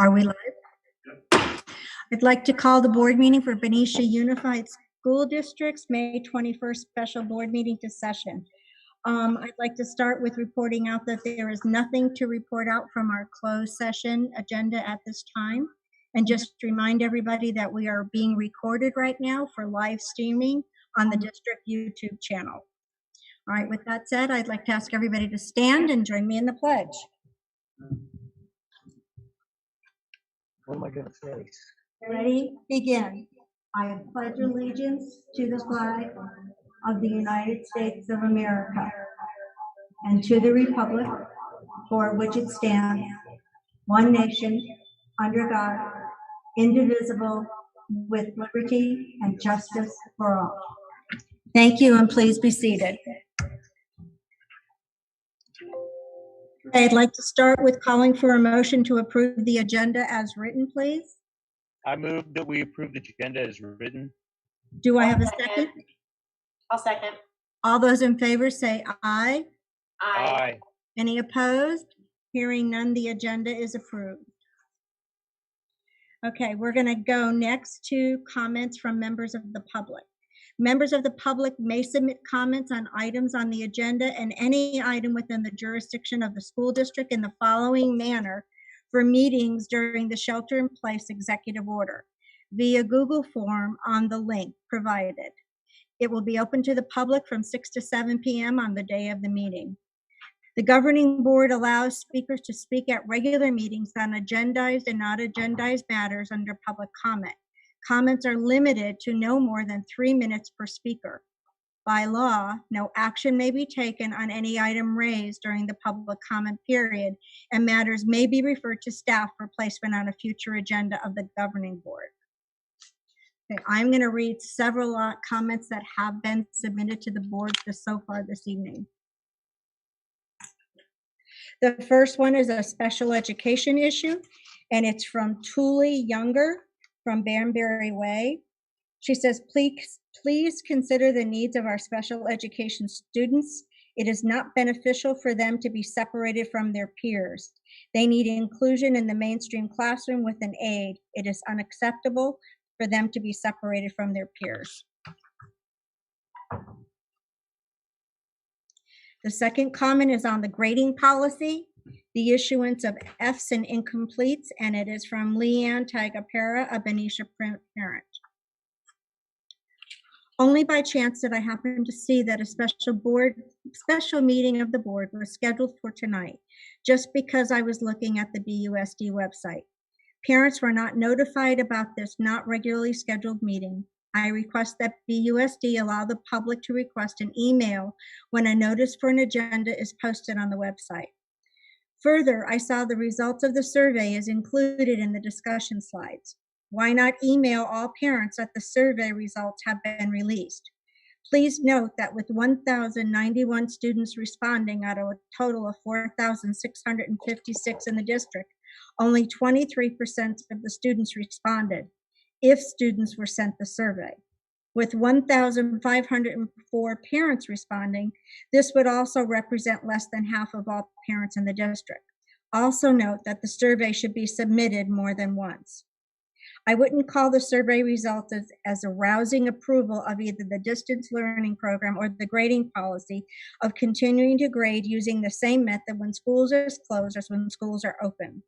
Are we live? I'd like to call the board meeting for Benicia Unified School District's May 21st special board meeting to session. I'd like to start with reporting out that there is nothing to report out from our closed session agenda at this time. And just remind everybody that we are being recorded right now for live streaming on the district YouTube channel. All right, with that said, I'd like to ask everybody to stand and join me in the pledge. What am I going to say? Ready? Begin. I pledge allegiance to the flag of the United States of America and to the republic for which it stands, one nation, under God, indivisible, with liberty and justice for all. Thank you, and please be seated. I'd like to start with calling for a motion to approve the agenda as written, please. I move that we approve the agenda as written. Do I have a second? I'll second. All those in favor say aye. Aye. Any opposed? Hearing none, the agenda is approved. Okay, we're going to go next to comments from members of the public. Members of the public may submit comments on items on the agenda and any item within the jurisdiction of the school district in the following manner for meetings during the shelter-in-place executive order via Google form on the link provided. It will be open to the public from 6 to 7 p.m. on the day of the meeting. The governing board allows speakers to speak at regular meetings on agendized and not agendized matters under public comment. Comments are limited to no more than 3 minutes per speaker. By law, no action may be taken on any item raised during the public comment period, and matters may be referred to staff for placement on a future agenda of the governing board. Okay, I'm going to read several comments that have been submitted to the board so far this evening. The first one is a special education issue, and it's from Thule Younger from Banbury Way. She says, please consider the needs of our special education students. It is not beneficial for them to be separated from their peers. They need inclusion in the mainstream classroom with an aid. It is unacceptable for them to be separated from their peers. The second comment is on the grading policy, the issuance of Fs and incompletes, and it is from Leanne Tagapera, a Benicia parent. Only by chance did I happen to see that a special meeting of the board was scheduled for tonight, just because I was looking at the BUSD website. Parents were not notified about this not regularly scheduled meeting. I request that BUSD allow the public to request an email when a notice for an agenda is posted on the website. Further, I saw the results of the survey is included in the discussion slides. Why not email all parents that the survey results have been released? Please note that with 1,091 students responding out of a total of 4,656 in the district, only 23% of the students responded if students were sent the survey. With 1,504 parents responding, this would also represent less than half of all parents in the district. Also note that the survey should be submitted more than once. I wouldn't call the survey results as a rousing approval of either the distance learning program or the grading policy of continuing to grade using the same method when schools are closed as when schools are open.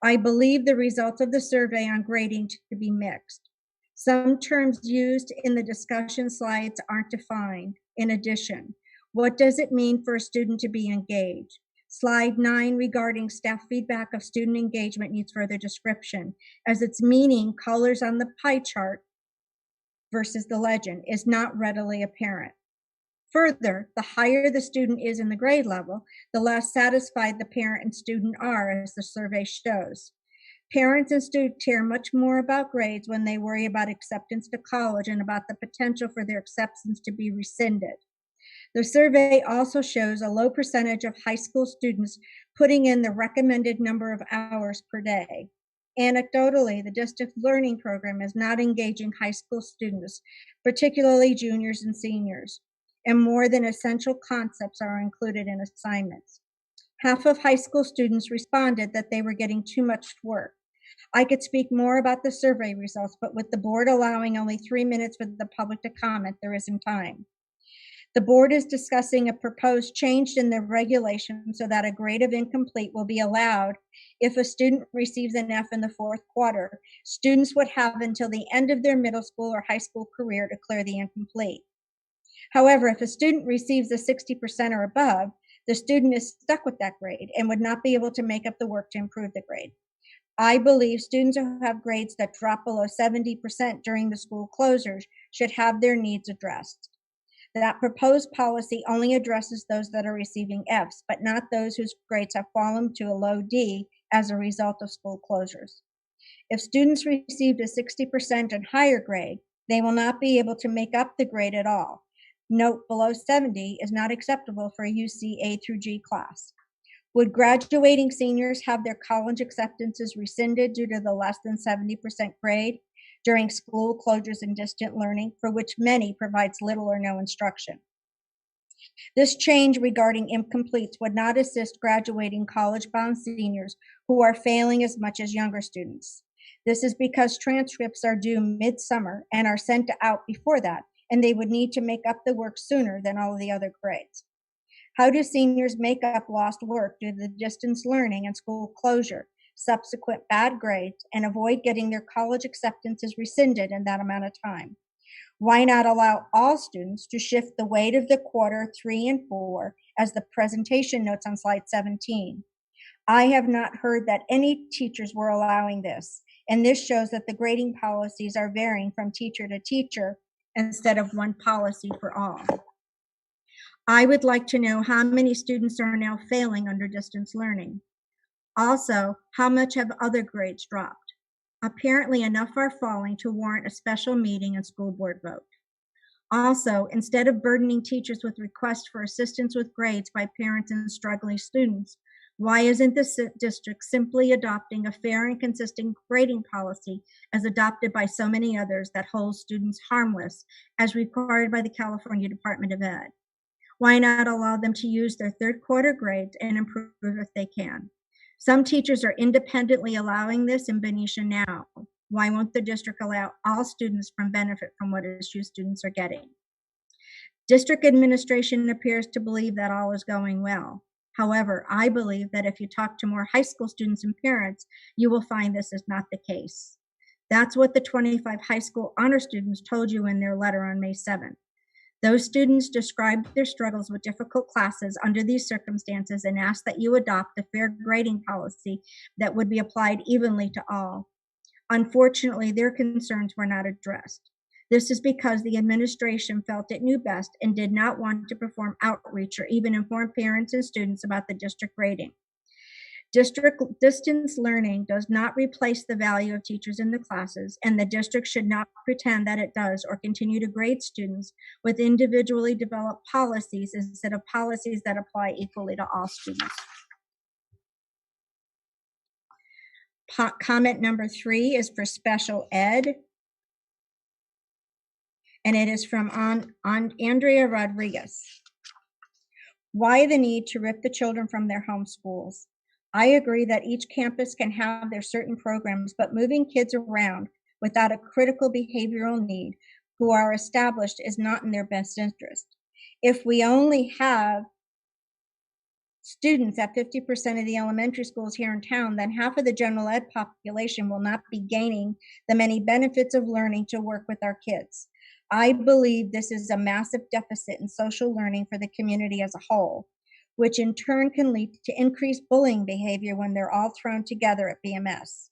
I believe the results of the survey on grading to be mixed. Some terms used in the discussion slides aren't defined. In addition, what does it mean for a student to be engaged? Slide 9 regarding staff feedback of student engagement needs further description, as its meaning, colors on the pie chart versus the legend, is not readily apparent. Further, the higher the student is in the grade level, the less satisfied the parent and student are, as the survey shows. Parents and students care much more about grades when they worry about acceptance to college and about the potential for their acceptance to be rescinded. The survey also shows a low percentage of high school students putting in the recommended number of hours per day. Anecdotally, the district learning program is not engaging high school students, particularly juniors and seniors, and more than essential concepts are included in assignments. Half of high school students responded that they were getting too much work. I could speak more about the survey results, but with the board allowing only 3 minutes for the public to comment, there isn't time. The board is discussing a proposed change in the regulation so that a grade of incomplete will be allowed if a student receives an F in the fourth quarter. Students would have until the end of their middle school or high school career to clear the incomplete. However, if a student receives a 60% or above, the student is stuck with that grade and would not be able to make up the work to improve the grade. I believe students who have grades that drop below 70% during the school closures should have their needs addressed. That proposed policy only addresses those that are receiving Fs, but not those whose grades have fallen to a low D as a result of school closures. If students received a 60% and higher grade, they will not be able to make up the grade at all. Note, below 70 is not acceptable for a UC A through G class. Would graduating seniors have their college acceptances rescinded due to the less than 70% grade during school closures and distant learning, for which many provides little or no instruction? This change regarding incompletes would not assist graduating college-bound seniors who are failing as much as younger students. This is because transcripts are due midsummer and are sent out before that, and they would need to make up the work sooner than all of the other grades. How do seniors make up lost work due to the distance learning and school closure, subsequent bad grades, and avoid getting their college acceptances rescinded in that amount of time? Why not allow all students to shift the weight of the quarter 3 and 4 as the presentation notes on slide 17? I have not heard that any teachers were allowing this, and this shows that the grading policies are varying from teacher to teacher instead of one policy for all. I would like to know how many students are now failing under distance learning. Also, how much have other grades dropped? Apparently enough are falling to warrant a special meeting and school board vote. Also, instead of burdening teachers with requests for assistance with grades by parents and struggling students, why isn't the district simply adopting a fair and consistent grading policy as adopted by so many others that holds students harmless as required by the California Department of Ed? Why not allow them to use their third quarter grades and improve if they can? Some teachers are independently allowing this in Benicia now. Why won't the district allow all students from benefit from what issue students are getting? District administration appears to believe that all is going well. However, I believe that if you talk to more high school students and parents, you will find this is not the case. That's what the 25 high school honor students told you in their letter on May 7th. Those students described their struggles with difficult classes under these circumstances and asked that you adopt a fair grading policy that would be applied evenly to all. Unfortunately, their concerns were not addressed. This is because the administration felt it knew best and did not want to perform outreach or even inform parents and students about the district grading. District distance learning does not replace the value of teachers in the classes, and the district should not pretend that it does or continue to grade students with individually developed policies instead of policies that apply equally to all students. Comment number 3 is for special ed, and it is from Andrea Rodriguez. Why the need to rip the children from their home schools? I agree that each campus can have their certain programs, but moving kids around without a critical behavioral need who are established is not in their best interest. If we only have students at 50% of the elementary schools here in town, then half of the general ed population will not be gaining the many benefits of learning to work with our kids. I believe this is a massive deficit in social learning for the community as a whole, which in turn can lead to increased bullying behavior when they're all thrown together at BMS.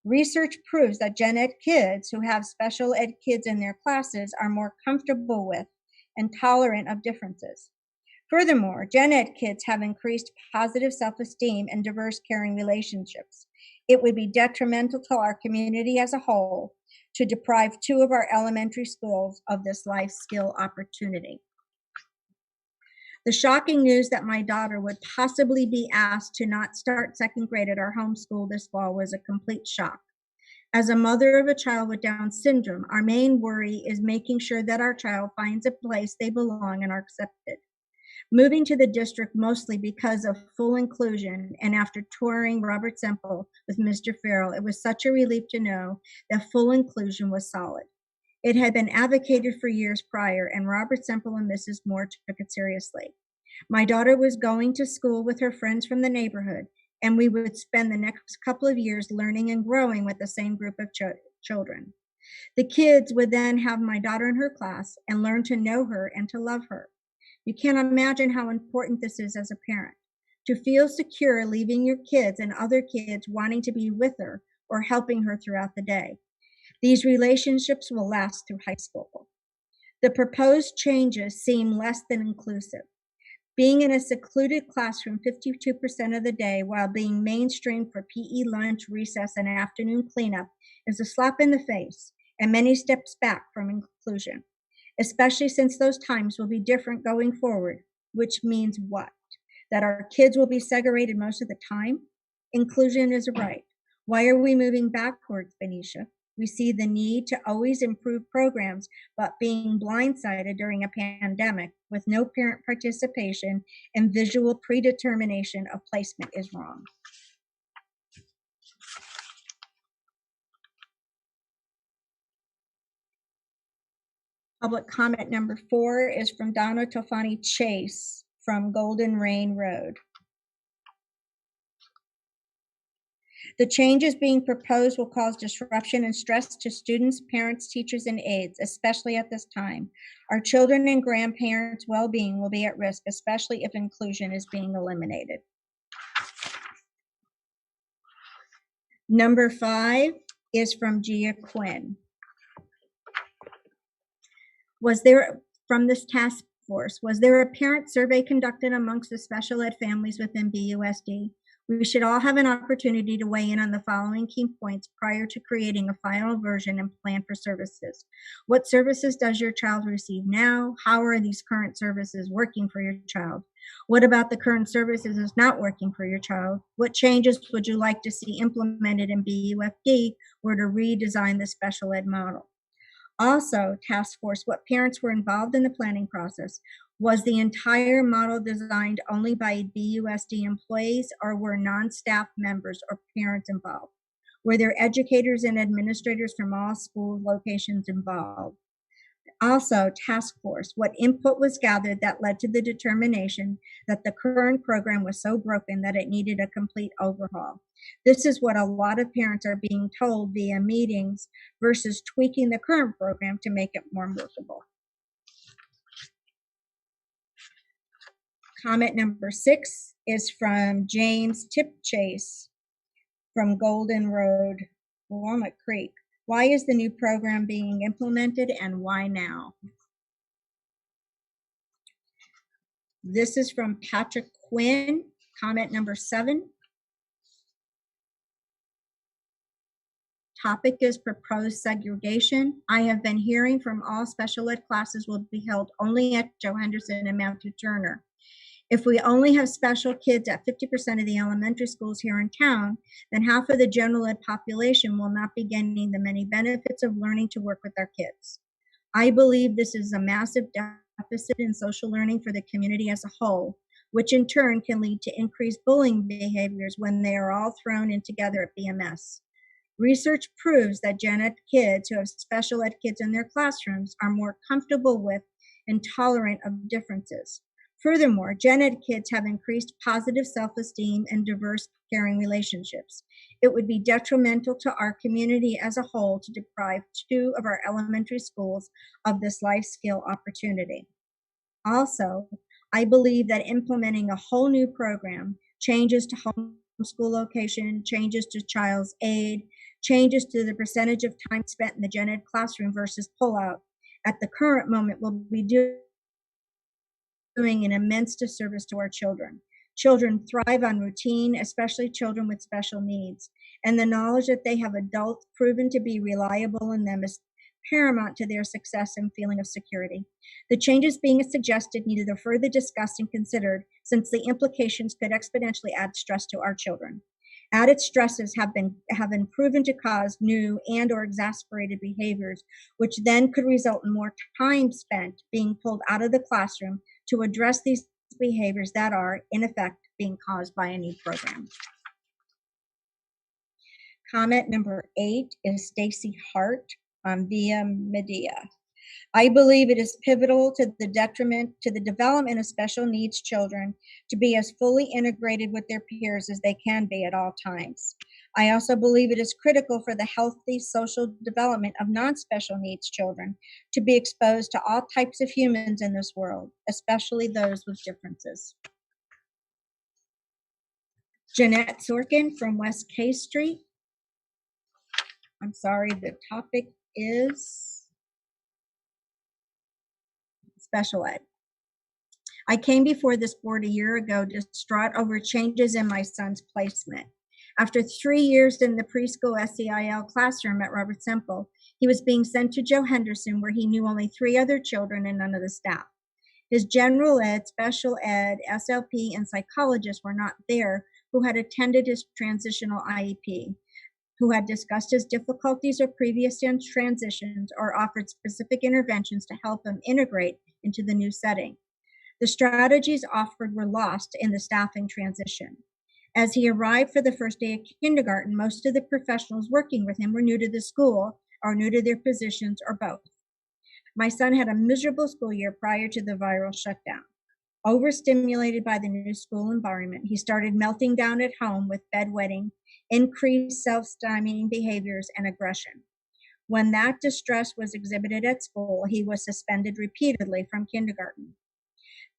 Research proves that gen ed kids who have special ed kids in their classes are more comfortable with and tolerant of differences. Furthermore, gen ed kids have increased positive self-esteem and diverse caring relationships. It would be detrimental to our community as a whole to deprive 2 of our elementary schools of this life skill opportunity. The shocking news that my daughter would possibly be asked to not start second grade at our home school this fall was a complete shock. As a mother of a child with Down syndrome, our main worry is making sure that our child finds a place they belong and are accepted. Moving to the district mostly because of full inclusion, and after touring Robert Semple with Mr. Farrell, it was such a relief to know that full inclusion was solid. It had been advocated for years prior, and Robert Semple and Mrs. Moore took it seriously. My daughter was going to school with her friends from the neighborhood, and we would spend the next couple of years learning and growing with the same group of children. The kids would then have my daughter in her class and learn to know her and to love her. You can't imagine how important this is as a parent, to feel secure leaving your kids and other kids wanting to be with her or helping her throughout the day. These relationships will last through high school. The proposed changes seem less than inclusive. Being in a secluded classroom 52% of the day while being mainstreamed for PE lunch, recess, and afternoon cleanup is a slap in the face and many steps back from inclusion, especially since those times will be different going forward, which means what? That our kids will be segregated most of the time? Inclusion is a right. Why are we moving backwards, Benicia? We see the need to always improve programs, but being blindsided during a pandemic with no parent participation and visual predetermination of placement is wrong. Public comment number 4 is from Donna Tofani Chase from Golden Rain Road. The changes being proposed will cause disruption and stress to students, parents, teachers, and aides, especially at this time. Our children and grandparents' well-being will be at risk, especially if inclusion is being eliminated. Number 5 is from Gia Quinn. From this task force, was there a parent survey conducted amongst the special ed families within BUSD? We should all have an opportunity to weigh in on the following key points prior to creating a final version and plan for services. What services does your child receive now? How are these current services working for your child? What about the current services is not working for your child? What changes would you like to see implemented in BUFD or to redesign the special ed model? Also, task force, what parents were involved in the planning process? Was the entire model designed only by BUSD employees, or were non-staff members or parents involved? Were there educators and administrators from all school locations involved? Also, task force, what input was gathered that led to the determination that the current program was so broken that it needed a complete overhaul? This is what a lot of parents are being told via meetings versus tweaking the current program to make it more workable. Comment number 6 is from James Tipchase from Golden Road, Walnut Creek. Why is the new program being implemented and why now? This is from Patrick Quinn, comment number 7. Topic is proposed segregation. I have been hearing from all special ed classes will be held only at Joe Henderson and Matthew Turner. If we only have special kids at 50% of the elementary schools here in town, then half of the general ed population will not be getting the many benefits of learning to work with our kids. I believe this is a massive deficit in social learning for the community as a whole, which in turn can lead to increased bullying behaviors when they are all thrown in together at BMS. Research proves that gen ed kids who have special ed kids in their classrooms are more comfortable with and tolerant of differences. Furthermore, gen ed kids have increased positive self-esteem and diverse, caring relationships. It would be detrimental to our community as a whole to deprive 2 of our elementary schools of this life skill opportunity. Also, I believe that implementing a whole new program, changes to homeschool location, changes to child's aid, changes to the percentage of time spent in the gen ed classroom versus pullout, at the current moment will be doing an immense disservice to our children. Children thrive on routine, especially children with special needs, and the knowledge that they have adults proven to be reliable in them is paramount to their success and feeling of security. The changes being suggested need either further discussed and considered, since the implications could exponentially add stress to our children. Added stresses have been proven to cause new and or exasperated behaviors, which then could result in more time spent being pulled out of the classroom to address these behaviors that are, in effect, being caused by a need program. Comment number 8 is Stacy Hart on Benicia. I believe it is pivotal to the detriment to the development of special needs children to be as fully integrated with their peers as they can be at all times. I also believe it is critical for the healthy social development of non-special needs children to be exposed to all types of humans in this world, especially those with differences. Jeanette Sorkin from West K Street. I'm sorry, the topic is special ed. I came before this board a year ago distraught over changes in my son's placement. After 3 years in the preschool SEIL classroom at Robert Semple, he was being sent to Joe Henderson, where he knew only 3 other children and none of the staff. His general ed, special ed, SLP, and psychologists were not there, who had attended his transitional IEP, who had discussed his difficulties or previous transitions or offered specific interventions to help him integrate into the new setting. The strategies offered were lost in the staffing transition. As he arrived for the first day of kindergarten, most of the professionals working with him were new to the school or new to their positions or both. My son had a miserable school year prior to the viral shutdown. Overstimulated by the new school environment, he started melting down at home with bedwetting, increased self-stymieing behaviors, and aggression. When that distress was exhibited at school, he was suspended repeatedly from kindergarten.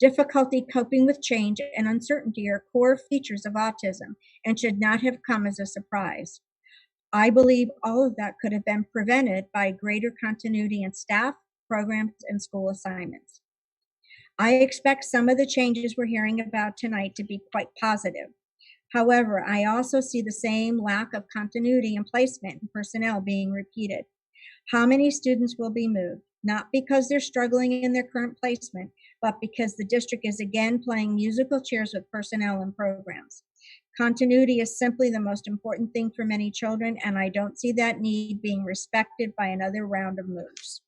Difficulty coping with change and uncertainty are core features of autism and should not have come as a surprise. I believe all of that could have been prevented by greater continuity in staff, programs, and school assignments. I expect some of the changes we're hearing about tonight to be quite positive. However, I also see the same lack of continuity in placement and personnel being repeated. How many students will be moved? Not because they're struggling in their current placement, but because the district is again playing musical chairs with personnel and programs. Continuity is simply the most important thing for many children, and I don't see that need being respected by another round of moves.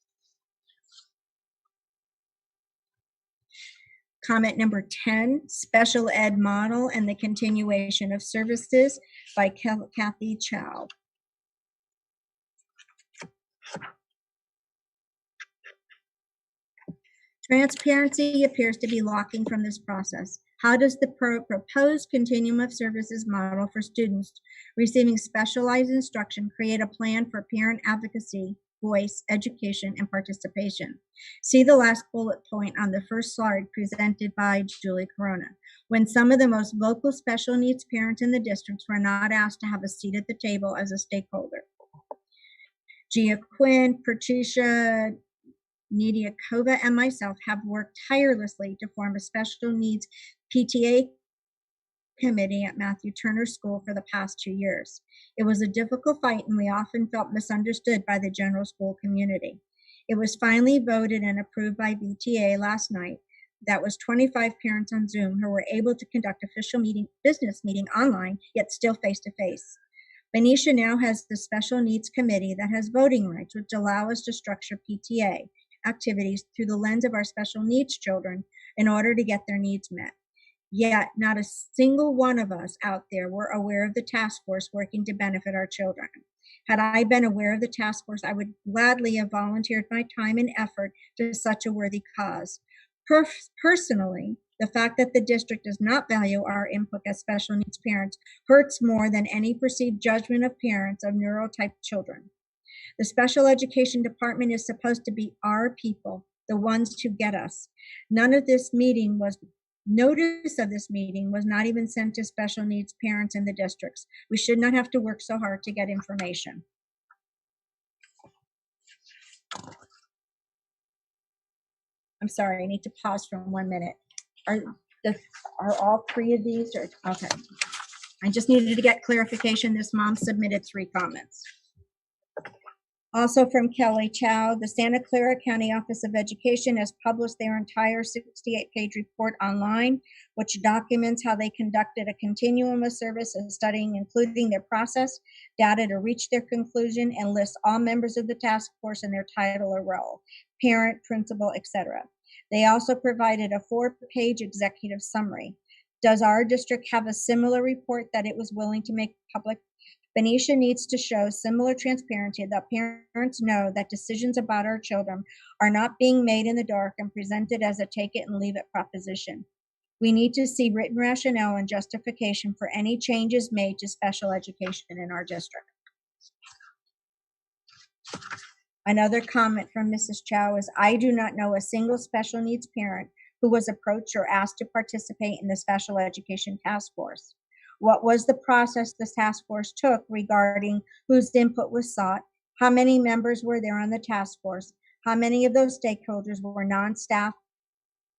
Comment number 10, Special Ed Model and the Continuation of Services by Kathy Chow. Transparency appears to be lacking from this process. How does the proposed Continuum of Services model for students receiving specialized instruction create a plan for parent advocacy, voice, education, and participation? See the last bullet point on the first slide presented by Julie Corona. When some of the most vocal special needs parents in the districts were not asked to have a seat at the table as a stakeholder. Gia Quinn, Patricia Nidiakova, and myself have worked tirelessly to form a special needs PTA committee at Matthew Turner School for the past 2 years. It was a difficult fight, and we often felt misunderstood by the general school community. It was finally voted and approved by BTA last night. That was 25 parents on Zoom who were able to conduct official business meeting online, yet still face-to-face. Benicia now has the special needs committee that has voting rights, which allow us to structure PTA activities through the lens of our special needs children in order to get their needs met. Yet not a single one of us out there were aware of the task force working to benefit our children. Had I been aware of the task force, I would gladly have volunteered my time and effort to such a worthy cause. Personally, the fact that the district does not value our input as special needs parents hurts more than any perceived judgment of parents of neurotyped children. The special education department is supposed to be our people, the ones who get us. Notice of this meeting was not even sent to special needs parents in the districts. We should not have to work so hard to get information. I'm sorry, I need to pause for 1 minute. Are all 3 of these, or okay. I just needed to get clarification. This mom submitted 3 comments. Also from Kelly Chow, the Santa Clara County Office of Education has published their entire 68-page report online, which documents how they conducted a continuum of services studying, including their process, data to reach their conclusion, and lists all members of the task force and their title or role, parent, principal, etc. They also provided a 4-page executive summary. Does our district have a similar report that it was willing to make public? Benicia needs to show similar transparency that parents know that decisions about our children are not being made in the dark and presented as a take it and leave it proposition. We need to see written rationale and justification for any changes made to special education in our district. Another comment from Mrs. Chow is, I do not know a single special needs parent who was approached or asked to participate in the special education task force. What was the process this task force took regarding whose input was sought? How many members were there on the task force? How many of those stakeholders were non-staff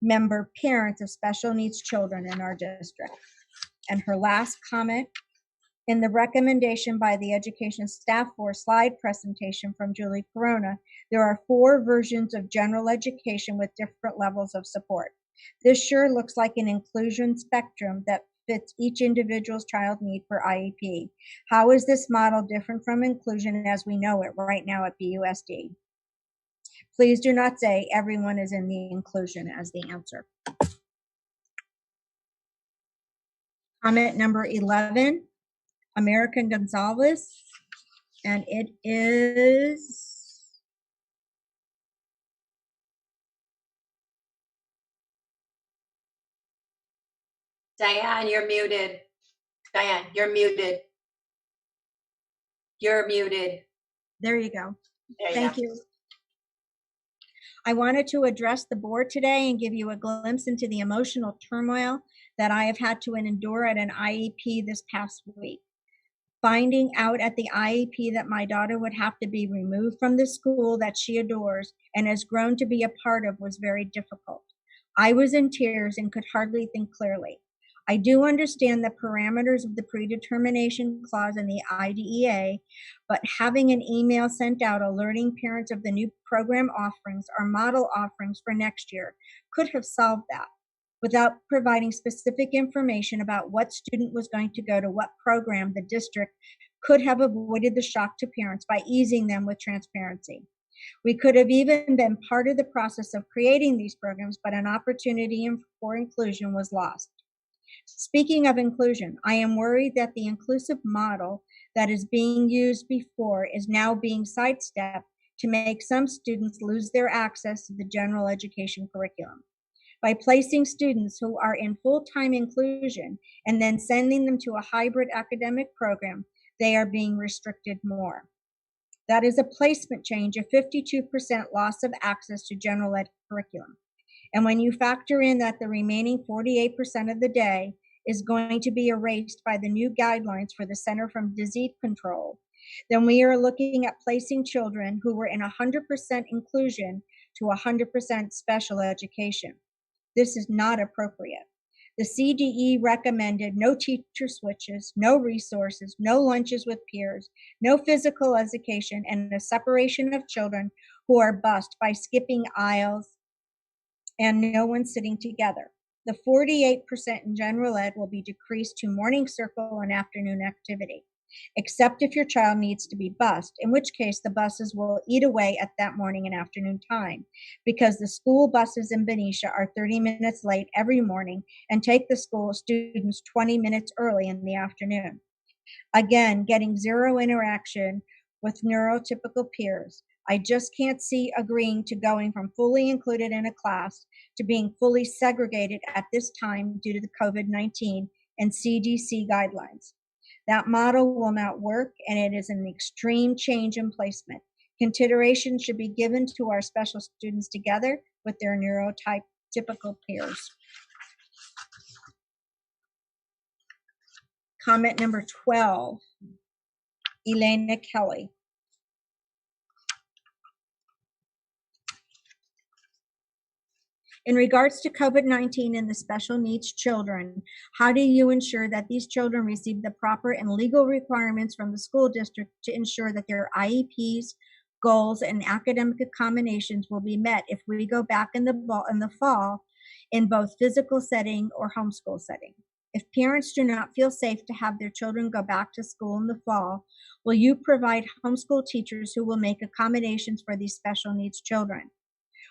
member parents of special needs children in our district? And her last comment, in the recommendation by the Education Staff Force slide presentation from Julie Corona, there are 4 versions of general education with different levels of support. This sure looks like an inclusion spectrum that fits each individual's child need for IEP. How is this model different from inclusion as we know it right now at BUSD? Please do not say everyone is in the inclusion as the answer. Comment number 11, American Gonsalves, and it is Diane, you're muted. Diane, you're muted. You're muted. there you go. There Thank go. you. I wanted to address the board today and give you a glimpse into the emotional turmoil that I have had to endure at an IEP this past week. Finding out at the IEP that my daughter would have to be removed from the school that she adores and has grown to be a part of was very difficult. I was in tears and could hardly think clearly. I do understand the parameters of the predetermination clause in the IDEA, but having an email sent out alerting parents of the new program offerings or model offerings for next year could have solved that. Without providing specific information about what student was going to go to what program, the district could have avoided the shock to parents by easing them with transparency. We could have even been part of the process of creating these programs, but an opportunity for inclusion was lost. Speaking of inclusion, I am worried that the inclusive model that is being used before is now being sidestepped to make some students lose their access to the general education curriculum. By placing students who are in full-time inclusion and then sending them to a hybrid academic program, they are being restricted more. That is a placement change of 52% loss of access to general ed curriculum. And when you factor in that the remaining 48% of the day is going to be erased by the new guidelines for the Center for Disease Control, then we are looking at placing children who were in 100% inclusion to 100% special education. This is not appropriate. The CDE recommended no teacher switches, no resources, no lunches with peers, no physical education, and a separation of children who are bused by skipping aisles and no one sitting together. The 48% in general ed will be decreased to morning circle and afternoon activity, except if your child needs to be bused, in which case the buses will eat away at that morning and afternoon time, because the school buses in Benicia are 30 minutes late every morning and take the school students 20 minutes early in the afternoon. Again, getting zero interaction with neurotypical peers. I just can't see agreeing to going from fully included in a class to being fully segregated at this time due to the COVID-19 and CDC guidelines. That model will not work, and it is an extreme change in placement. Consideration should be given to our special students together with their neurotypical peers. Comment number 12, Elena Kelly. In regards to COVID-19 and the special needs children, how do you ensure that these children receive the proper and legal requirements from the school district to ensure that their IEPs, goals, and academic accommodations will be met if we go back in the fall in both physical setting or homeschool setting? If parents do not feel safe to have their children go back to school in the fall, will you provide homeschool teachers who will make accommodations for these special needs children?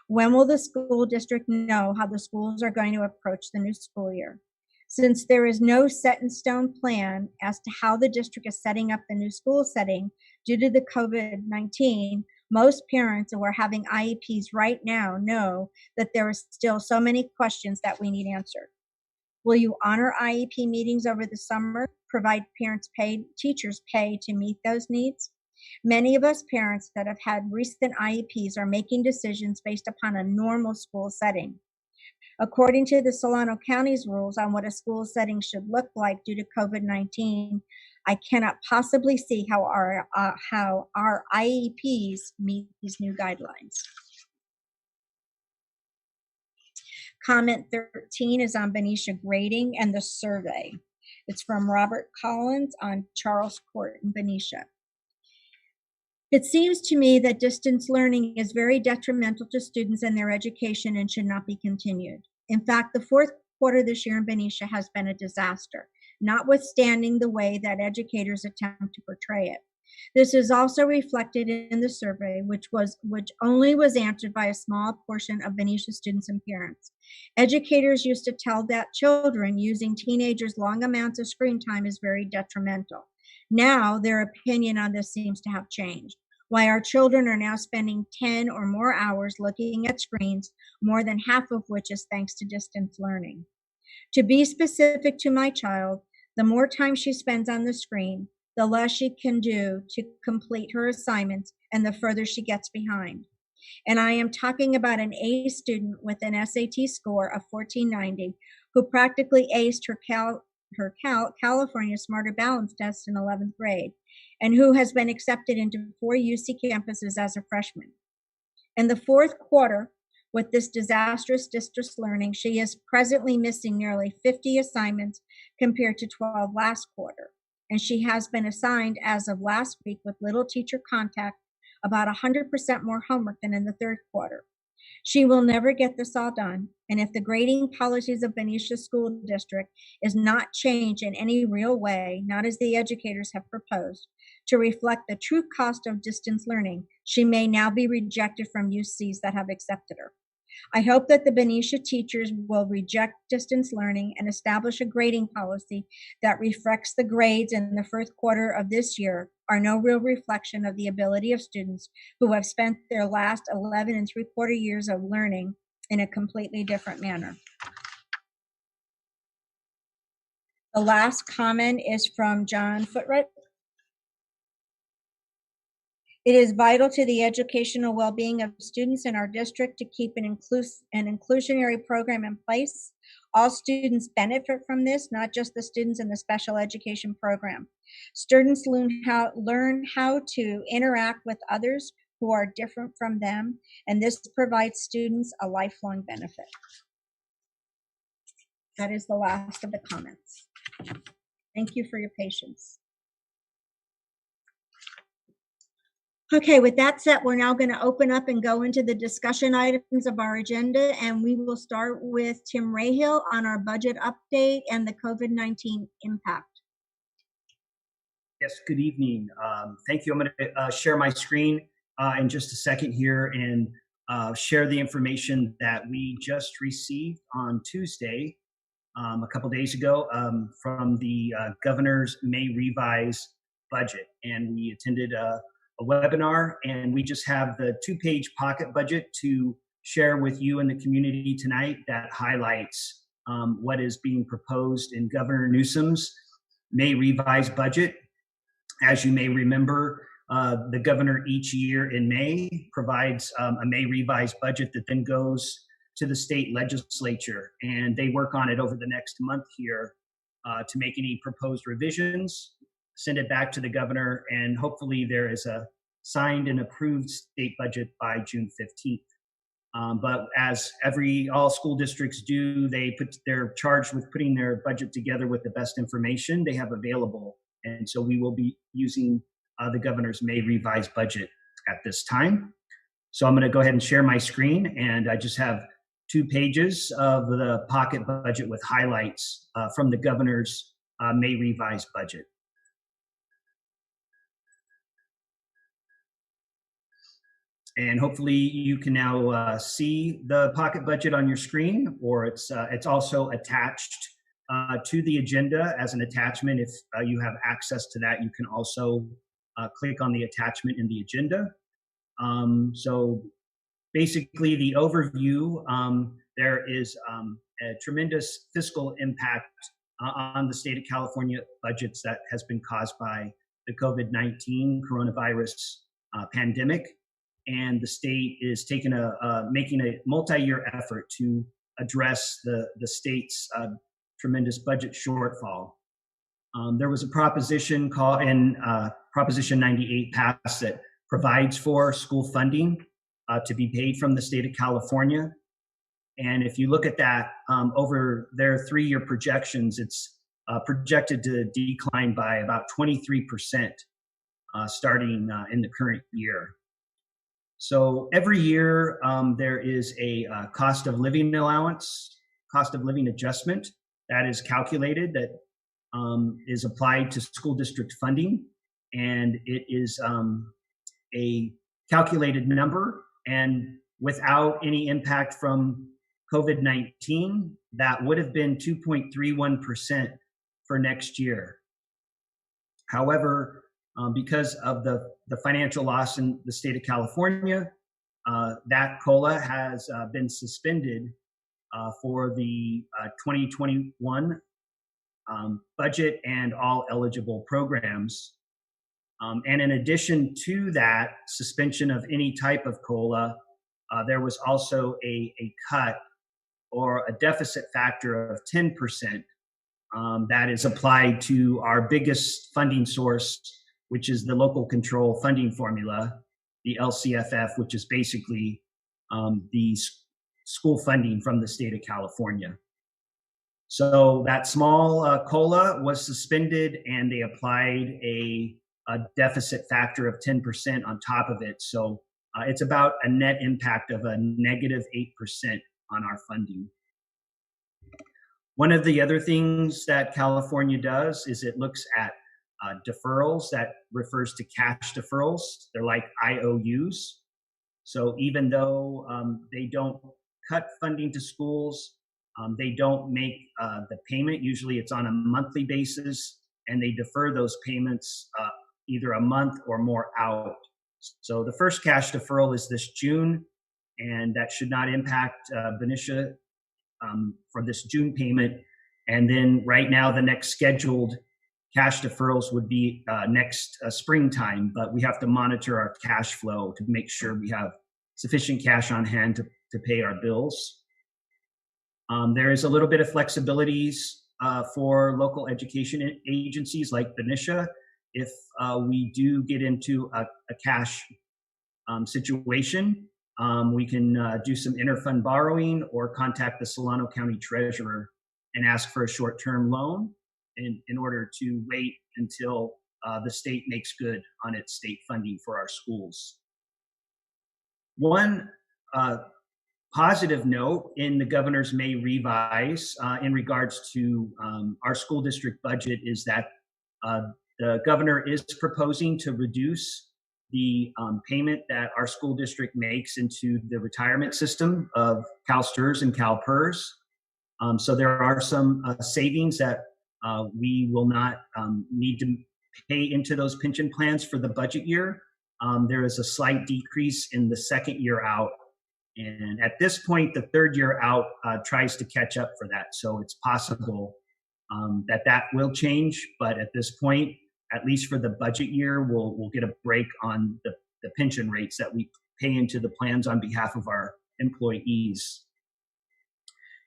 When will the school district know how the schools are going to approach the new school year? Since there is no set in stone plan as to how the district is setting up the new school setting due to the COVID-19, most parents who are having IEPs right now know that there are still so many questions that we need answered. Will you honor IEP meetings over the summer, provide teachers pay to meet those needs? Many of us parents that have had recent IEPs are making decisions based upon a normal school setting. According to the Solano County's rules on what a school setting should look like due to COVID-19, I cannot possibly see how our IEPs meet these new guidelines. Comment 13 is on Benicia grading and the survey. It's from Robert Collins on Charles Court in Benicia. It seems to me that distance learning is very detrimental to students and their education and should not be continued. In fact, the fourth quarter this year in Benicia has been a disaster, notwithstanding the way that educators attempt to portray it. This is also reflected in the survey, which only was answered by a small portion of Benicia students and parents. Educators used to tell that children using teenagers' long amounts of screen time is very detrimental. Now their opinion on this seems to have changed. Why our children are now spending 10 or more hours looking at screens, more than half of which is thanks to distance learning. To be specific to my child, the more time she spends on the screen, the less she can do to complete her assignments and the further she gets behind. And I am talking about an A student with an SAT score of 1490 who practically aced her California Smarter Balance test in 11th grade and who has been accepted into 4 UC campuses as a freshman. In the fourth quarter, with this disastrous distance learning, she is presently missing nearly 50 assignments compared to 12 last quarter. And she has been assigned, as of last week, with little teacher contact, about 100% more homework than in the third quarter. She will never get this all done, and if the grading policies of Benicia School District is not changed in any real way, not as the educators have proposed, to reflect the true cost of distance learning, she may now be rejected from UCs that have accepted her. I hope that the Benicia teachers will reject distance learning and establish a grading policy that reflects the grades in the first quarter of this year are no real reflection of the ability of students who have spent their last 11 3/4 years of learning in a completely different manner. The last comment is from John Footright. It is vital to the educational well-being of students in our district to keep an inclusionary program in place. All students benefit from this, not just the students in the special education program. Students learn how to interact with others who are different from them, and this provides students a lifelong benefit. That is the last of the comments. Thank you for your patience. Okay, with that said, we're now going to open up and go into the discussion items of our agenda, and we will start with Tim Rahill on our budget update and the COVID-19 impact. Yes, good evening. Thank you. I'm going to share my screen in just a second here and share the information that we just received on Tuesday, a couple days ago, from the governor's May revised budget. And we attended a webinar, and we just have the 2-page pocket budget to share with you and the community tonight that highlights what is being proposed in Governor Newsom's May revised budget. As you may remember, the governor each year in May provides a May revised budget that then goes to the state legislature, and they work on it over the next month here to make any proposed revisions, send it back to the governor, and hopefully there is a signed and approved state budget by June 15th. But as all school districts do, they're charged with putting their budget together with the best information they have available. And so we will be using the governor's May revised budget at this time. So I'm going to go ahead and share my screen, and I just have 2 pages of the pocket budget with highlights from the governor's May revised budget. And hopefully you can now see the pocket budget on your screen, or it's also attached to the agenda as an attachment. If you have access to that, you can also click on the attachment in the agenda. So basically the overview, there is a tremendous fiscal impact on the state of California budgets that has been caused by the COVID-19 coronavirus pandemic. And the state is making a multi-year effort to address the state's tremendous budget shortfall. There was a proposition called in Proposition 98 passed that provides for school funding to be paid from the state of California. And if you look at that over their 3-year projections, it's projected to decline by about 23% starting in the current year. So every year there is a cost of living allowance, cost of living adjustment that is calculated, that is applied to school district funding. And it is a calculated number, and without any impact from COVID-19, that would have been 2.31% for next year. However, because of the financial loss in the state of California, that COLA has been suspended for the 2021 budget and all eligible programs. And in addition to that suspension of any type of COLA, there was also a cut or a deficit factor of 10% that is applied to our biggest funding source, which is the local control funding formula, the LCFF, which is basically the school funding from the state of California. So that small COLA was suspended, and they applied a deficit factor of 10% on top of it. So it's about a net impact of a negative 8% on our funding. One of the other things that California does is it looks at deferrals. That refers to cash deferrals. They're like IOUs. So even though they don't cut funding to schools, they don't make the payment. Usually it's on a monthly basis, and they defer those payments either a month or more out. So the first cash deferral is this June, and that should not impact Benicia for this June payment. And then right now, the next scheduled cash deferrals would be next springtime, but we have to monitor our cash flow to make sure we have sufficient cash on hand to pay our bills. There is a little bit of flexibilities for local education agencies like Benicia. If we do get into a cash situation, we can do some interfund borrowing or contact the Solano County Treasurer and ask for a short-term loan in order to wait until the state makes good on its state funding for our schools. One positive note in the governor's May revise in regards to our school district budget is that the governor is proposing to reduce the payment that our school district makes into the retirement system of CalSTRS and CalPERS. So there are some savings that we will not need to pay into those pension plans for the budget year. There is a slight decrease in the second year out. And at this point, the third year out tries to catch up for that. So it's possible that will change. But at this point, at least for the budget year, we'll get a break on the pension rates that we pay into the plans on behalf of our employees.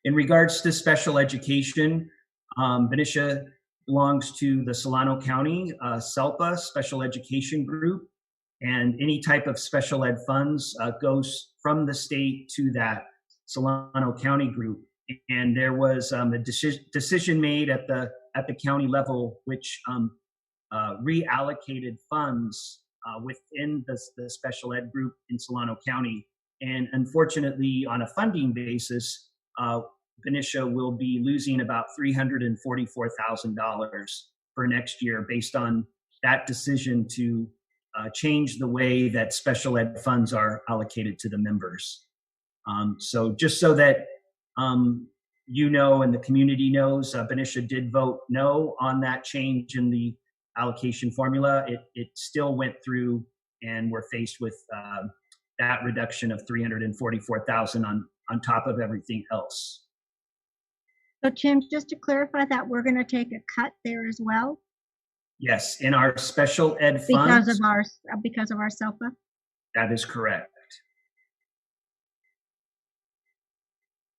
In regards to special education, Benicia belongs to the Solano County SELPA Special Education Group, and any type of special ed funds goes from the state to that Solano County group. And there was a decision made at the county level, which reallocated funds within the special ed group in Solano County. And unfortunately, on a funding basis, Benicia will be losing about $344,000 for next year based on that decision to change the way that special ed funds are allocated to the members. So just so that you know and the community knows, Benicia did vote no on that change in the allocation formula. It still went through, and we're faced with that reduction of $344,000 on top of everything else. So Tim, just to clarify that, we're going to take a cut there as well Yes, in our special ed because funds. of our SELPA. That is correct.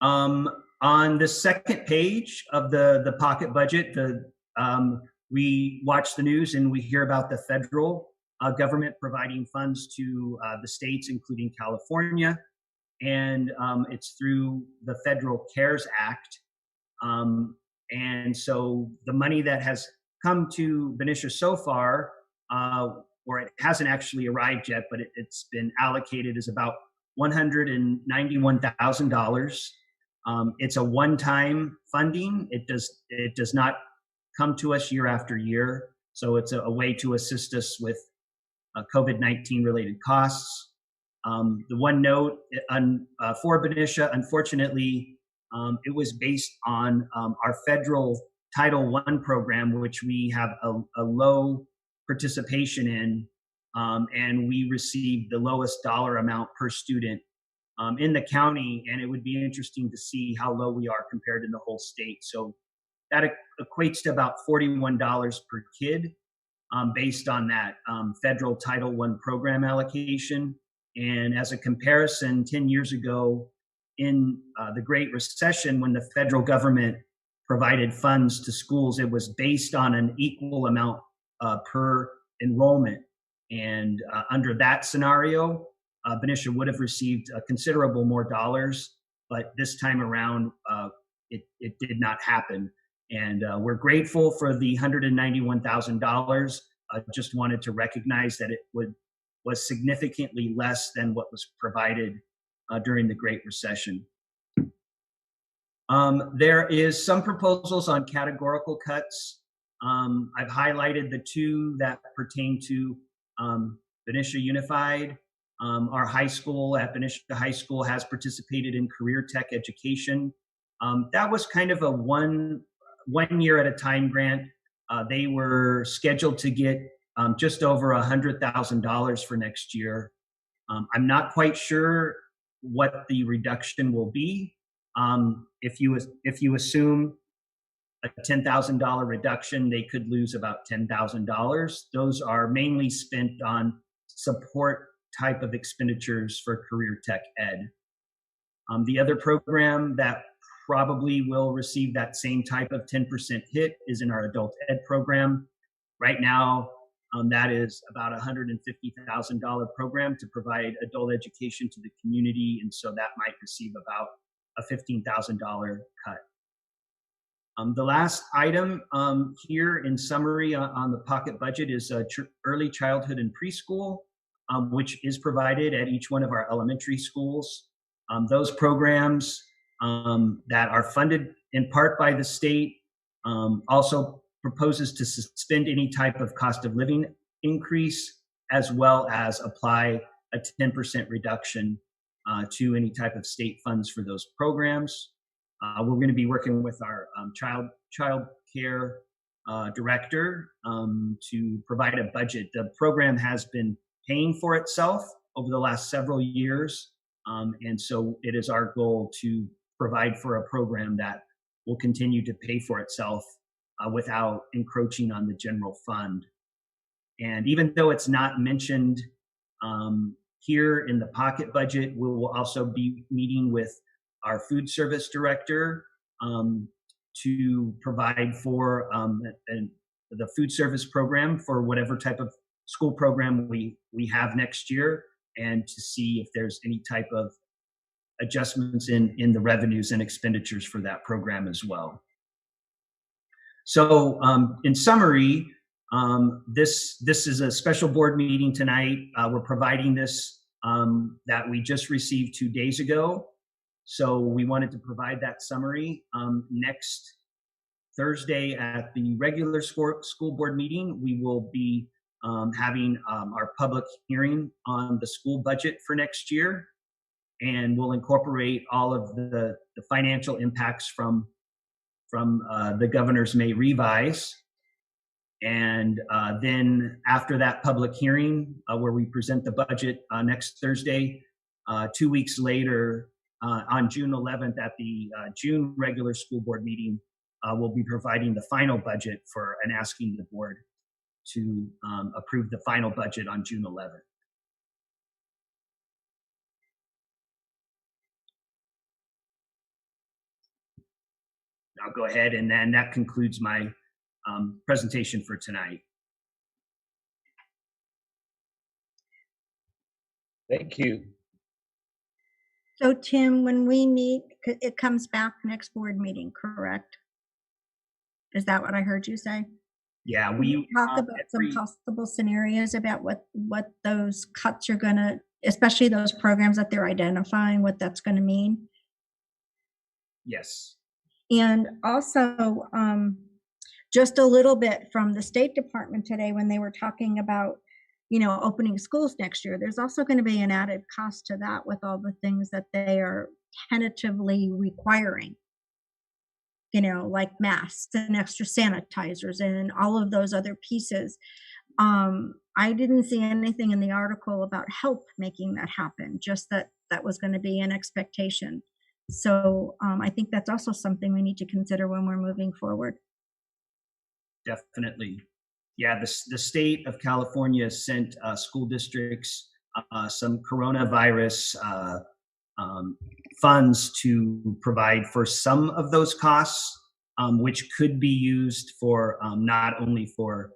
On the second page of the pocket budget, we watch the news and we hear about the federal government providing funds to the states, including California, and it's through the Federal CARES Act. And so the money that has come to Benicia so far, or it hasn't actually arrived yet, but it's been allocated, is about $191,000. It's a one-time funding. It does not come to us year after year. So it's a way to assist us with COVID-19 related costs. The one note for Benicia, unfortunately, it was based on our federal Title I program, which we have a low participation in, and we received the lowest dollar amount per student in the county, and it would be interesting to see how low we are compared to the whole state. So that equates to about $41 per kid based on that federal Title I program allocation. And as a comparison, 10 years ago in the Great Recession, when the federal government provided funds to schools, it was based on an equal amount per enrollment. And under that scenario, Benicia would have received considerable more dollars, but this time around, it did not happen. And we're grateful for the $191,000. Just wanted to recognize that it was significantly less than what was provided during the Great Recession. There is some proposals on categorical cuts. I've highlighted the two that pertain to Benicia Unified. Our high school at Benicia High School has participated in career tech education. That was kind of a one year at a time grant. They were scheduled to get just over $100,000 for next year. I'm not quite sure what the reduction will be. If you assume a $10,000 reduction, they could lose about $10,000. Those are mainly spent on support type of expenditures for career tech ed. The other program that probably will receive that same type of 10% hit is in our adult ed program. Right now, that is about a $150,000 program to provide adult education to the community, and so that might receive about a $15,000 cut. The last item here in summary on the pocket budget is early childhood and preschool, which is provided at each one of our elementary schools. Those programs that are funded in part by the state also proposes to suspend any type of cost of living increase, as well as apply a 10% reduction to any type of state funds for those programs. We're going to be working with our child care director to provide a budget. The program has been paying for itself over the last several years, and so it is our goal to provide for a program that will continue to pay for itself without encroaching on the general fund. And even though it's not mentioned here in the pocket budget, we will also be meeting with our food service director to provide for the food service program for whatever type of school program we have next year, and to see if there's any type of adjustments in the revenues and expenditures for that program as well. So in summary, this is a special board meeting tonight. We're providing this that we just received 2 days ago. So we wanted to provide that summary. Next Thursday at the regular school board meeting, we will be having our public hearing on the school budget for next year. And we'll incorporate all of the financial impacts from the governor's May revise. And then after that public hearing, where we present the budget next Thursday, 2 weeks later, on June 11th at the June regular school board meeting, we'll be providing the final budget for and asking the board to approve the final budget on June 11th. I'll go ahead, and then that concludes my presentation for tonight. Thank you. So Tim, when we meet, it comes back next board meeting, correct? Is that what I heard you say? Yeah, we talk about some possible scenarios about what those cuts are gonna, especially those programs that they're identifying, what that's gonna mean. Yes. And also, just a little bit from the State Department today when they were talking about, opening schools next year. There's also going to be an added cost to that with all the things that they are tentatively requiring, like masks and extra sanitizers and all of those other pieces. I didn't see anything in the article about help making that happen, just that was going to be an expectation. So I think that's also something we need to consider when we're moving forward. Definitely. Yeah, the state of California sent school districts some coronavirus funds to provide for some of those costs, which could be used for not only for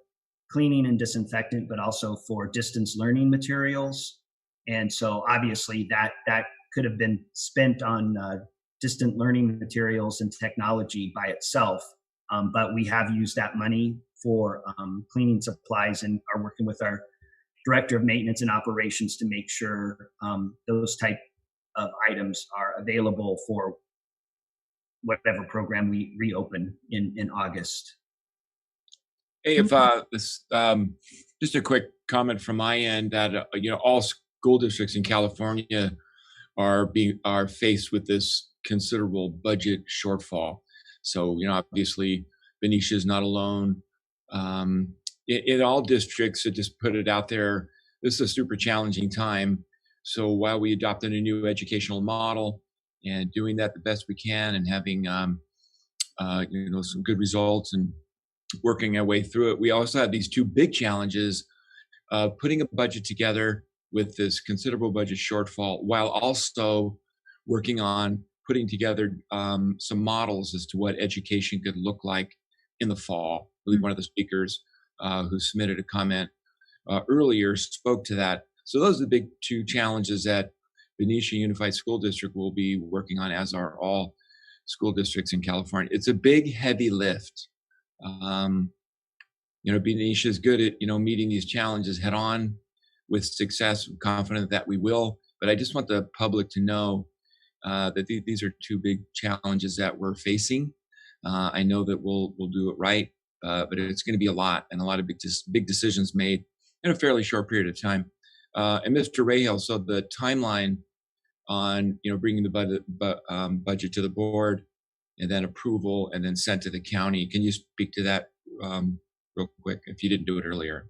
cleaning and disinfectant, but also for distance learning materials. And so obviously that could have been spent on distant learning materials and technology by itself. But we have used that money for cleaning supplies and are working with our director of maintenance and operations to make sure those type of items are available for whatever program we reopen in August. Hey, if this just a quick comment from my end that all school districts in California are faced with this considerable budget shortfall. So obviously Benicia is not alone. In all districts, to just put it out there, this is a super challenging time. So while we adopted a new educational model and doing that the best we can and having some good results and working our way through it, we also have these two big challenges of putting a budget together with this considerable budget shortfall, while also working on putting together some models as to what education could look like in the fall. I believe one of the speakers who submitted a comment earlier spoke to that. So those are the big two challenges that Benicia Unified School District will be working on, as are all school districts in California. It's a big, heavy lift. Benicia is good at, meeting these challenges head on with success. I'm confident that we will, but I just want the public to know that these are two big challenges that we're facing. I know that we'll do it right, but it's going to be a lot and a lot of big decisions made in a fairly short period of time. And Mr. Rahal, so the timeline on bringing the budget to the board and then approval and then sent to the county. Can you speak to that real quick if you didn't do it earlier?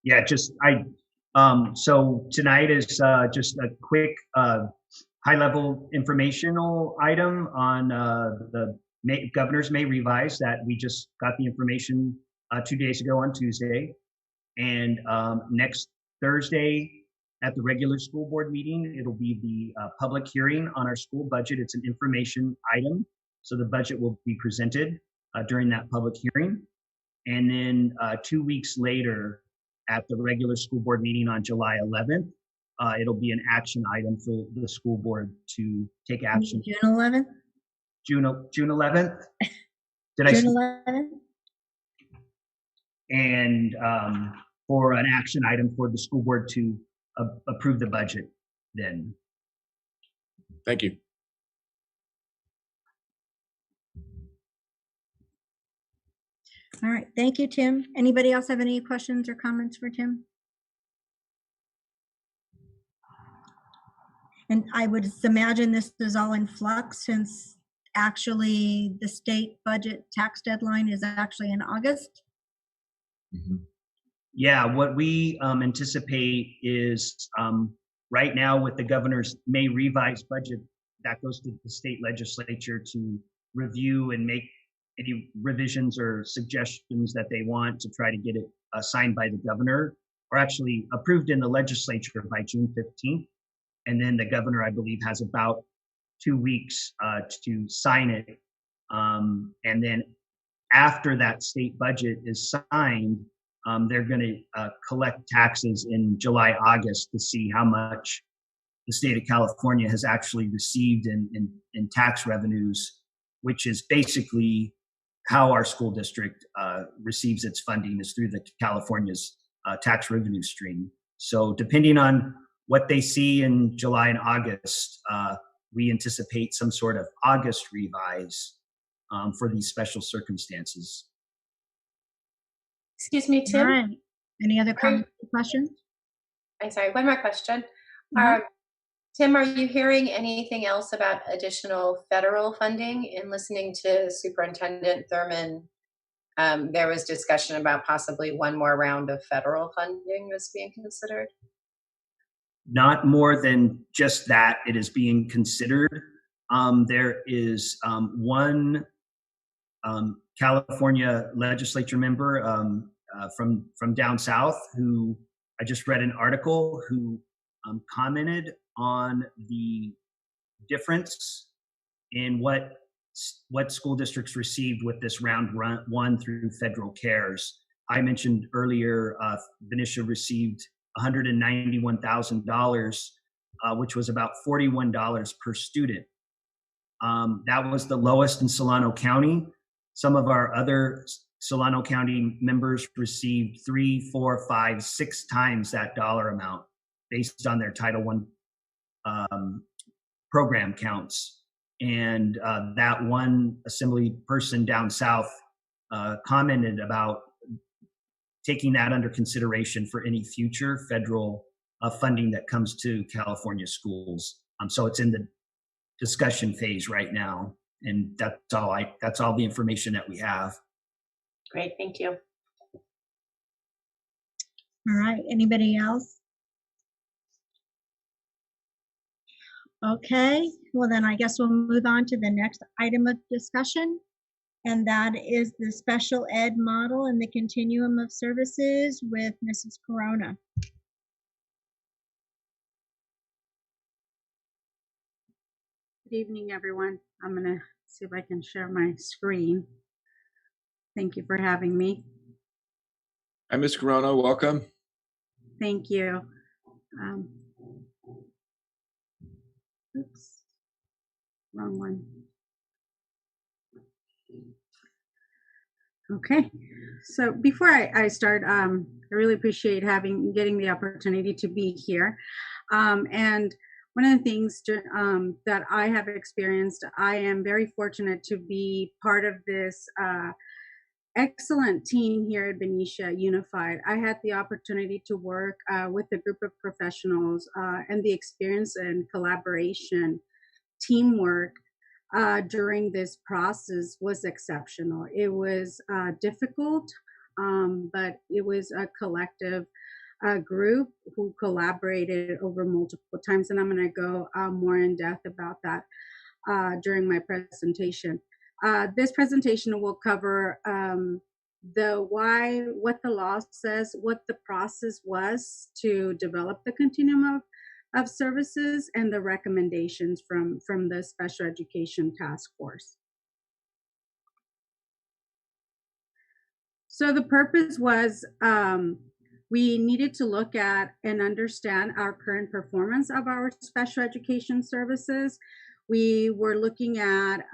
Yeah, so tonight is just a quick high-level informational item on the governor's May revise that we just got the information 2 days ago on Tuesday. And next Thursday at the regular school board meeting, it'll be the public hearing on our school budget. It's an information item. So the budget will be presented during that public hearing. And then 2 weeks later at the regular school board meeting on July 11th, it'll be an action item for the school board to take action. June 11th? June 11th? June 11th? And for an action item for the school board to approve the budget then. Thank you. All right, thank you, Tim. Anybody else have any questions or comments for Tim? And I would imagine this is all in flux since actually the state budget tax deadline is actually in August. Yeah, what we anticipate is right now with the governor's May revised budget, that goes to the state legislature to review and make any revisions or suggestions that they want to try to get it signed by the governor, or actually approved in the legislature by June 15th. And then the governor, I believe, has about 2 weeks to sign it. And then after that state budget is signed, they're going to collect taxes in July, August to see how much the state of California has actually received in tax revenues, which is basically how our school district receives its funding, is through the California's tax revenue stream. So depending on what they see in July and August, we anticipate some sort of August revise for these special circumstances. Excuse me, All Tim. right. Any other comments or questions? I'm sorry, one more question. Mhm. Tim, are you hearing anything else about additional federal funding? In listening to Superintendent Thurman, there was discussion about possibly one more round of federal funding was being considered. Not more than just that, it is being considered. There is one California legislature member from down south who I just read an article who commented on the difference in what school districts received with this round one through federal CARES. I mentioned earlier, Benicia received $191,000, which was about $41 per student. That was the lowest in Solano County. Some of our other Solano County members received 3, 4, 5, 6 times that dollar amount based on their Title I program counts. And that one assembly person down south commented about taking that under consideration for any future federal funding that comes to California schools. So it's in the discussion phase right now, and that's all the information that we have. Great, thank you. All right, anybody else? Okay, well then I guess we'll move on to the next item of discussion, and that is the special ed model and the continuum of services with Mrs. Corona. Good evening, everyone. I'm going to see if I can share my screen. Thank you for having me. Hi, Ms. Corona, welcome. Thank you. Oops, wrong one. Okay, so before I start, I really appreciate getting the opportunity to be here. And one of the things that I have experienced, I am very fortunate to be part of this excellent team here at Benicia Unified. I had the opportunity to work with a group of professionals, and the experience and collaboration, teamwork during this process was exceptional. It was difficult, but it was a collective group who collaborated over multiple times, and I'm going to go more in depth about that during my presentation. This presentation will cover what the law says, what the process was to develop the continuum of services, and the recommendations from the Special Education Task Force. So the purpose was we needed to look at and understand our current performance of our special education services. We were looking at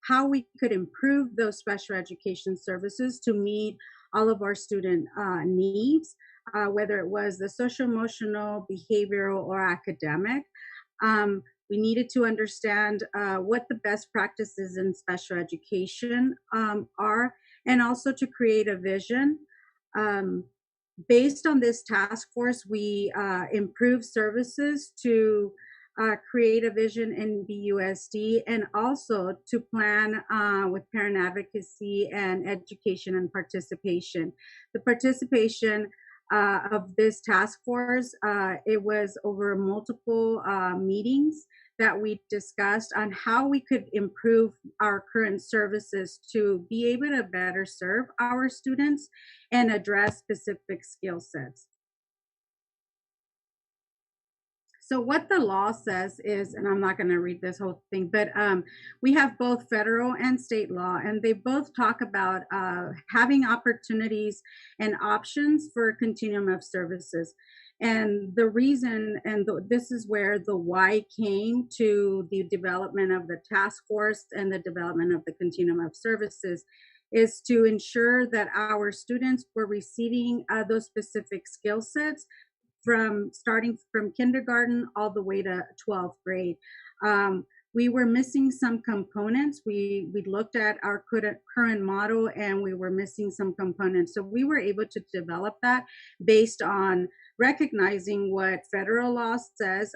how we could improve those special education services to meet all of our student needs, whether it was the social, emotional, behavioral, or academic. We needed to understand what the best practices in special education are, and also to create a vision. Based on this task force, we improve services to create a vision in BUSD, and also to plan with parent advocacy and education and participation. The participation of this task force, it was over multiple meetings that we discussed on how we could improve our current services to be able to better serve our students and address specific skill sets. So what the law says is, and I'm not going to read this whole thing, but we have both federal and state law, and they both talk about having opportunities and options for continuum of services. And the reason, and this is where the why came to the development of the task force and the development of the continuum of services, is to ensure that our students were receiving those specific skill sets from starting from kindergarten all the way to 12th grade. We were missing some components. We looked at our current model and we were missing some components. So we were able to develop that based on recognizing what federal law says,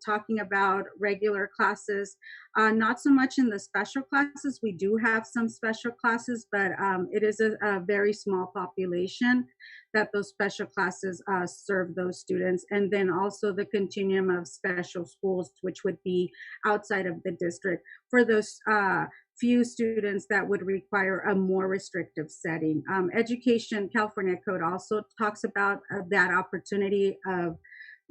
talking about regular classes, not so much in the special classes. We do have some special classes, but it is a very small population that those special classes serve those students. And then also the continuum of special schools, which would be outside of the district for those few students that would require a more restrictive setting. Education, California Code also talks about that opportunity of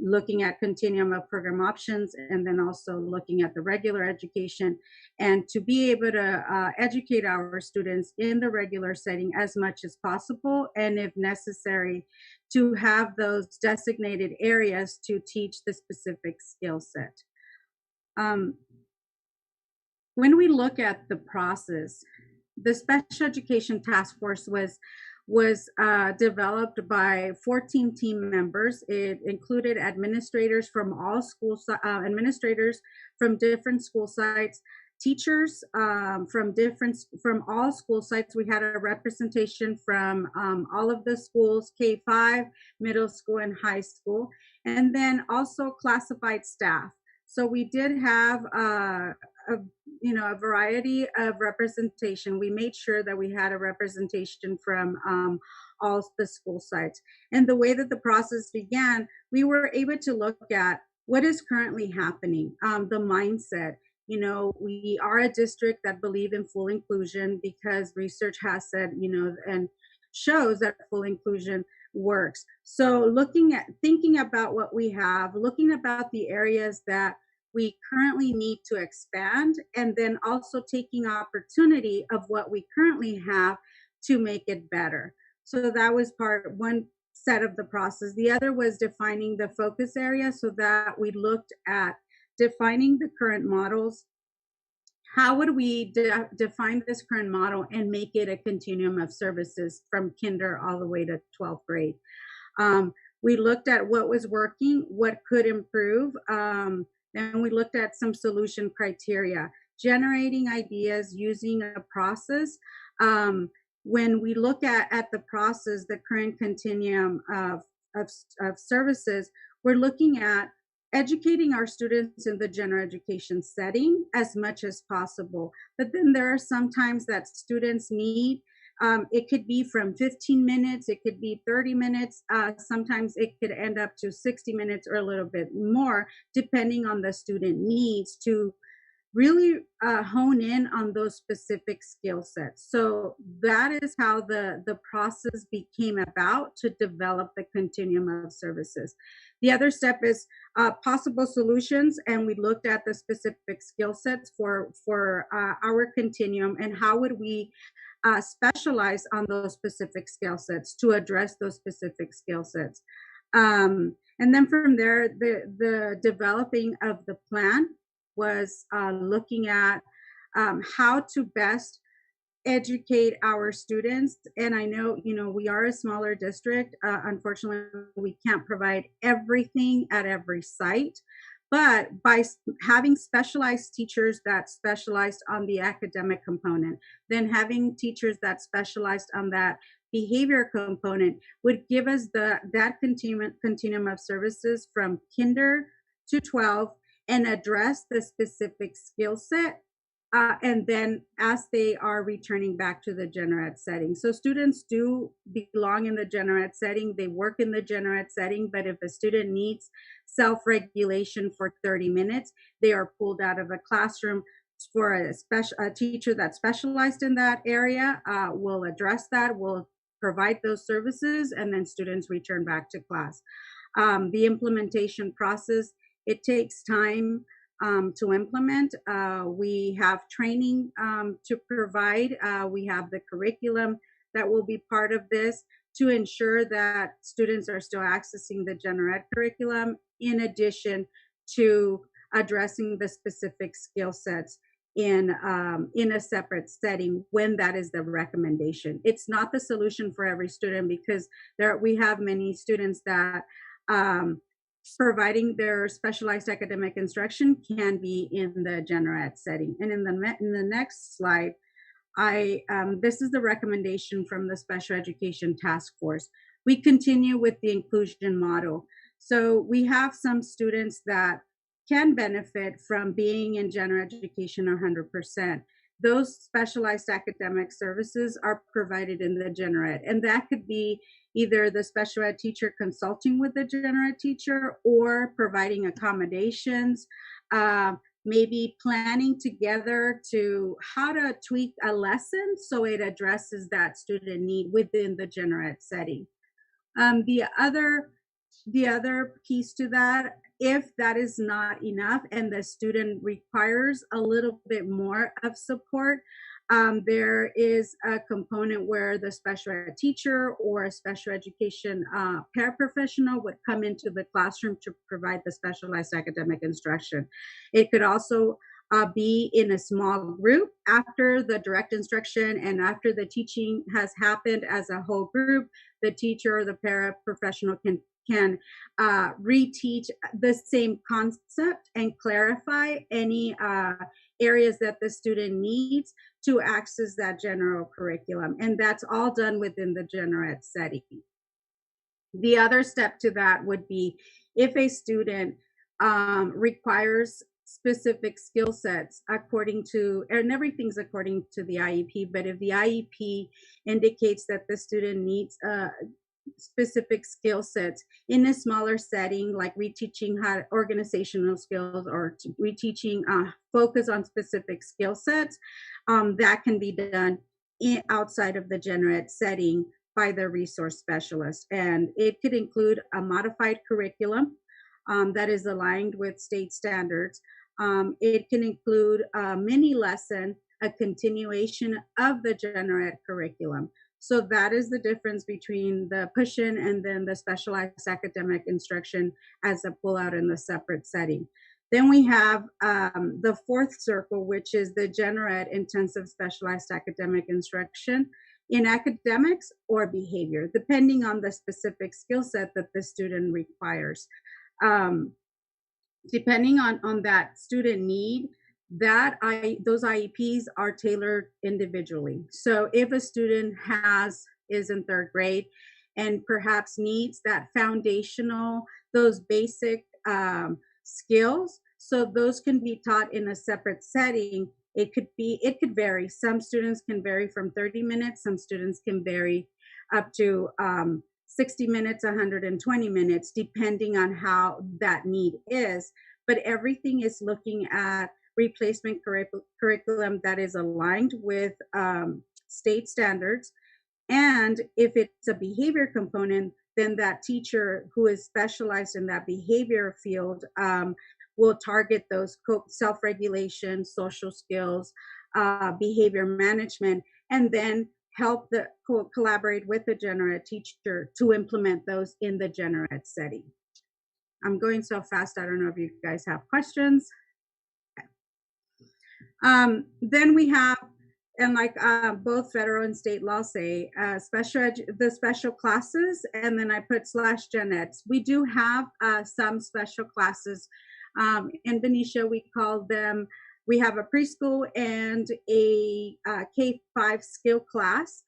looking at continuum of program options, and then also looking at the regular education, and to be able to educate our students in the regular setting as much as possible, and if necessary, to have those designated areas to teach the specific skill set. When we look at the process, the Special Education Task Force was developed by 14 team members. It included administrators from all schools, administrators from different school sites, teachers from all school sites. We had a representation from all of the schools, K-5, middle school, and high school, and then also classified staff. So we did have a variety of representation. We made sure that we had a representation from all the school sites. And the way that the process began, we were able to look at what is currently happening, the mindset. We are a district that believe in full inclusion because research has said, and shows that full inclusion works. So thinking about what we have, looking about the areas that we currently need to expand, and then also taking opportunity of what we currently have to make it better. So that was one set of the process. The other was defining the focus area, so that we looked at defining the current models. How would we define this current model and make it a continuum of services from kinder all the way to 12th grade? We looked at what was working, what could improve, and we looked at some solution criteria, generating ideas using a process. When we look at the process, the current continuum of services, we're looking at educating our students in the general education setting as much as possible. But then there are some times that students need, it could be from 15 minutes, it could be 30 minutes, sometimes it could end up to 60 minutes or a little bit more, depending on the student needs to really hone in on those specific skill sets. So that is how the process became about to develop the continuum of services. The other step is possible solutions, and we looked at the specific skill sets for our continuum, and how would we specialize on those specific skill sets to address those specific skill sets. And then from there, the developing of the plan was looking at how to best educate our students. And I know, we are a smaller district. Unfortunately, we can't provide everything at every site, But by having specialized teachers that specialized on the academic component, then having teachers that specialized on that behavior component would give us that continuum of services from kinder to 12 and address the specific skill set. And then as they are returning back to the general ed setting. So students do belong in the general ed setting. They work in the general ed setting, but if a student needs self-regulation for 30 minutes, they are pulled out of a classroom for a teacher that's specialized in that area. Will address that, will provide those services, and then students return back to class. The implementation process, it takes time to implement. We have training to provide. We have the curriculum that will be part of this to ensure that students are still accessing the general ed curriculum, in addition to addressing the specific skill sets in a separate setting when that is the recommendation. It's not the solution for every student, because we have many students that providing their specialized academic instruction can be in the general ed setting. And in the next slide, this is the recommendation from the Special Education Task Force. We continue with the inclusion model. So we have some students that can benefit from being in general education 100%. Those specialized academic services are provided in the general ed, and that could be either the special ed teacher consulting with the general ed teacher, or providing accommodations, maybe planning together to how to tweak a lesson so it addresses that student need within the general ed setting. The other piece to that, if that is not enough and the student requires a little bit more of support, there is a component where the special ed teacher or a special education paraprofessional would come into the classroom to provide the specialized academic instruction. It could also be in a small group after the direct instruction and after the teaching has happened as a whole group. The teacher or the paraprofessional can reteach the same concept and clarify any areas that the student needs to access that general curriculum. And that's all done within the general ed setting. The other step to that would be if a student requires specific skill sets according to, and everything's according to the IEP, but if the IEP indicates that the student needs specific skill sets in a smaller setting, like reteaching how organizational skills or reteaching focus on specific skill sets, that can be done outside of the general ed setting by the resource specialist. And it could include a modified curriculum that is aligned with state standards. It can include a mini lesson, a continuation of the general ed curriculum. So that is the difference between the push-in and then the specialized academic instruction as a pull-out in the separate setting. Then we have the fourth circle, which is the general ed intensive specialized academic instruction in academics or behavior, depending on the specific skill set that the student requires. Depending on that student need, those IEPs are tailored individually. So if a student is in third grade and perhaps needs that foundational, those basic skills, so those can be taught in a separate setting. It could vary. Some students can vary from 30 minutes. Some students can vary up to 60 minutes, 120 minutes, depending on how that need is. But everything is looking at replacement curriculum that is aligned with state standards. And if it's a behavior component, then that teacher who is specialized in that behavior field will target those self-regulation, social skills, behavior management, and then help collaborate with the general ed teacher to implement those in the general ed setting. I'm going so fast, I don't know if you guys have questions. Then we have, and like both federal and state laws say, the special classes, and then I put /gen eds. We do have some special classes In Benicia, we have a preschool and a K-5 skill class.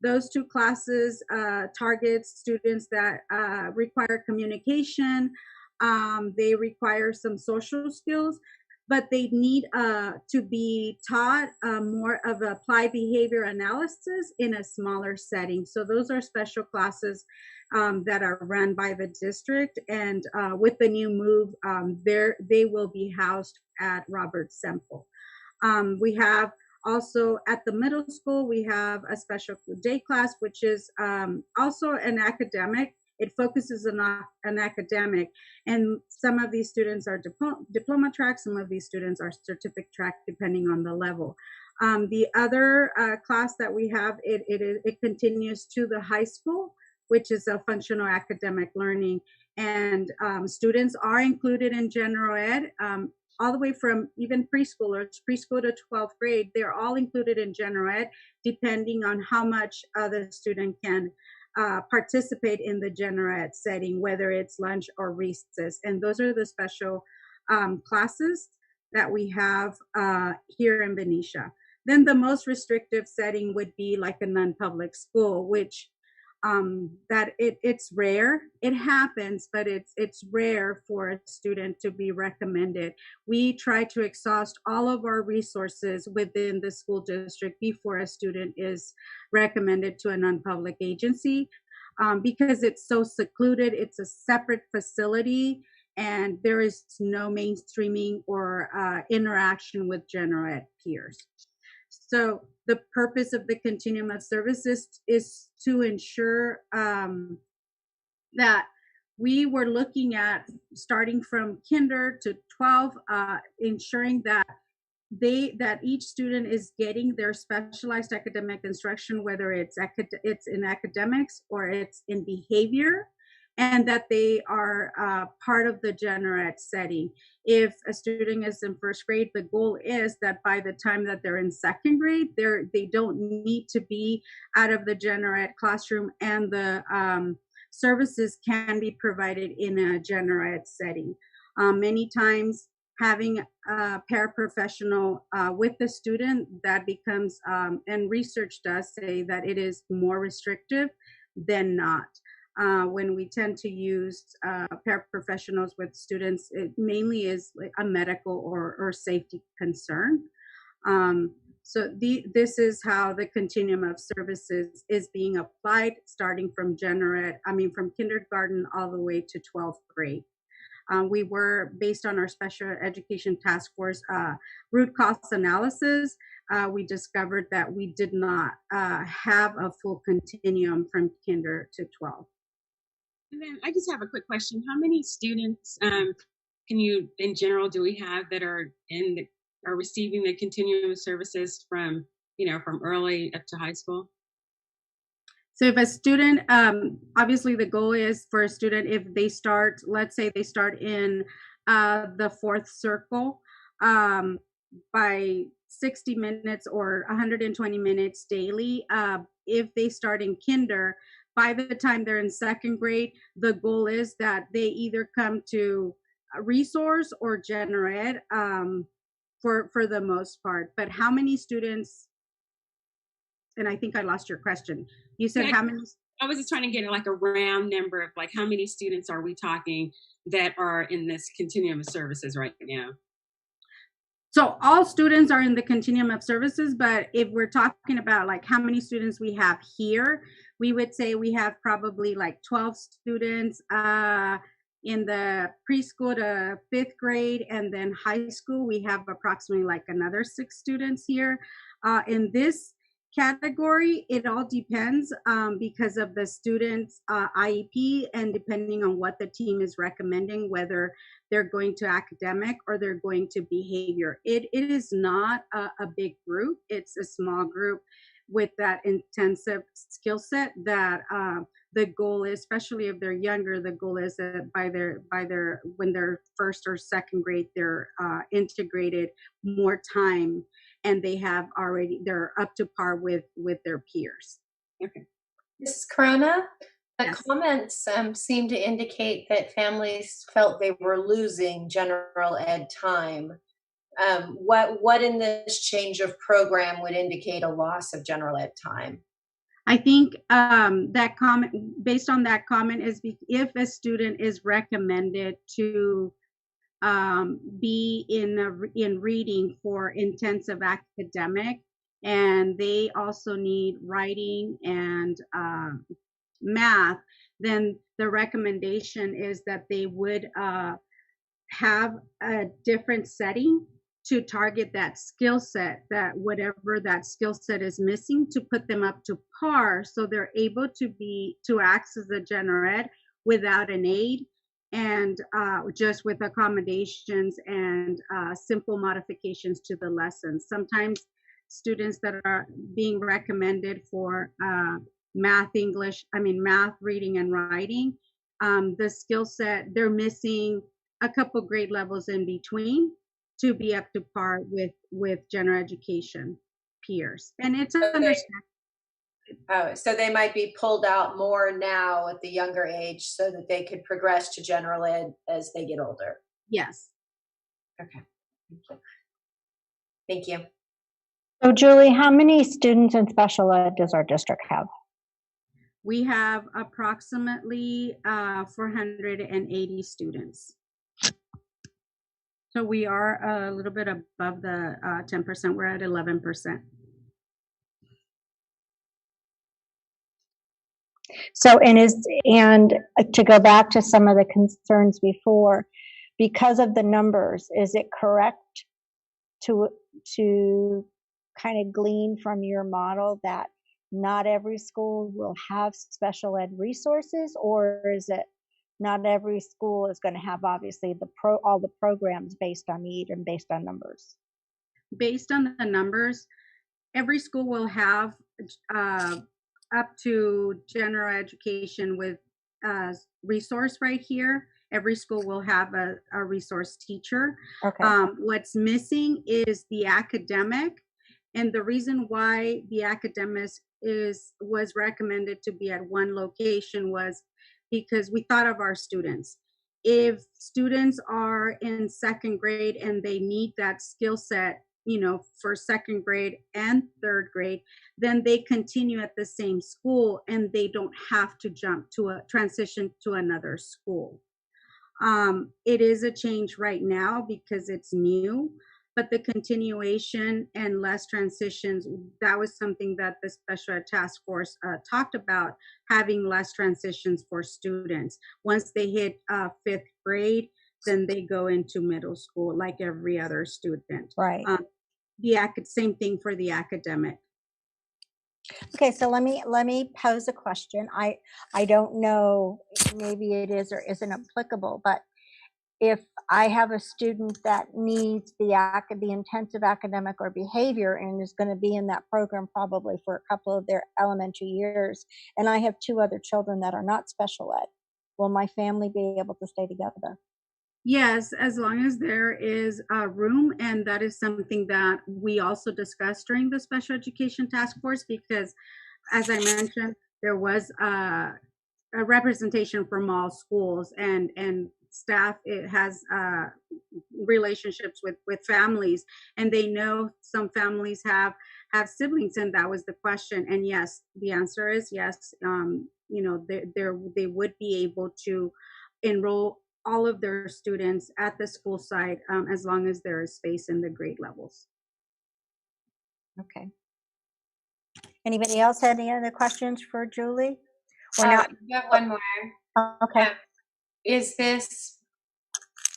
Those two classes target students that require communication. They require some social skills, but they need to be taught more of applied behavior analysis in a smaller setting. So those are special classes that are run by the district, and with the new move, they will be housed at Robert Semple. We have also at the middle school, we have a special day class, which is also an academic. It focuses on an academic, and some of these students are diploma track, some of these students are certificate track, depending on the level. The other class that we have, it continues to the high school, which is a functional academic learning, and students are included in general ed. All the way from even preschoolers, preschool to 12th grade, they're all included in general ed, depending on how much the student can participate in the general ed setting, whether it's lunch or recess. And those are the special classes that we have here in Benicia. Then the most restrictive setting would be like a non-public school, which it's rare. It happens, but it's rare for a student to be recommended. We try to exhaust all of our resources within the school district before a student is recommended to a non-public agency, because it's so secluded. It's a separate facility, and there is no mainstreaming or interaction with general ed peers. So the purpose of the Continuum of Services is to ensure that we were looking at starting from kinder to 12, ensuring that each student is getting their specialized academic instruction, whether it's in academics or it's in behavior, and that they are part of the general ed setting. If a student is in first grade, the goal is that by the time that they're in second grade, they don't need to be out of the general ed classroom, and the services can be provided in a general ed setting. Many times, having a paraprofessional with the student, that becomes, and research does say that it is more restrictive than not. When we tend to use paraprofessionals with students, it mainly is a medical or safety concern. So this is how the Continuum of Services is being applied, starting from from kindergarten all the way to 12th grade. We were, based on our special education task force root cause analysis, we discovered that we did not have a full continuum from kinder to 12. And then I just have a quick question. How many students in general, do we have that are receiving the Continuum of Services from early up to high school? So if a student, obviously the goal is for a student, if they start, let's say they start in the fourth circle, by 60 minutes or 120 minutes daily, if they start in kinder, by the time they're in second grade, the goal is that they either come to a resource or general ed for the most part. But how many students, and I think I lost your question. You said how many? I was just trying to get like a round number of like how many students are we talking that are in this Continuum of Services right now? So all students are in the Continuum of Services, but if we're talking about like how many students we have here, we would say we have probably like 12 students in the preschool to 5th grade, and then high school, we have approximately like another 6 students here. In this category, it all depends because of the student's IEP, and depending on what the team is recommending, whether they're going to academic or they're going to behavior. It is not a big group. It's a small group with that intensive skill set that the goal is, especially if they're younger, the goal is that when they're first or second grade, they're integrated more time, and they're up to par with their peers. Okay. Mrs. Corona, The Yes. comments seem to indicate that families felt they were losing general ed time. What in this change of program would indicate a loss of general ed time? I think that comment, based on that comment, is if a student is recommended to be in reading for intensive academic, and they also need writing and math, then the recommendation is that they would have a different setting to target that skill set, that whatever that skill set is missing, to put them up to par so they're able to access the general ed without an aid, and just with accommodations and simple modifications to the lessons. Sometimes students that are being recommended for math, reading and writing, the skill set, they're missing a couple grade levels in between to be up to par with general education peers. And it's understandable. Oh, so they might be pulled out more now at the younger age so that they could progress to general ed as they get older. Yes. Okay. Thank you. So Julie, how many students in special ed does our district have? We have approximately 480 students. So we are a little bit above the 10%. We're at 11%. So, and to go back to some of the concerns before, because of the numbers, is it correct to kind of glean from your model that not every school will have special ed resources, or is it not every school is going to have obviously all the programs based on need and based on numbers? Based on the numbers, every school will have up to general education with resource right here. Every school will have a resource teacher. Okay. What's missing is the academic, and the reason why the academic was recommended to be at one location was because we thought of our students. If students are in second grade and they need that skill set, for second grade and third grade, then they continue at the same school and they don't have to transition to another school. It is a change right now because it's new, but the continuation and less transitions, that was something that the special ed task force talked about, having less transitions for students. Once they hit fifth grade, then they go into middle school like every other student. Right. Same thing for the academic. Okay, so let me pose a question. I don't know, maybe it is or isn't applicable, but if I have a student that needs the intensive academic or behavior and is going to be in that program probably for a couple of their elementary years, and I have two other children that are not special ed, will my family be able to stay together? Yes, as long as there is room, and that is something that we also discussed during the special education task force, because as I mentioned, there was a representation from all schools, and staff, it has relationships with families, and they know some families have siblings, and that was the question. And yes, the answer is yes. They would be able to enroll all of their students at the school site as long as there is space in the grade levels. Okay. Anybody else have any other questions for Julie? We have one more. Okay. Is this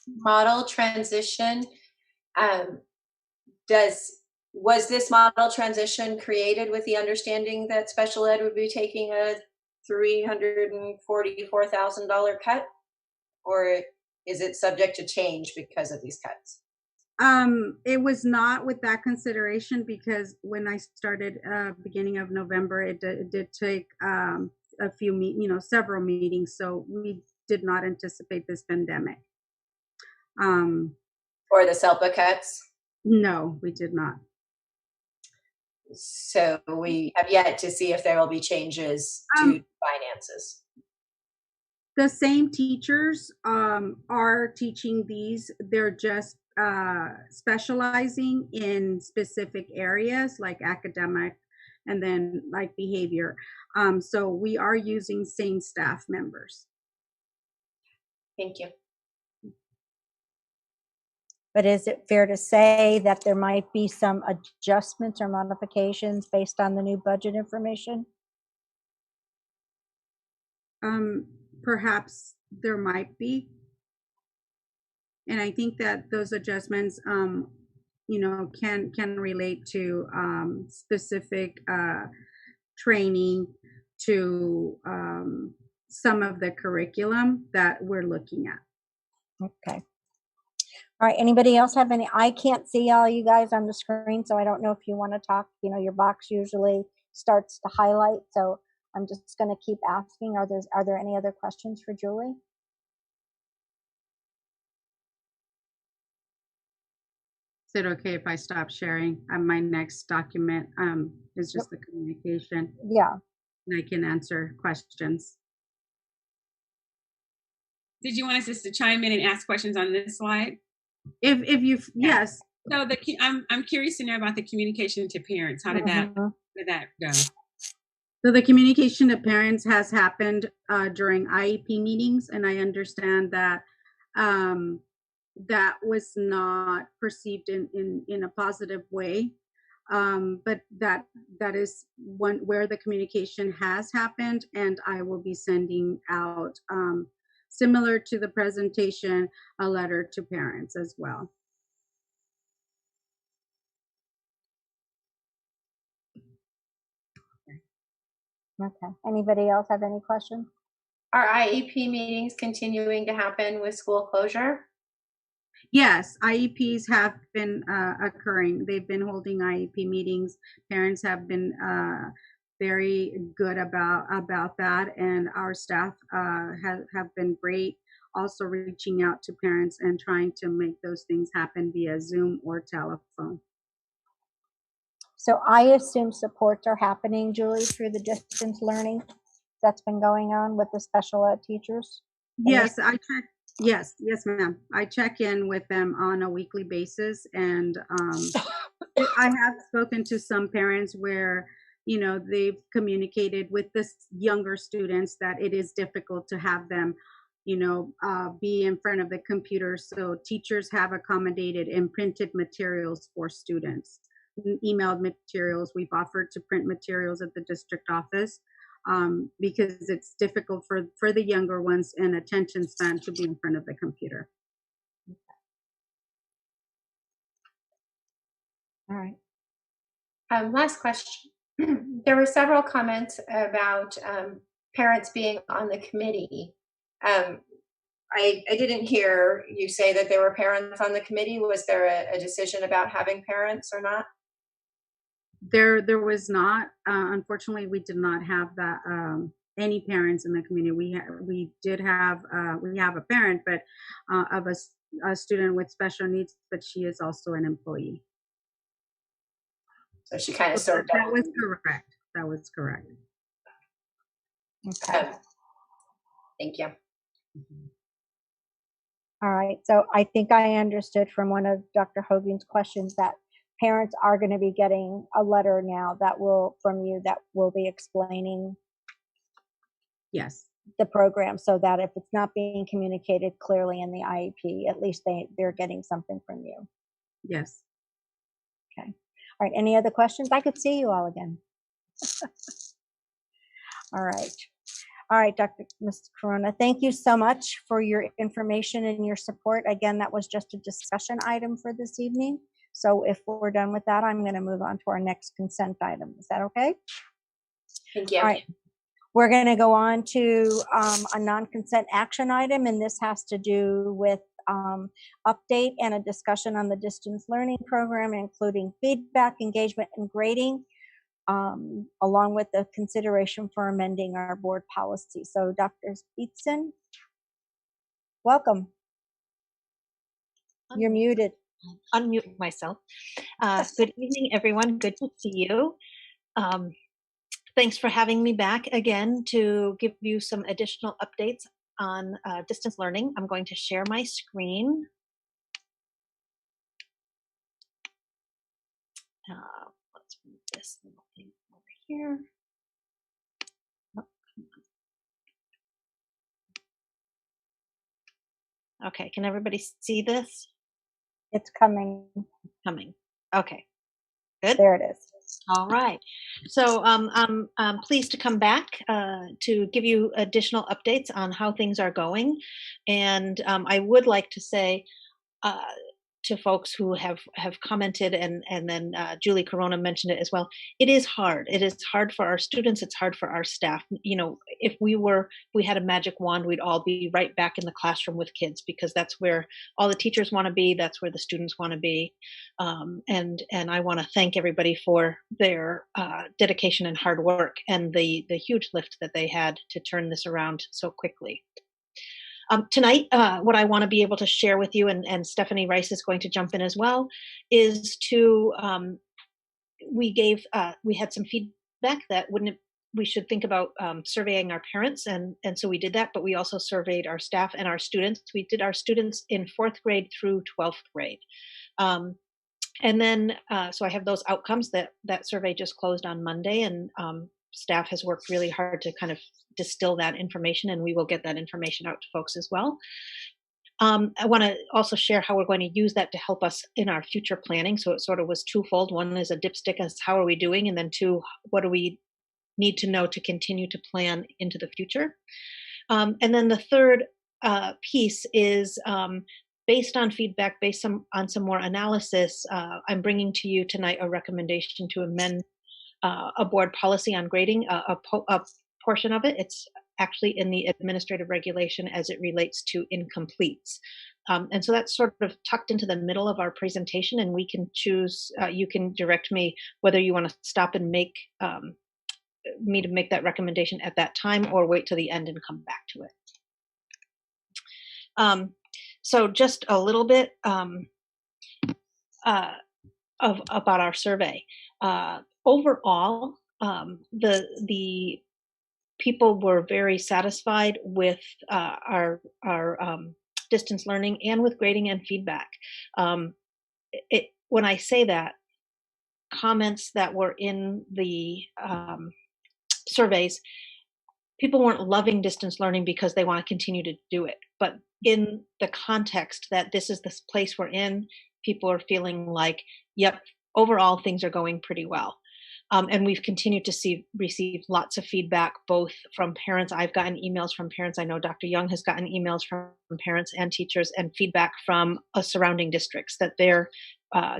model transition, was this model transition created with the understanding that special ed would be taking a $344,000 cut? Or is it subject to change because of these cuts? It was not with that consideration, because when I started beginning of November, it did take a few, several meetings. So we did not anticipate this pandemic. Or the SELPA cuts? No, we did not. So we have yet to see if there will be changes to finances. The same teachers are teaching these. They're just specializing in specific areas like academic and then like behavior. So we are using same staff members. Thank you. But is it fair to say that there might be some adjustments or modifications based on the new budget information? Perhaps there might be. And I think that those adjustments, you know, can relate to specific training, to some of the curriculum that we're looking at. Okay. All right, anybody else have any? I can't see all you guys on the screen, so I don't know if you want to talk. You know, your box usually starts to highlight, so I'm just going to keep asking. Are there any other questions for Julie? Is it okay if I stop sharing? My next document is just the communication. Yeah. And I can answer questions. Did you want us just to chime in and ask questions on this slide? If you yes. So I'm curious to know about the communication to parents. How did that go? So the communication to parents has happened during IEP meetings, and I understand that that was not perceived in a positive way. But that is one where the communication has happened, and I will be sending out similar to the presentation, a letter to parents as well. Okay. Anybody else have any questions? Are IEP meetings continuing to happen with school closure? Yes, IEPs have been occurring. They've been holding IEP meetings. Parents have been very good about that, and our staff have been great. Also reaching out to parents and trying to make those things happen via Zoom or telephone. So I assume supports are happening, Julie, through the distance learning that's been going on with the special ed teachers? Yes, I check. Yes, ma'am. I check in with them on a weekly basis, and I have spoken to some parents where, you know, they've communicated with the younger students that it is difficult to have them, you know, be in front of the computer. So teachers have accommodated in printed materials for students, emailed materials. We've offered to print materials at the district office. Because it's difficult for the younger ones and attention span to be in front of the computer. All right. Last question. There were several comments about parents being on the committee. I didn't hear you say that there were parents on the committee. Was there a decision about having parents or not? There was not. Unfortunately, we did not have that. Any parents in the community. We did have. We have a parent, but of a student with special needs, but she is also an employee. So she kind of served. That was correct. That was correct. Okay. Thank you. All right. So I think I understood from one of Dr. Hogan's questions that parents are going to be getting a letter now from you that will be explaining yes the program, so that if it's not being communicated clearly in the IEP, at least they're getting something from you. Yes. Okay. All right. Any other questions? I could see you all again. All right. All right, Ms. Corona, thank you so much for your information and your support. Again, that was just a discussion item for this evening. So if we're done with that, I'm going to move on to our next consent item. Is that okay? Thank you. All right. We're going to go on to a non-consent action item, and this has to do with update and a discussion on the distance learning program, including feedback, engagement, and grading, along with the consideration for amending our board policy. So Dr. Speetson, welcome. You're muted. Unmute myself. Good evening, everyone. Good to see you. Thanks for having me back again to give you some additional updates on distance learning. I'm going to share my screen. Let's move this little thing over here. Oh, come on. Okay, can everybody see this? It's coming. Coming. Okay, good. There it is. All right. So I'm pleased to come back to give you additional updates on how things are going. And I would like to say to folks who have commented, and then Julie Corona mentioned it as well, it is hard. It is hard for our students. It's hard for our staff. You know, if we had a magic wand, we'd all be right back in the classroom with kids, because that's where all the teachers want to be. That's where the students want to be. And I want to thank everybody for their dedication and hard work, and the huge lift that they had to turn this around so quickly. Tonight, what I want to be able to share with you, and Stephanie Rice is going to jump in as well, is to we had some feedback that we should think about surveying our parents, and so we did that. But we also surveyed our staff and our students. We did our students in 4th grade through 12th grade, and then so I have those outcomes. That survey just closed on Monday, and staff has worked really hard to kind of distill that information, and we will get that information out to folks as well. I want to also share how we're going to use that to help us in our future planning. So it sort of was twofold. One is a dipstick as how are we doing, and then two, what do we need to know to continue to plan into the future. And then the third piece is based on feedback, based on some more analysis, I'm bringing to you tonight a recommendation to amend a board policy on grading, a portion of it. It's actually in the administrative regulation as it relates to incompletes. And so that's sort of tucked into the middle of our presentation, and we can choose, you can direct me whether you want to stop and make me to make that recommendation at that time, or wait till the end and come back to it. So just a little bit about our survey. Overall, the people were very satisfied with our distance learning and with grading and feedback. When I say that, comments that were in the surveys, people weren't loving distance learning because they want to continue to do it. But in the context that this is the place we're in, people are feeling like, yep, overall things are going pretty well. And we've continued to receive lots of feedback, both from parents. I've gotten emails from parents. I know Dr. Young has gotten emails from parents and teachers, and feedback from surrounding districts that they're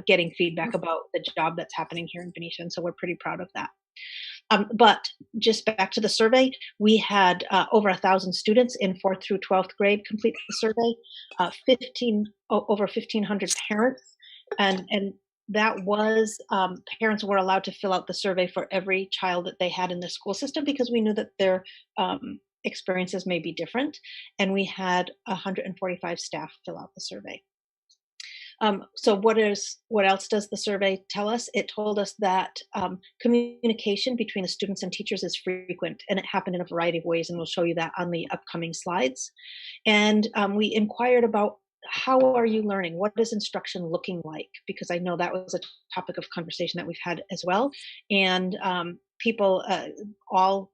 getting feedback about the job that's happening here in Benicia. And so we're pretty proud of that. But just back to the survey, we had over 1,000 students in 4th through 12th grade complete the survey, over 1,500 parents, and that was parents were allowed to fill out the survey for every child that they had in the school system, because we knew that their experiences may be different, and we had 145 staff fill out the survey. So what else does the survey tell us? It told us that communication between the students and teachers is frequent, and it happened in a variety of ways, and we'll show you that on the upcoming slides. And we inquired about, how are you learning? What is instruction looking like? Because I know that was a topic of conversation that we've had as well. And people, all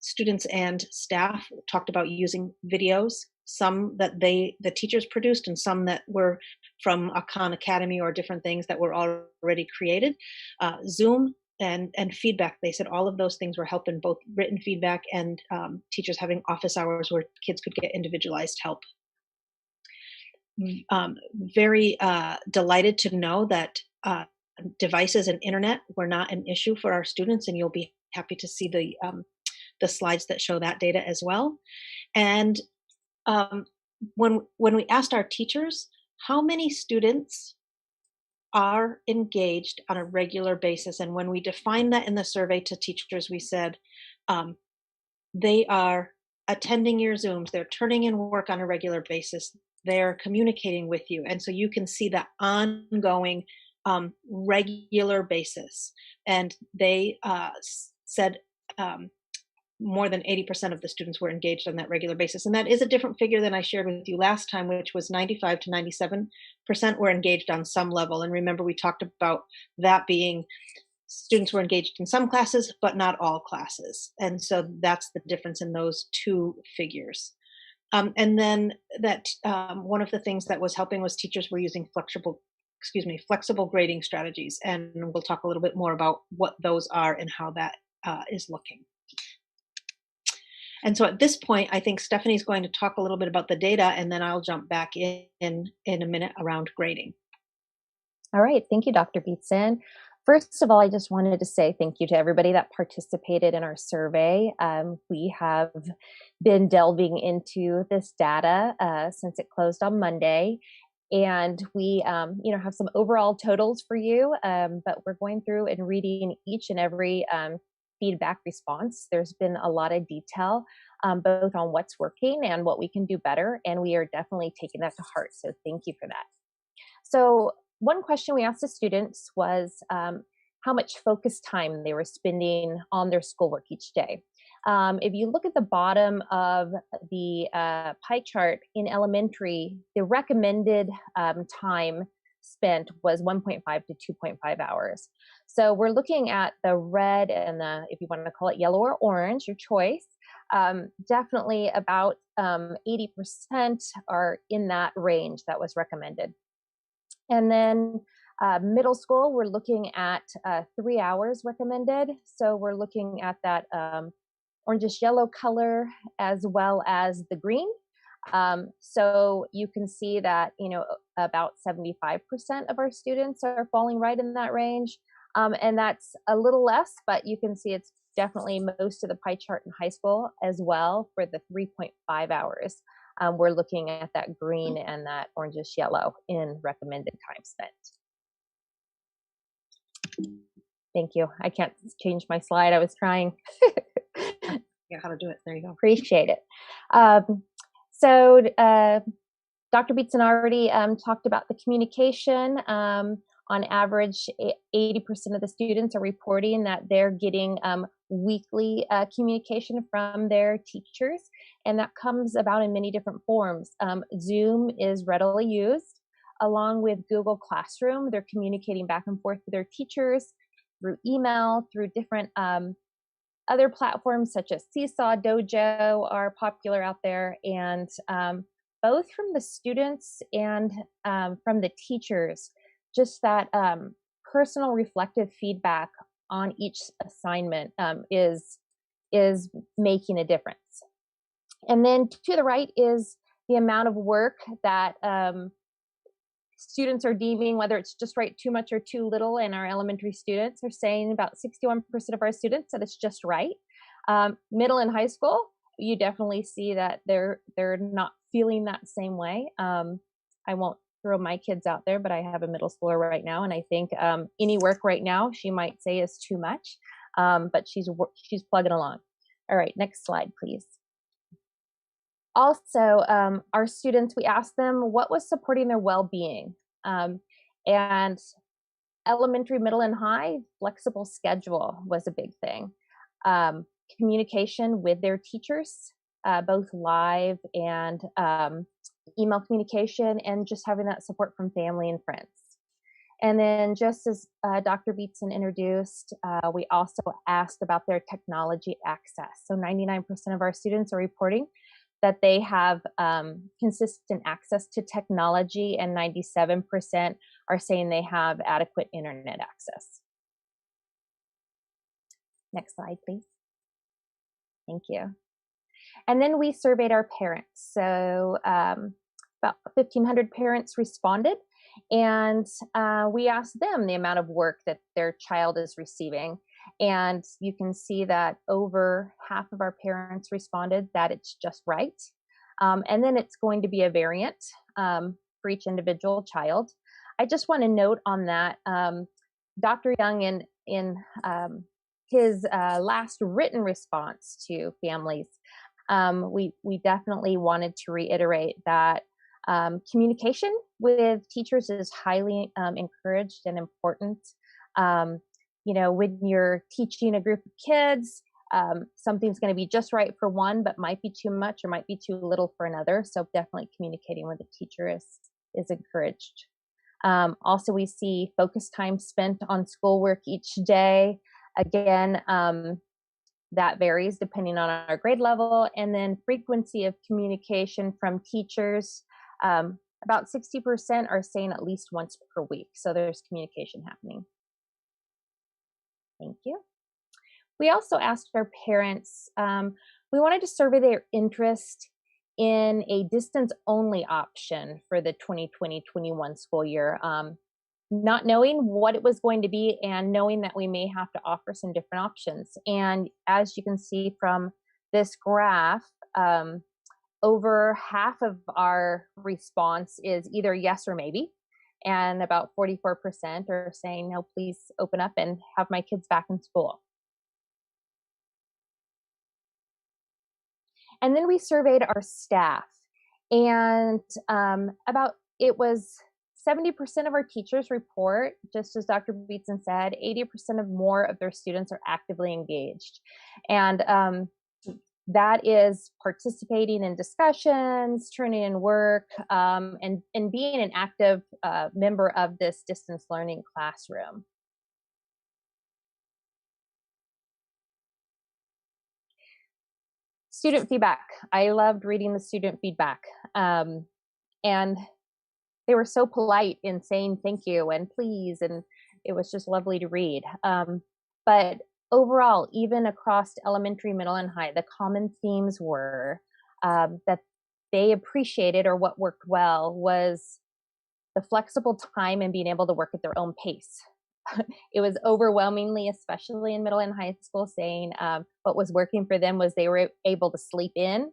students and staff talked about using videos, some that the teachers produced, and some that were from Khan Academy or different things that were already created. Zoom and feedback, they said all of those things were helping, both written feedback and teachers having office hours where kids could get individualized help. Very delighted to know that devices and internet were not an issue for our students, and you'll be happy to see the slides that show that data as well. And when we asked our teachers how many students are engaged on a regular basis, and when we defined that in the survey to teachers, we said they are attending your Zooms, they're turning in work on a regular basis, they're communicating with you. And so you can see that ongoing regular basis. And they said more than 80% of the students were engaged on that regular basis. And that is a different figure than I shared with you last time, which was 95 to 97% were engaged on some level. And remember, we talked about that being students were engaged in some classes, but not all classes. And so that's the difference in those two figures. And then that one of the things that was helping was teachers were using flexible grading strategies. And we'll talk a little bit more about what those are and how that is looking. And so at this point, I think Stephanie's going to talk a little bit about the data, and then I'll jump back in a minute around grading. All right, thank you, Dr. Beatson. First of all, I just wanted to say thank you to everybody that participated in our survey. We have been delving into this data since it closed on Monday, and we have some overall totals for you, but we're going through and reading each and every feedback response. There's been a lot of detail, both on what's working and what we can do better, and we are definitely taking that to heart, so thank you for that. So one question we asked the students was how much focus time they were spending on their schoolwork each day. If you look at the bottom of the pie chart in elementary, the recommended time spent was 1.5 to 2.5 hours. So we're looking at the red and the, if you want to call it yellow or orange, your choice. Definitely about 80% are in that range that was recommended. And then middle school, we're looking at 3 hours recommended. So we're looking at that orangish yellow color as well as the green. So you can see that, about 75% of our students are falling right in that range. And that's a little less, but you can see it's definitely most of the pie chart in high school as well for the 3.5 hours. We're looking at that green and that orangish yellow in recommended time spent. Thank you. I can't change my slide. I was trying. Yeah, how to do it. There you go. Appreciate it. So Dr. Beatson already talked about the communication. On average, 80% of the students are reporting that they're getting weekly communication from their teachers, and that comes about in many different forms. Zoom is readily used, along with Google Classroom. They're communicating back and forth with their teachers through email, through different other platforms such as Seesaw, Dojo are popular out there, and both from the students and from the teachers, just that personal reflective feedback on each assignment is making a difference. And then to the right is the amount of work that students are deeming, whether it's just right too much or too little, and our elementary students are saying about 61% of our students that it's just right. Middle and high school, you definitely see that they're not feeling that same way. I won't throw my kids out there, but I have a middle schooler right now, and I think any work right now she might say is too much, but she's plugging along. All right, next slide, please. Also, our students, we asked them what was supporting their well-being, and elementary, middle, and high, flexible schedule was a big thing. Communication with their teachers, both live and email communication, and just having that support from family and friends. And then just as Dr. Beatson introduced, we also asked about their technology access. So 99% of our students are reporting that they have consistent access to technology, and 97% are saying they have adequate internet access. Next slide, please. Thank you. And then we surveyed our parents. So about 1,500 parents responded, and we asked them the amount of work that their child is receiving. And you can see that over half of our parents responded that it's just right. And then it's going to be a variant for each individual child. I just want to note on that, Dr. Young in his last written response to families, we definitely wanted to reiterate that communication with teachers is highly encouraged and important. When you're teaching a group of kids, something's going to be just right for one, but might be too much or might be too little for another. So definitely communicating with the teacher is encouraged. Also, we see focus time spent on schoolwork each day. Again, that varies depending on our grade level. And then frequency of communication from teachers. About 60% are saying at least once per week. So there's communication happening. Thank you. We also asked our parents, we wanted to survey their interest in a distance-only option for the 2020-21 school year, not knowing what it was going to be and knowing that we may have to offer some different options. And as you can see from this graph, over half of our response is either yes or maybe, and about 44% are saying, no, please open up and have my kids back in school. And then we surveyed our staff, and it was 70% of our teachers report, just as Dr. Beatson said, 80% of more of their students are actively engaged. And that is participating in discussions, turning in work, and being an active member of this distance learning classroom. Student feedback. I loved reading the student feedback. And they were so polite in saying thank you and please, and it was just lovely to read. But overall, even across elementary, middle, and high, the common themes were that they appreciated, or what worked well was the flexible time and being able to work at their own pace. It was overwhelmingly, especially in middle and high school, saying what was working for them was they were able to sleep in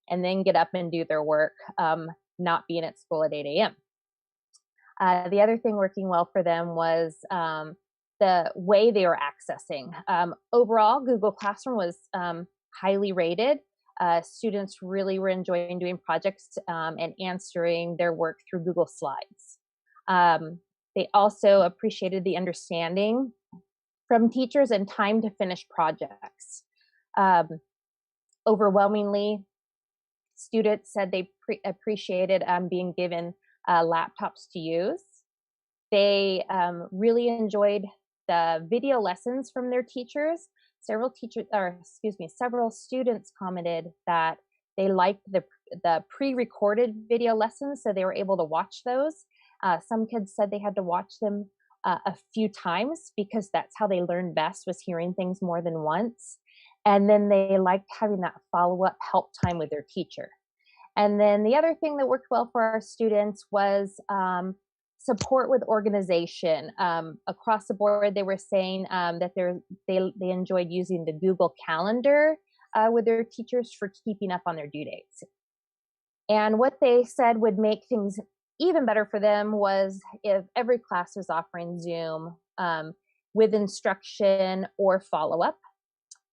and then get up and do their work, not being at school at 8 a.m. The other thing working well for them was the way they were accessing. Overall, Google Classroom was highly rated. Students really were enjoying doing projects and answering their work through Google Slides. They also appreciated the understanding from teachers and time to finish projects. Overwhelmingly, students said they appreciated being given laptops to use. They really enjoyed the video lessons from their teachers. Several students commented that they liked the pre-recorded video lessons, so they were able to watch those. Some kids said they had to watch them a few times because that's how they learned best, was hearing things more than once. And then they liked having that follow-up help time with their teacher. And then the other thing that worked well for our students was support with organization. Across the board, they were saying that they enjoyed using the Google Calendar with their teachers for keeping up on their due dates. And what they said would make things even better for them was if every class was offering Zoom with instruction or follow-up,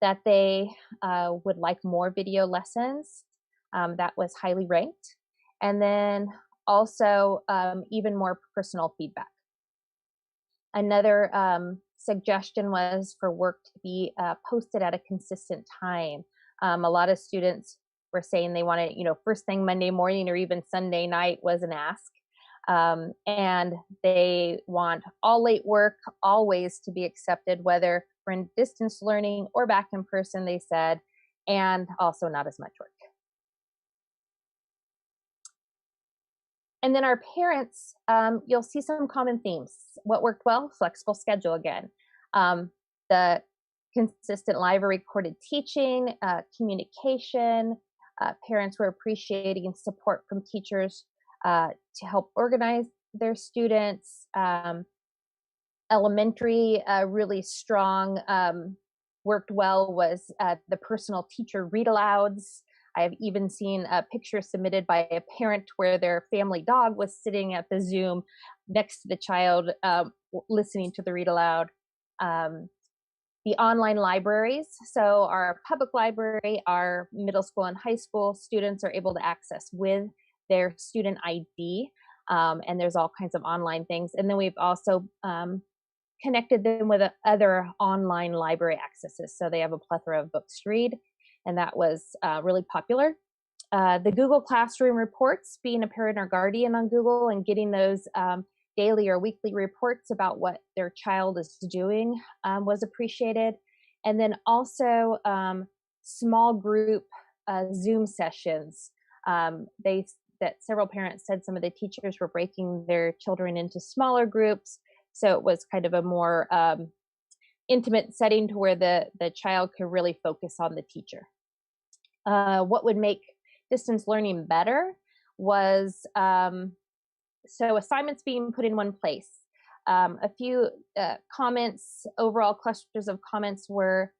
that they would like more video lessons. That was highly ranked. And then also even more personal feedback. Another suggestion was for work to be posted at a consistent time. A lot of students were saying they wanted, first thing Monday morning or even Sunday night was an ask. And they want all late work always to be accepted, whether we're in distance learning or back in person, they said, and also not as much work. And then our parents, you'll see some common themes. What worked well? Flexible schedule again. The consistent live or recorded teaching, communication. Parents were appreciating support from teachers to help organize their students. Elementary, really strong, worked well was the personal teacher read-alouds. I have even seen a picture submitted by a parent where their family dog was sitting at the Zoom next to the child listening to the read-aloud. The online libraries, so our public library, our middle school and high school students are able to access with their student ID, and there's all kinds of online things. And then we've also connected them with other online library accesses. So they have a plethora of books to read, and that was really popular. The Google Classroom reports, being a parent or guardian on Google and getting those daily or weekly reports about what their child is doing was appreciated. And then also small group Zoom sessions. That several parents said some of the teachers were breaking their children into smaller groups. So it was kind of a more intimate setting to where the child could really focus on the teacher. What would make distance learning better was so assignments being put in one place. A few comments, overall clusters of comments were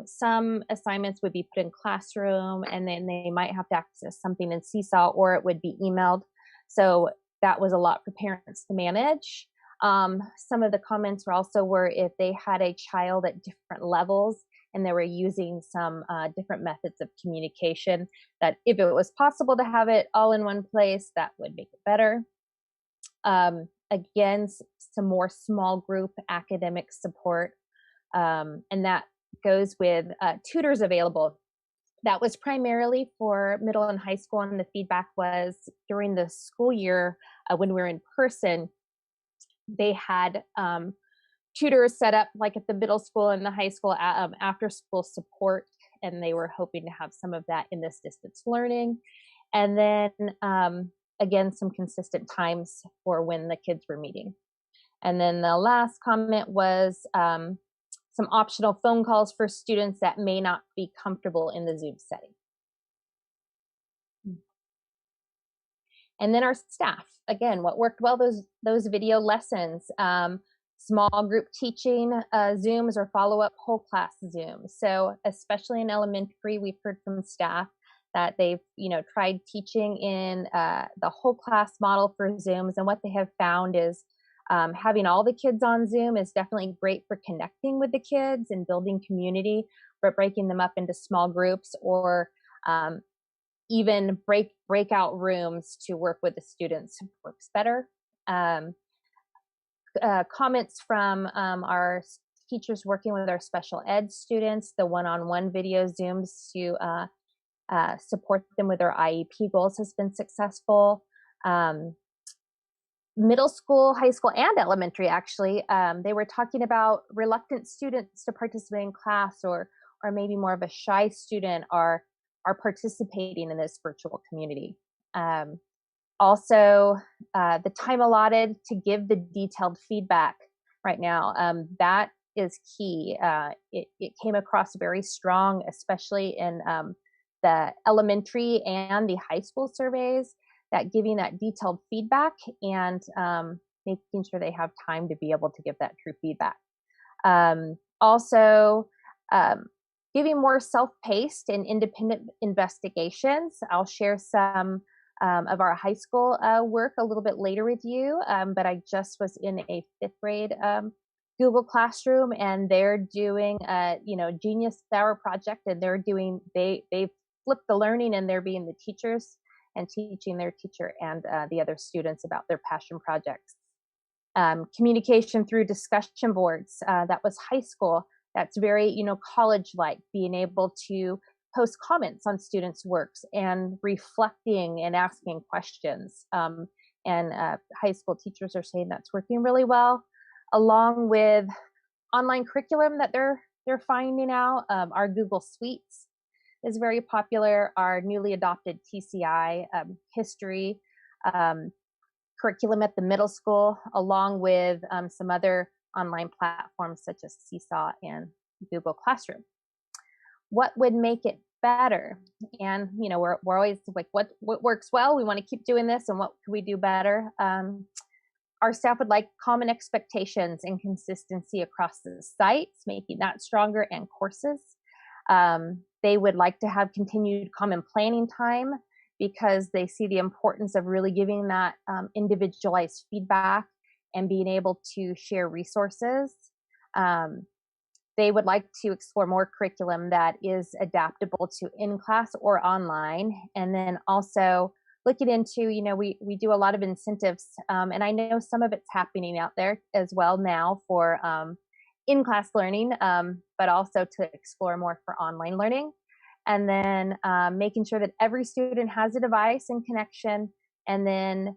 some assignments would be put in Classroom, and then they might have to access something in Seesaw, or it would be emailed. So that was a lot for parents to manage. Some of the comments were if they had a child at different levels and they were using some different methods of communication, that if it was possible to have it all in one place, that would make it better. Again, some more small group academic support, and that goes with tutors available. That was primarily for middle and high school, and the feedback was during the school year when we were in person, they had tutors set up like at the middle school and the high school after school support, and they were hoping to have some of that in this distance learning. And then again, some consistent times for when the kids were meeting. And then the last comment was some optional phone calls for students that may not be comfortable in the Zoom setting. And then our staff, again, what worked well, those video lessons, small group teaching Zooms or follow-up whole class Zooms. So especially in elementary, we've heard from staff that they've tried teaching in the whole class model for Zooms, and what they have found is having all the kids on Zoom is definitely great for connecting with the kids and building community, but breaking them up into small groups or even breakout rooms to work with the students works better. Comments from our teachers working with our special ed students, the one-on-one video Zooms to support them with their IEP goals has been successful. Middle school, high school, and elementary, actually, they were talking about reluctant students to participate in class, or maybe more of a shy student are participating in this virtual community. Also, the time allotted to give the detailed feedback right now, that is key. It came across very strong, especially in the elementary and the high school surveys, that giving that detailed feedback and making sure they have time to be able to give that true feedback. Also, giving more self-paced and independent investigations. I'll share some of our high school work a little bit later with you, but I just was in a 5th grade Google Classroom, and they're doing a Genius Hour project, and they've flipped the learning, and they're being the teachers and teaching their teacher and the other students about their passion projects. Communication through discussion boards, that was high school. That's very, college-like, being able to post comments on students' works and reflecting and asking questions. And high school teachers are saying that's working really well, along with online curriculum that they're finding out. Our Google Suites is very popular. Our newly adopted TCI history curriculum at the middle school, along with some other online platforms such as Seesaw and Google Classroom. What would make it better? And we're always like, what works well? We want to keep doing this, and what can we do better? Our staff would like common expectations and consistency across the sites, making that stronger, and courses. They would like to have continued common planning time, because they see the importance of really giving that individualized feedback and being able to share resources. They would like to explore more curriculum that is adaptable to in-class or online, and then also looking into, we do a lot of incentives, and I know some of it's happening out there as well now for in-class learning, but also to explore more for online learning. And then making sure that every student has a device and connection, and then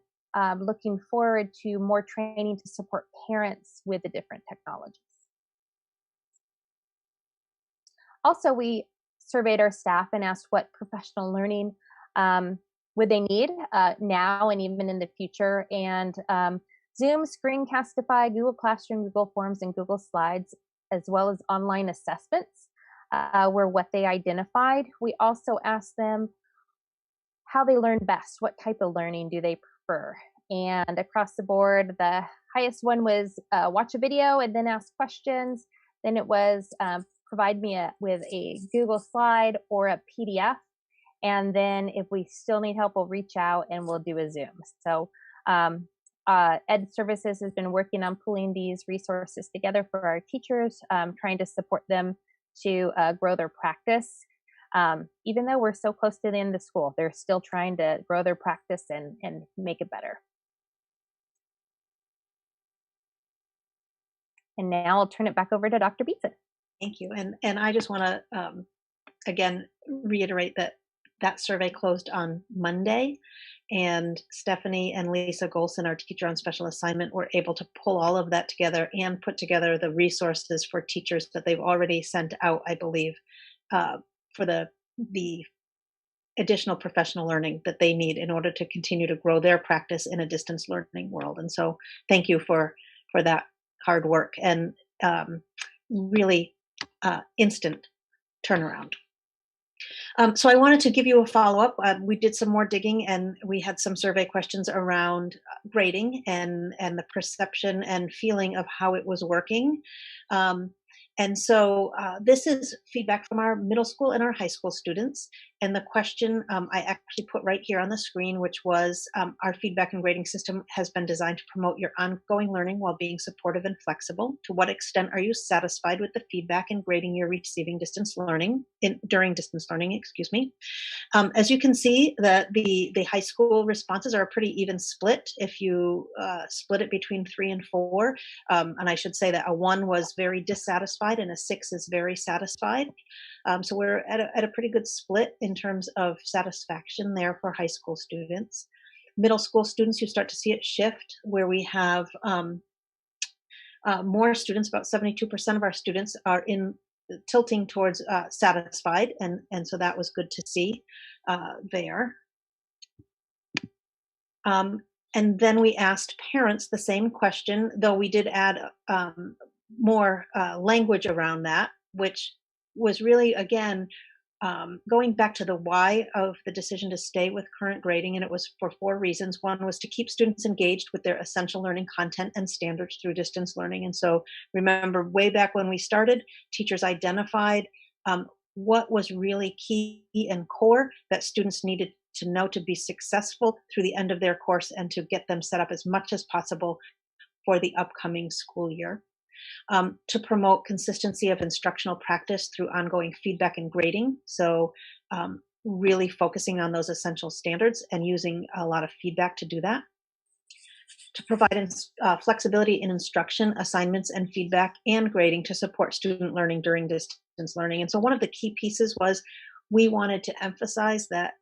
looking forward to more training to support parents with the different technologies. Also, we surveyed our staff and asked what professional learning would they need now and even in the future. And Zoom, Screencastify, Google Classroom, Google Forms, and Google Slides, as well as online assessments were what they identified. We also asked them how they learn best. What type of learning do they prefer? And across the board, the highest one was watch a video and then ask questions. Then it was provide me with a Google slide or a PDF. And then if we still need help, we'll reach out and we'll do a Zoom. So Ed Services has been working on pulling these resources together for our teachers, trying to support them to grow their practice. Even though we're so close to the end of school, they're still trying to grow their practice and make it better. And now I'll turn it back over to Dr. Beatson. Thank you. And I just want to, again, reiterate that survey closed on Monday, and Stephanie and Lisa Golson, our teacher on special assignment, were able to pull all of that together and put together the resources for teachers that they've already sent out, I believe, for the additional professional learning that they need in order to continue to grow their practice in a distance learning world. And so thank you for that hard work and really instant turnaround. So I wanted to give you a follow-up. We did some more digging, and we had some survey questions around grading and the perception and feeling of how it was working. And so this is feedback from our middle school and our high school students. And the question I actually put right here on the screen, which was, our feedback and grading system has been designed to promote your ongoing learning while being supportive and flexible. To what extent are you satisfied with the feedback and grading you're receiving during distance learning, excuse me. As you can see, the high school responses are a pretty even split if you split it between 3 and 4. And I should say that a 1 was very dissatisfied and a 6 is very satisfied. So we're at a pretty good split in terms of satisfaction there for high school students. Middle school students, you start to see it shift, where we have more students, about 72% of our students are tilting towards satisfied, and so that was good to see there. And then we asked parents the same question, though we did add more language around that, which was really, again, going back to the why of the decision to stay with current grading, and it was for 4 reasons. One was to keep students engaged with their essential learning content and standards through distance learning. And so remember, way back when we started, teachers identified what was really key and core that students needed to know to be successful through the end of their course and to get them set up as much as possible for the upcoming school year. To promote consistency of instructional practice through ongoing feedback and grading. So really focusing on those essential standards and using a lot of feedback to do that. To provide flexibility in instruction, assignments, and feedback and grading to support student learning during distance learning. And so one of the key pieces was we wanted to emphasize that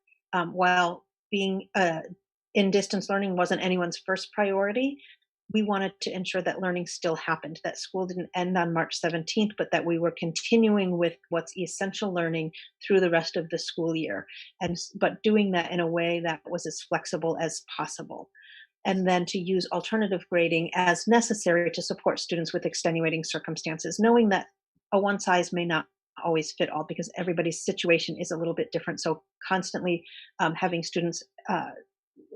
while being in distance learning wasn't anyone's first priority, we wanted to ensure that learning still happened, that school didn't end on March 17th, but that we were continuing with what's essential learning through the rest of the school year, but doing that in a way that was as flexible as possible. And then to use alternative grading as necessary to support students with extenuating circumstances, knowing that a one size may not always fit all because everybody's situation is a little bit different. So constantly having students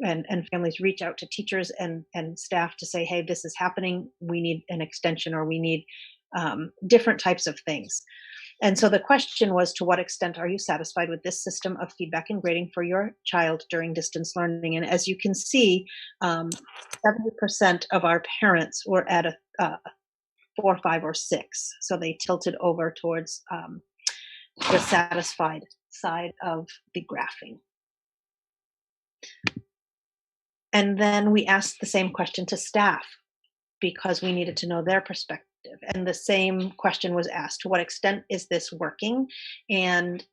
and families reach out to teachers and staff to say, hey, this is happening, we need an extension, or we need different types of things. And so the question was, to what extent are you satisfied with this system of feedback and grading for your child during distance learning? And as you can see, 70% of our parents were at a 4, 5, or 6. So they tilted over towards the satisfied side of the graphing. And then we asked the same question to staff because we needed to know their perspective. And the same question was asked, to what extent is this working? And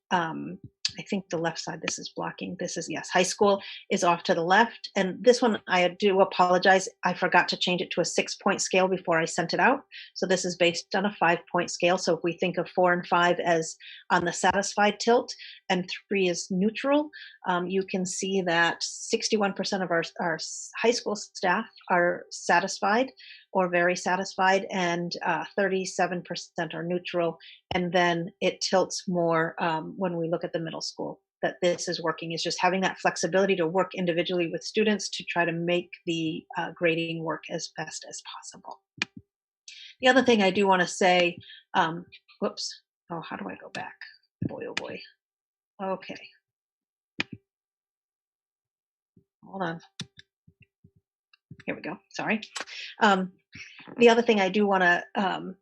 I think the left side, this is blocking. This is, yes, high school is off to the left. And this one, I do apologize. I forgot to change it to a 6-point scale before I sent it out. So this is based on a 5-point scale. So if we think of 4 and 5 as on the satisfied tilt and 3 is neutral, you can see that 61% of our high school staff are satisfied or very satisfied, and 37% are neutral. And then it tilts more when we look at the middle school, that this is working, is just having that flexibility to work individually with students to try to make the grading work as best as possible. The other thing I do want to say, whoops, oh, how do I go back? Boy, oh boy. Okay. Hold on. Here we go, sorry. The other thing I do want to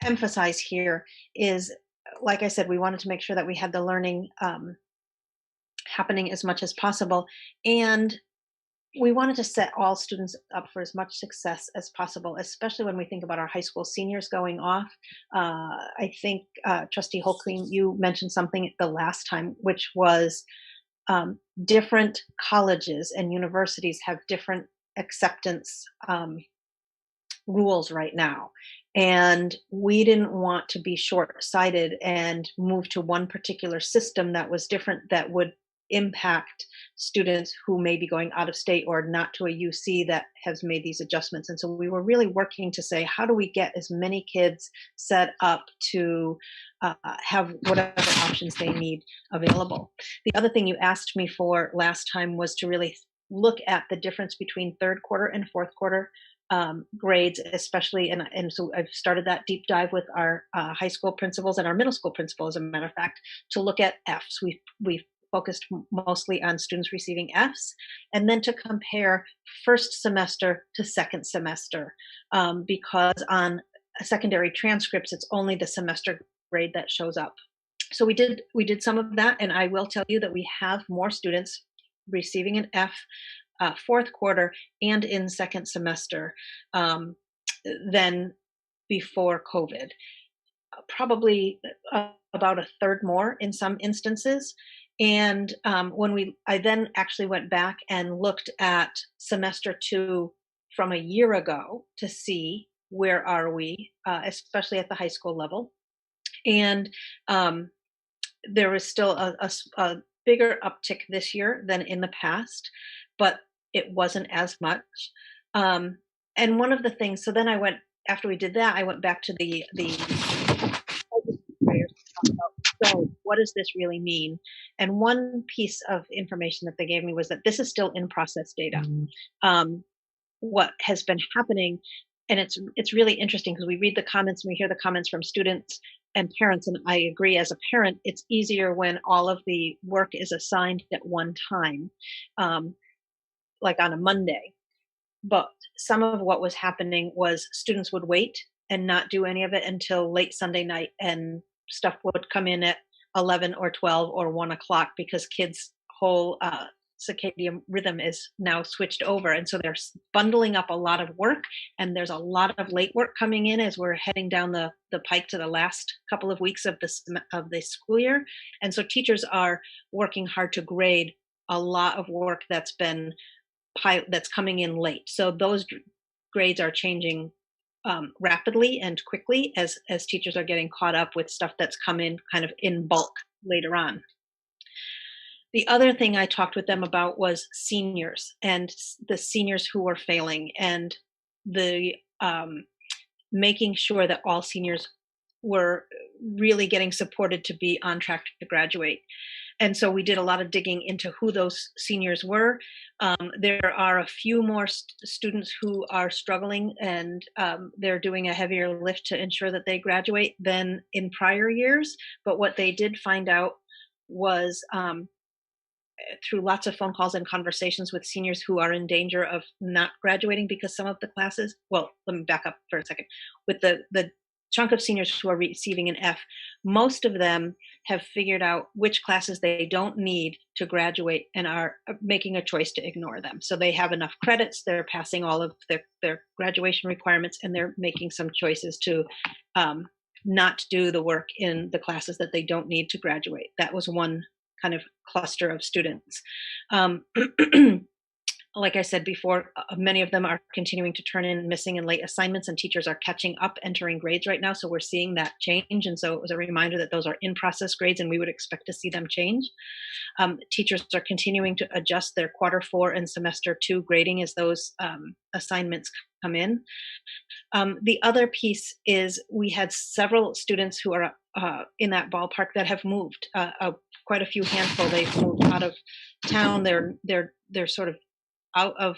emphasize here is, like I said, we wanted to make sure that we had the learning happening as much as possible. And we wanted to set all students up for as much success as possible, especially when we think about our high school seniors going off. I think, Trustee Holkleen, you mentioned something the last time, which was different colleges and universities have different acceptance rules right now. And we didn't want to be short-sighted and move to one particular system that was different, that would impact students who may be going out of state or not to a UC that has made these adjustments. And so we were really working to say, how do we get as many kids set up to have whatever options they need available? The other thing you asked me for last time was to really look at the difference between 3rd quarter and 4th quarter grades, especially, and so I've started that deep dive with our high school principals and our middle school principals, as a matter of fact, to look at Fs. We've focused mostly on students receiving Fs, and then to compare 1st semester to 2nd semester, because on secondary transcripts, it's only the semester grade that shows up. So we did some of that, and I will tell you that we have more students receiving an F 4th quarter and in 2nd semester than before COVID. Probably about a third more in some instances. And I then actually went back and looked at semester 2 from a year ago to see where are we, especially at the high school level. And there was still a bigger uptick this year than in the past, but it wasn't as much. And one of the things, so then I went, after we did that, I went back to the so what does this really mean? And one piece of information that they gave me was that this is still in process data. What has been happening, and it's really interesting because we read the comments and we hear the comments from students and parents, and I agree, as a parent, it's easier when all of the work is assigned at one time, like on a Monday. But some of what was happening was students would wait and not do any of it until late Sunday night, and stuff would come in at 11 or 12 or 1 o'clock because kids' whole circadian rhythm is now switched over. And so they're bundling up a lot of work, and there's a lot of late work coming in as we're heading down the pike to the last couple of weeks of the school year. And so teachers are working hard to grade a lot of work that's coming in late. So those grades are changing rapidly and quickly as teachers are getting caught up with stuff that's come in kind of in bulk later on. The other thing I talked with them about was seniors and the seniors who were failing, and the making sure that all seniors were really getting supported to be on track to graduate. And so we did a lot of digging into who those seniors were. There are a few more students who are struggling, and they're doing a heavier lift to ensure that they graduate than in prior years. But what they did find out was through lots of phone calls and conversations with seniors who are in danger of not graduating because some of the classes, well, let me back up for a second. With the chunk of seniors who are receiving an F, most of them have figured out which classes they don't need to graduate and are making a choice to ignore them. So they have enough credits, they're passing all of their graduation requirements, and they're making some choices to not do the work in the classes that they don't need to graduate. That was one kind of cluster of students. Like I said before, many of them are continuing to turn in missing and late assignments, and teachers are catching up entering grades right now. So we're seeing that change. And so it was a reminder that those are in-process grades, and we would expect to see them change. Teachers are continuing to adjust their quarter 4 and semester 2 grading as those assignments come in. The other piece is we had several students who are in that ballpark that have moved, quite a few handful. They've moved out of town. They're sort of out of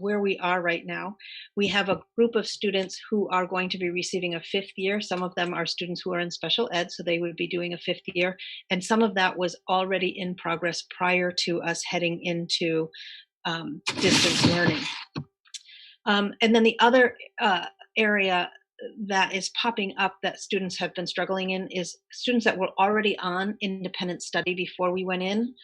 where we are right now. We have a group of students who are going to be receiving a 5th year. Some of them are students who are in special ed, so they would be doing a 5th year. And some of that was already in progress prior to us heading into distance learning. And then the other area that is popping up that students have been struggling in is students that were already on independent study before we went in.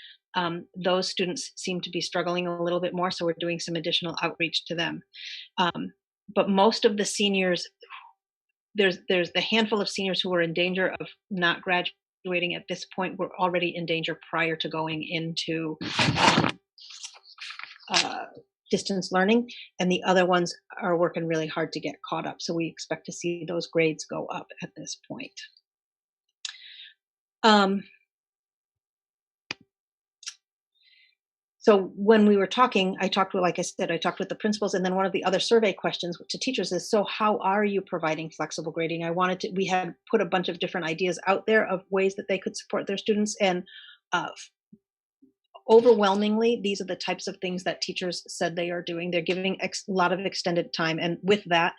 Those students seem to be struggling a little bit more, so we're doing some additional outreach to them. But most of the seniors, there's the handful of seniors who are in danger of not graduating at this point were already in danger prior to going into distance learning, and the other ones are working really hard to get caught up. So we expect to see those grades go up at this point. So when we were talking, like I said, I talked with the principals, and then one of the other survey questions to teachers is, so how are you providing flexible grading? We had put a bunch of different ideas out there of ways that they could support their students, and overwhelmingly, these are the types of things that teachers said they are doing. They're giving a lot of extended time, and with that,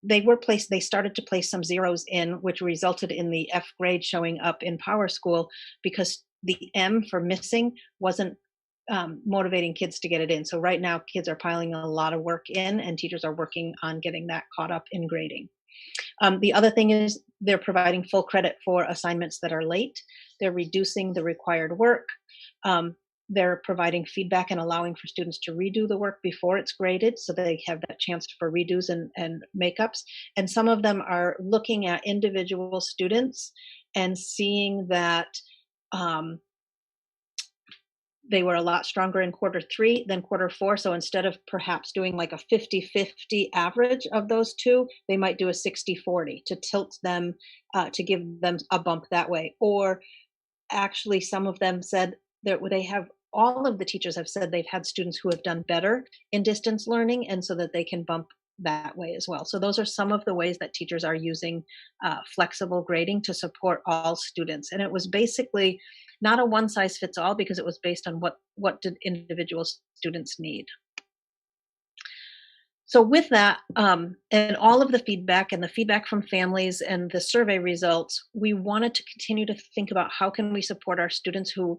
they started to place some zeros in, which resulted in the F grade showing up in Power School because the M for missing wasn't motivating kids to get it in. So right now, kids are piling a lot of work in, and teachers are working on getting that caught up in grading. The other thing is they're providing full credit for assignments that are late. They're reducing the required work. They're providing feedback and allowing for students to redo the work before it's graded, so they have that chance for redos and makeups. And some of them are looking at individual students and seeing that they were a lot stronger in quarter 3 than quarter 4. So instead of perhaps doing like a 50-50 average of those two, they might do a 60-40 to tilt them, to give them a bump that way. Or actually, some of them said that all of the teachers have said they've had students who have done better in distance learning, and so that they can bump that way as well. So those are some of the ways that teachers are using flexible grading to support all students. And it was basically not a one size fits all, because it was based on what did individual students need. So with that, and all of the feedback and the feedback from families and the survey results, we wanted to continue to think about how can we support our students who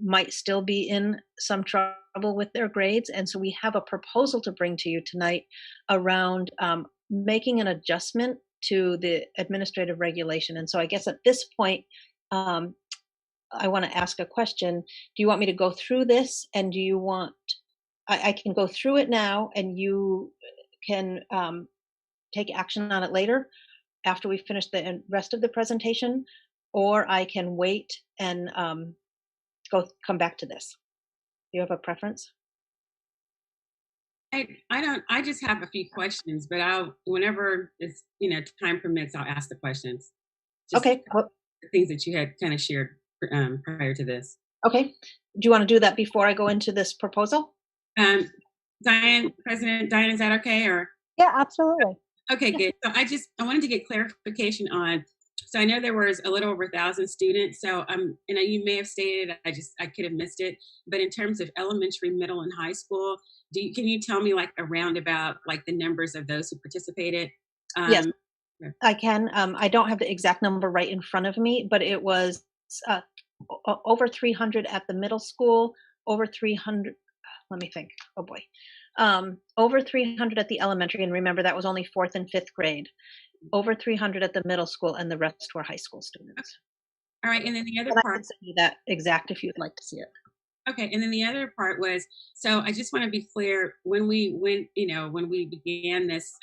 might still be in some trouble with their grades. And so we have a proposal to bring to you tonight around making an adjustment to the administrative regulation. And so I guess at this point, I want to ask a question. Do you want me to go through this, and do you want, I can go through it now, and you can take action on it later after we finish the rest of the presentation, or I can wait and come back to this. Do you have a preference? I just have a few questions, but whenever it's, time permits, I'll ask the questions. Just okay. The things that you had kind of shared prior to this. Okay. Do you want to do that before I go into this proposal? President Diane, is that okay? Or yeah, absolutely. Okay, good. So I wanted to get clarification on. So I know there was a little over 1,000 students. So you may have stated, I could have missed it. But in terms of elementary, middle, and high school, can you tell me around about the numbers of those who participated? Yes, I can. I don't have the exact number right in front of me, but it was over 300 at the middle school, over 300. Let me think. Oh boy. Over 300 at the elementary, and remember that was only 4th and 5th grade. Over 300 at the middle school, and the rest were high school students. All right, and then the other And I part. can send you that exact if you'd like to see it. Okay, and then the other part was, so I just want to be clear, when we went, when we began this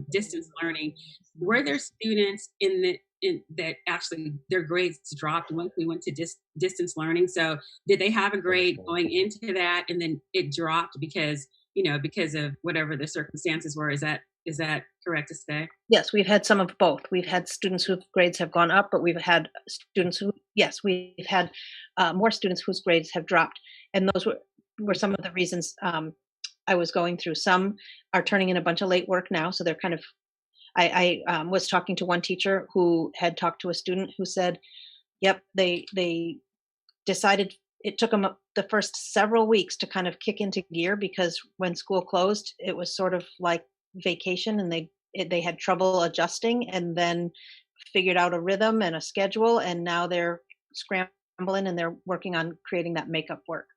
distance learning, were there students that actually their grades dropped once we went to distance learning? So did they have a grade going into that and then it dropped because of whatever the circumstances were? Is that correct to say? Yes, we've had some of both. We've had students whose grades have gone up, but we've had students who, yes, we've had more students whose grades have dropped. And those were some of the reasons I was going through. Some are turning in a bunch of late work now. So they're kind of, I was talking to one teacher who had talked to a student who said, yep, they decided it took them the first several weeks to kind of kick into gear, because when school closed, it was sort of like vacation, and they had trouble adjusting, and then figured out a rhythm and a schedule, and now they're scrambling and they're working on creating that makeup work.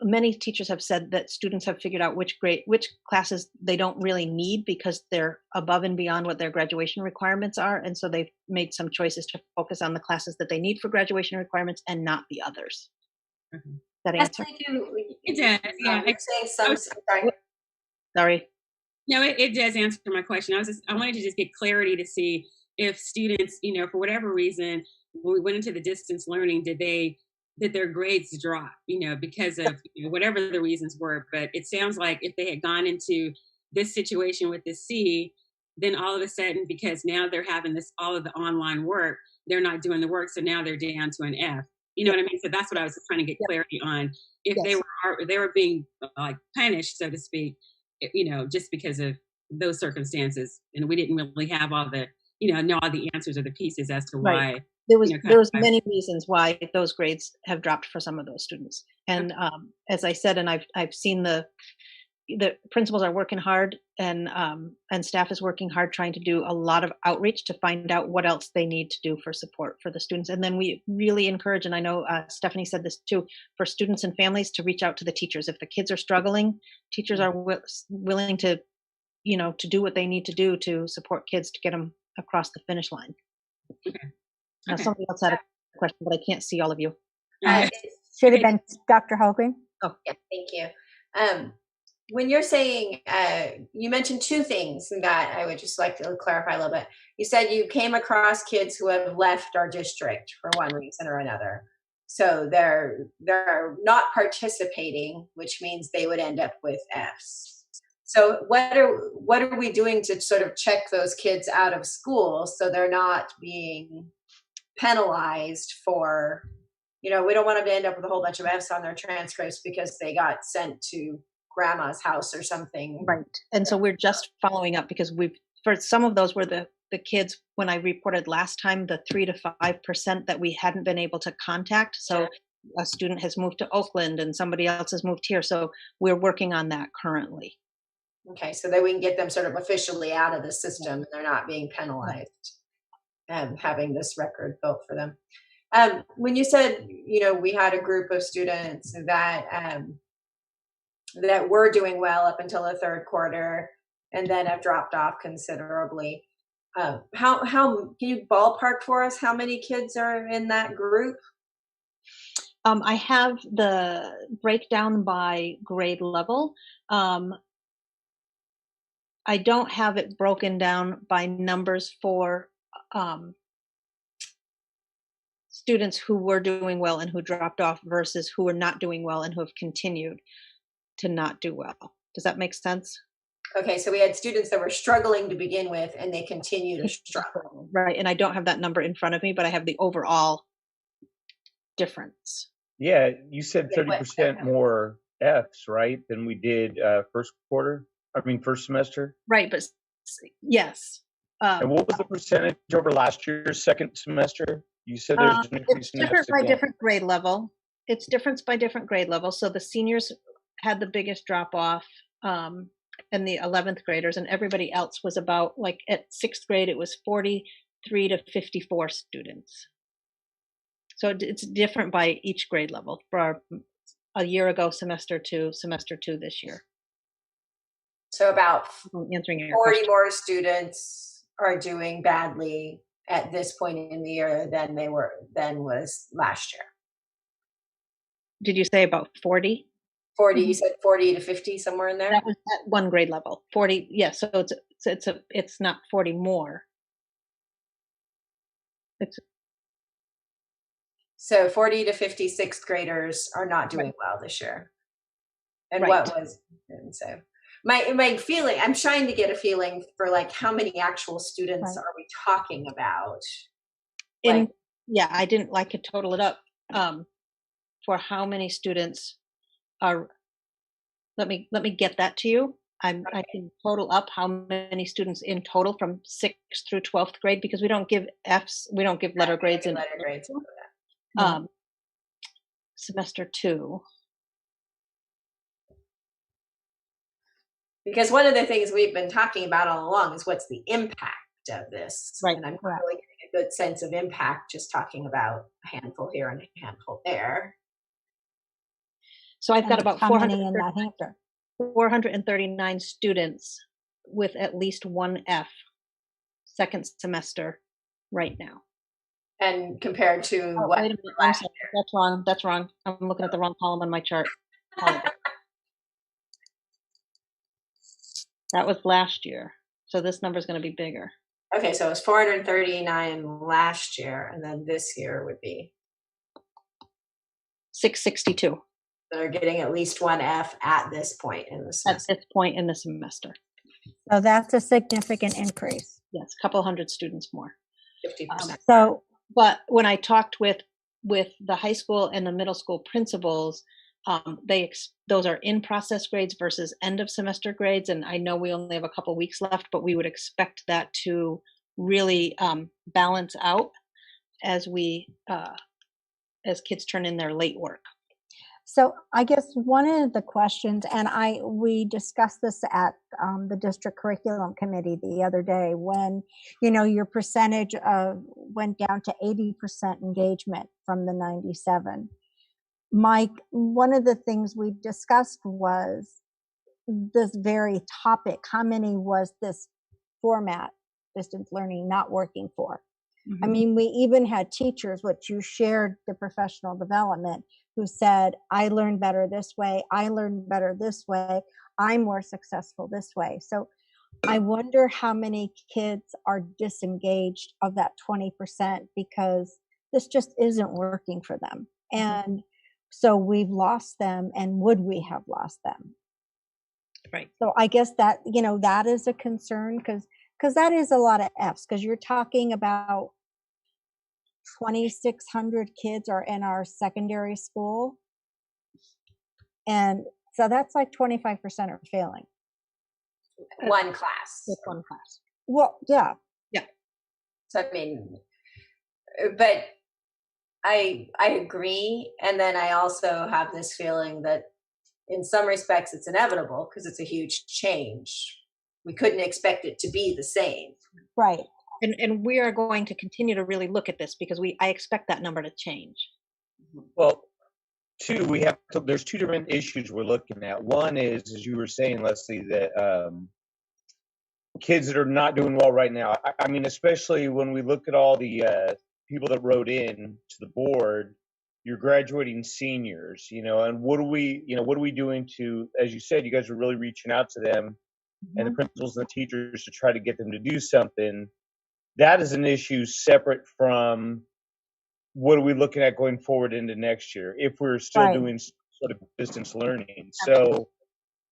Many teachers have said that students have figured out which classes they don't really need because they're above and beyond what their graduation requirements are, and so they've made some choices to focus on the classes that they need for graduation requirements and not the others. Mm-hmm. That answer? It does. Yeah. You're saying some. Sorry. Sorry. No, it does answer my question. I wanted to just get clarity to see if students, for whatever reason, when we went into the distance learning, did their grades drop, because of whatever the reasons were. But it sounds like if they had gone into this situation with the C, then all of a sudden, because now they're having all of the online work, they're not doing the work. So now they're down to an F. You know what I mean? So that's what I was trying to get clarity on. If they were being like punished, so to speak, just because of those circumstances, and we didn't really have all the, know all the answers or the pieces as to why. There was many reasons why those grades have dropped for some of those students. And as I said, and I've seen the principals are working hard, and staff is working hard trying to do a lot of outreach to find out what else they need to do for support for the students. And then we really encourage, and I know Stephanie said this too, for students and families to reach out to the teachers. If the kids are struggling, teachers are willing to, to do what they need to do to support kids to get them across the finish line. Okay. Now, somebody else had a question, but I can't see all of you. Should have been Dr. Hogan. Oh, yeah, thank you. When you're saying, you mentioned two things that I would just like to clarify a little bit. You said you came across kids who have left our district for one reason or another. So they're not participating, which means they would end up with Fs. So what are we doing to sort of check those kids out of school so they're not being penalized for, we don't want them to end up with a whole bunch of Fs on their transcripts because they got sent to grandma's house or something. Right. And so we're just following up because for some of those were the kids, when I reported last time, the 3 to 5% that we hadn't been able to contact. So a student has moved to Oakland and somebody else has moved here. So we're working on that currently. Okay. So that we can get them sort of officially out of the system and they're not being penalized and having this record built for them. When you said, we had a group of students that were doing well up until the third quarter and then have dropped off considerably. How can you ballpark for us how many kids are in that group? I have the breakdown by grade level. I don't have it broken down by numbers for students who were doing well and who dropped off versus who are not doing well and who have continued to not do well. Does that make sense? Okay, so we had students that were struggling to begin with and they continue to struggle. Right, and I don't have that number in front of me, but I have the overall difference. Yeah, you said 30% more Fs, right, than we did first semester? Right, but yes. And what was the percentage over last year's second semester? You said there's an increase in different by different grade level. It's different by different grade level. So the seniors had the biggest drop off, and the 11th graders, and everybody else was about, like at 6th grade, it was 43 to 54 students. So it's different by each grade level. For our a year ago, semester two this year. So about Answering your 40 question. more students are doing badly at this point in the year than was last year. Did you say about 40? 40, you said 40 to 50, somewhere in there? That was at one grade level. 40, yes. So it's not 40 more. It's So 40 to 50 sixth graders are not doing well this year. And Right. and so my feeling, I'm trying to get a feeling for like how many actual students are we talking about? Yeah, I didn't like it total it up for how many students are. Let me get that to you. I can total up how many students in total from 6th through 12th grade, because we don't give Fs, we don't give letter grades in letter grades. semester 2. Because one of the things we've been talking about all along is what's the impact of this. Right. And I'm not really getting a good sense of impact just talking about a handful here and a handful there. So I've got about how many in that hamper? 439 students with at least one F second semester right now. And compared to what? Wait a minute, I'm sorry. That's wrong. That's wrong. I'm looking at the wrong column on my chart. That was last year. So this number is going to be bigger. Okay, so it was 439 last year, and then this year would be 662. They're getting at least one F at this point in the semester. At this point in the semester. So that's a significant increase. Yes, a couple hundred students more. 50%. But when I talked with the high school and the middle school principals, those are in process grades versus end of semester grades, and I know we only have a couple weeks left, but we would expect that to really balance out as as kids turn in their late work. So I guess one of the questions, and we discussed this at the district curriculum committee the other day, when your percentage went down to 80% engagement from the 97. Mike, one of the things we discussed was this very topic. How many was this format, distance learning, not working for? Mm-hmm. I mean, we even had teachers, which you shared the professional development, who said, I learned better this way, I learned better this way, I'm more successful this way. So I wonder how many kids are disengaged of that 20% because this just isn't working for them. Mm-hmm. And so we've lost them, and would we have lost them? Right. So I guess that, that is a concern, because that is a lot of Fs, because you're talking about 2,600 kids are in our secondary school. And so that's like 25% are failing. One class. With one class. Well, yeah. Yeah. So, I mean, but I agree. And then I also have this feeling that in some respects it's inevitable because it's a huge change. We couldn't expect it to be the same. Right. And we are going to continue to really look at this because I expect that number to change. Well, there's two different issues we're looking at. One is, as you were saying, Leslie, that kids that are not doing well right now. I mean, especially when we look at all the people that wrote in to the board, you're graduating seniors, and what are we doing to, as you said, you guys are really reaching out to them, mm-hmm. and the principals and the teachers to try to get them to do something. That is an issue separate from what are we looking at going forward into next year if we're still doing sort of distance learning. So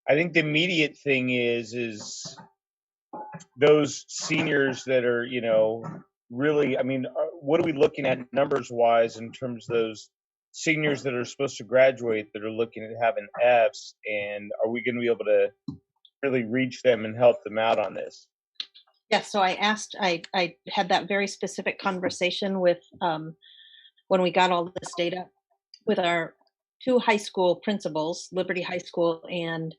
I think the immediate thing is those seniors that are, really, I mean, what are we looking at numbers wise in terms of those seniors that are supposed to graduate that are looking at having Fs, and are we going to be able to really reach them and help them out on this? Yes, so I had that very specific conversation with, when we got all this data, with our two high school principals, Liberty High School and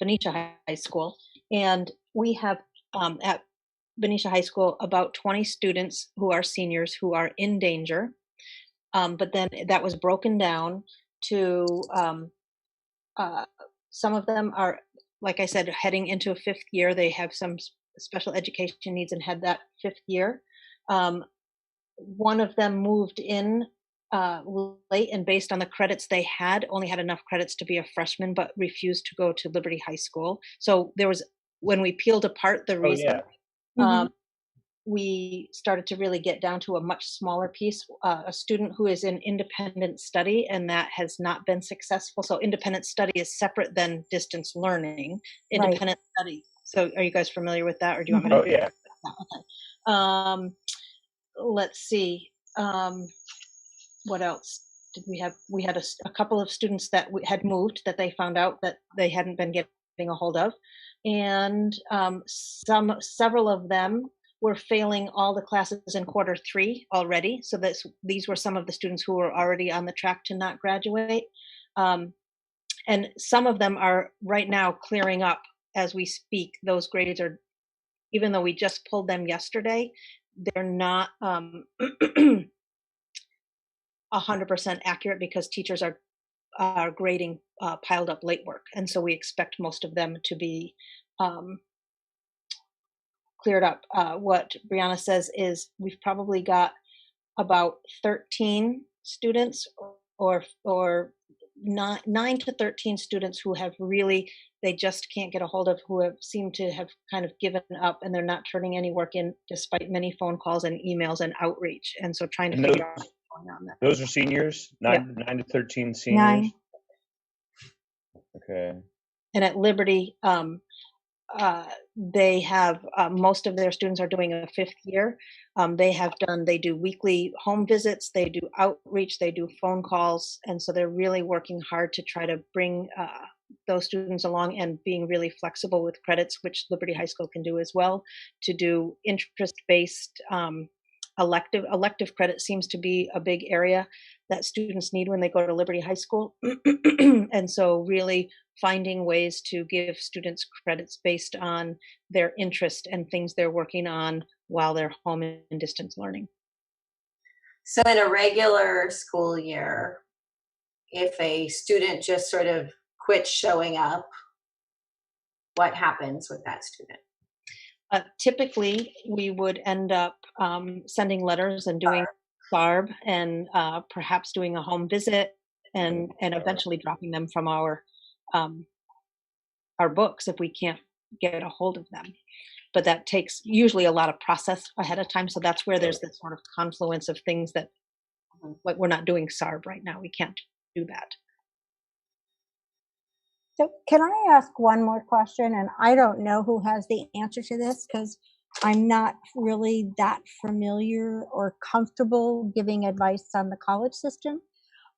Benicia High School. And we have at Benicia High School about 20 students who are seniors who are in danger. But then that was broken down to, some of them are, like I said, heading into a 5th year. They have some special education needs and had that 5th year. One of them moved in late, and based on the credits they had, only had enough credits to be a freshman, but refused to go to Liberty High School. So there was, when we peeled apart the reason, we started to really get down to a much smaller piece. A student who is in independent study, and that has not been successful. So independent study is separate than distance learning. Independent study. So are you guys familiar with that, or do you want me to? Oh, yeah. Okay. Let's see. What else did we have? We had a couple of students that had moved that they found out that they hadn't been getting a hold of, and several of them were failing all the classes in Q3 already. So these were some of the students who were already on the track to not graduate, and some of them are right now clearing up as we speak. Those grades are, even though we just pulled them yesterday, they're not 100% accurate because teachers are grading piled up late work. And so we expect most of them to be cleared up. What Brianna says is we've probably got about 13 students or 9 to 13 students who have really, they just can't get a hold of, who have seemed to have kind of given up, and they're not turning any work in despite many phone calls and emails and outreach. And so trying to figure out what's going on there. Those are seniors? 9 to 13 seniors? 9. Okay. And at Liberty, they have, most of their students are doing a 5th year. They do weekly home visits, they do outreach, they do phone calls. And so they're really working hard to try to bring those students along, and being really flexible with credits, which Liberty High School can do as well, to do interest-based elective credit seems to be a big area that students need when they go to Liberty High School. And so really finding ways to give students credits based on their interest and things they're working on while they're home in distance learning. So in a regular school year, if a student just sort of quits showing up, what happens with that student? Typically, we would end up sending letters and doing SARB, and perhaps doing a home visit, and eventually dropping them from our books if we can't get a hold of them. But that takes usually a lot of process ahead of time. So that's where there's this sort of confluence of things that, like, we're not doing SARB right now. We can't do that. So can I ask one more question? And I don't know who has the answer to this, because I'm not really that familiar or comfortable giving advice on the college system.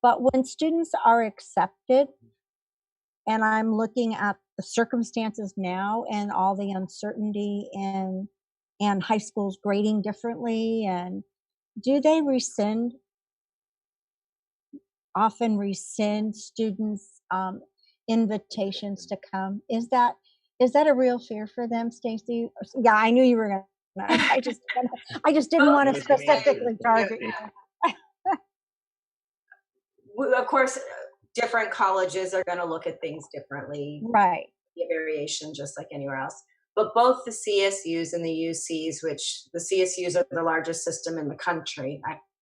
But when students are accepted, and I'm looking at the circumstances now and all the uncertainty and high schools grading differently, and do they often rescind students' invitations to come? Is that a real fear for them, Stacy? Yeah, I knew you were gonna. I just didn't want to specifically target you. Of course, different colleges are going to look at things differently. Right. Be a variation just like anywhere else. But both the CSUs and the UCs, which the CSUs are the largest system in the country,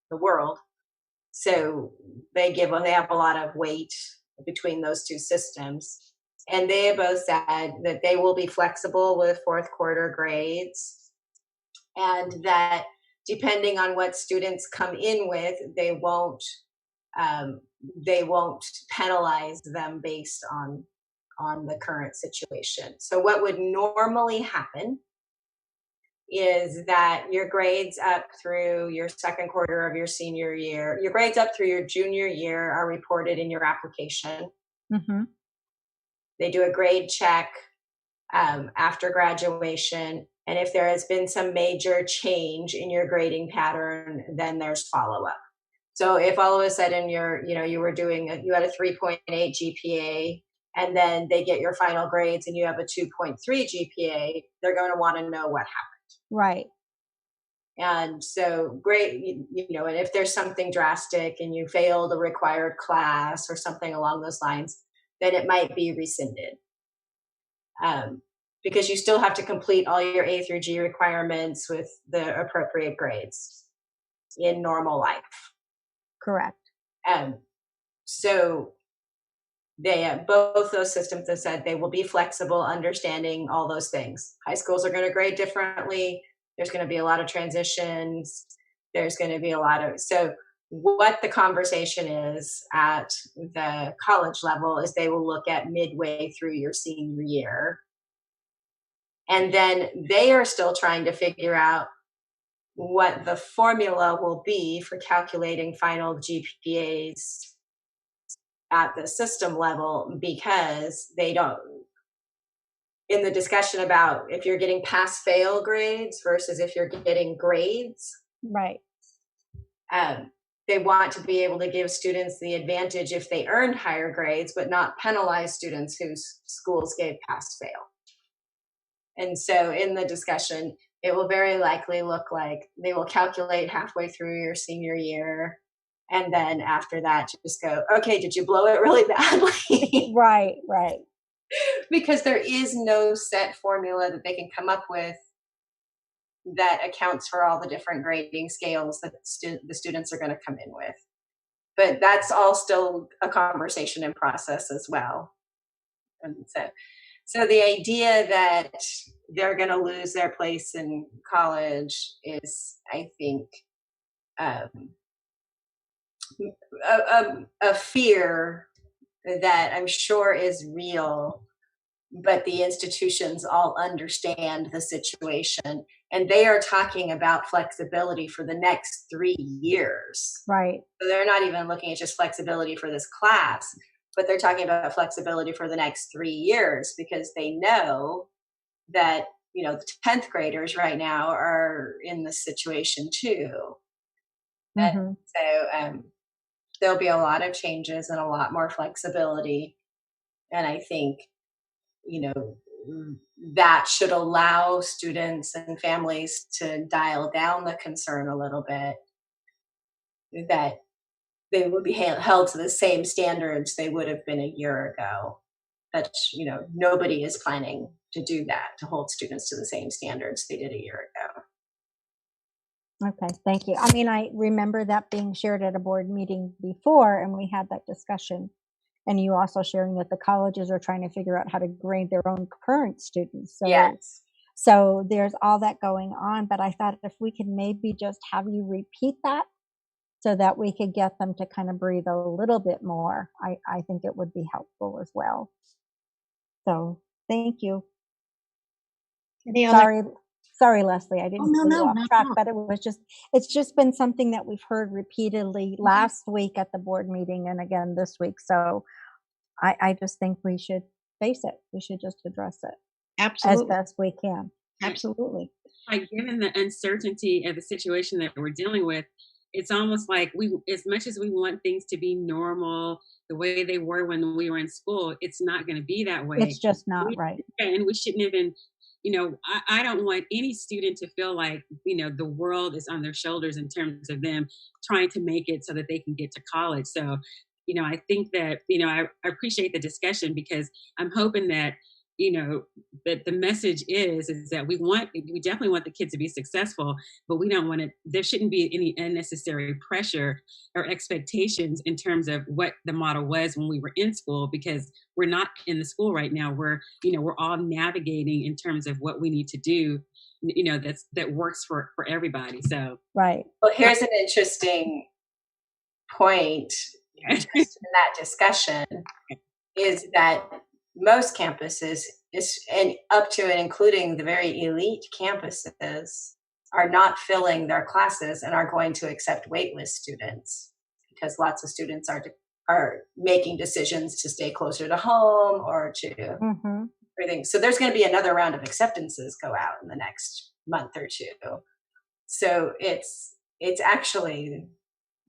the world, so they have a lot of weight between those two systems. And they have both said that they will be flexible with 4th quarter grades, and that depending on what students come in with, they won't penalize them based on the current situation. So what would normally happen is that your grades up through your 2nd quarter of your senior year, your grades up through your junior year are reported in your application. Mm-hmm. They do a grade check after graduation. And if there has been some major change in your grading pattern, then there's follow-up. So if all of a sudden you had a 3.8 GPA, and then they get your final grades and you have a 2.3 GPA, they're going to want to know what happened. Right. And so great, you know, and if there's something drastic and you failed a required class or something along those lines, then it might be rescinded. Because you still have to complete all your A through G requirements with the appropriate grades in normal life. Correct. So they both those systems have said they will be flexible, understanding all those things. High schools are going to grade differently. There's going to be a lot of transitions. There's going to be a lot of, so what the conversation is at the college level is they will look at midway through your senior year. And then they are still trying to figure out what the formula will be for calculating final GPAs at the system level, because they don't, in the discussion about if you're getting pass fail grades versus if you're getting grades, right, they want to be able to give students the advantage if they earned higher grades, but not penalize students whose schools gave pass fail. And so in the discussion, it will very likely look like they will calculate halfway through your senior year. And then after that, you just go, okay, did you blow it really badly? right, right. Because there is no set formula that they can come up with that accounts for all the different grading scales that the students are going to come in with. But that's all still a conversation and process as well. And so the idea that they're going to lose their place in college is, I think, a fear that I'm sure is real, but the institutions all understand the situation, and they are talking about flexibility for the next 3 years. Right. So they're not even looking at just flexibility for this class, but they're talking about flexibility for the next 3 years, because they know that, you know, the 10th graders right now are in this situation too. Mm-hmm. And so there'll be a lot of changes and a lot more flexibility. And I think, you know, that should allow students and families to dial down the concern a little bit, that they would be held to the same standards they would have been a year ago. But, you know, nobody is planning to do that, to hold students to the same standards they did a year ago. Okay, thank you. I mean, I remember that being shared at a board meeting before, and we had that discussion. And you also sharing that the colleges are trying to figure out how to grade their own current students. So, yes. So there's all that going on. But I thought if we could maybe just have you repeat that so that we could get them to kind of breathe a little bit more, I think it would be helpful as well. So thank you. Sorry, Leslie, I didn't put you off track, but it's just been something that we've heard repeatedly last week at the board meeting and again this week. So I just think we should face it. We should just address it. Absolutely. As best we can. Absolutely. Like, given the uncertainty of the situation that we're dealing with, it's almost like as much as we want things to be normal, the way they were when we were in school, it's not going to be that way. It's just not right. And we shouldn't even, you know, I don't want any student to feel like, you know, the world is on their shoulders in terms of them trying to make it so that they can get to college. So, you know, I think that, you know, I appreciate the discussion, because I'm hoping that, you know, that the message is that we definitely want the kids to be successful, but we don't want to, there shouldn't be any unnecessary pressure or expectations in terms of what the model was when we were in school, because we're not in the school right now. We're all navigating in terms of what we need to do, you know, that works for everybody. So, right. Well, here's an interesting point just in that discussion, is that most campuses, and up to and including the very elite campuses, are not filling their classes and are going to accept waitlist students, because lots of students are making decisions to stay closer to home or to everything. So there's going to be another round of acceptances go out in the next month or two. So it's actually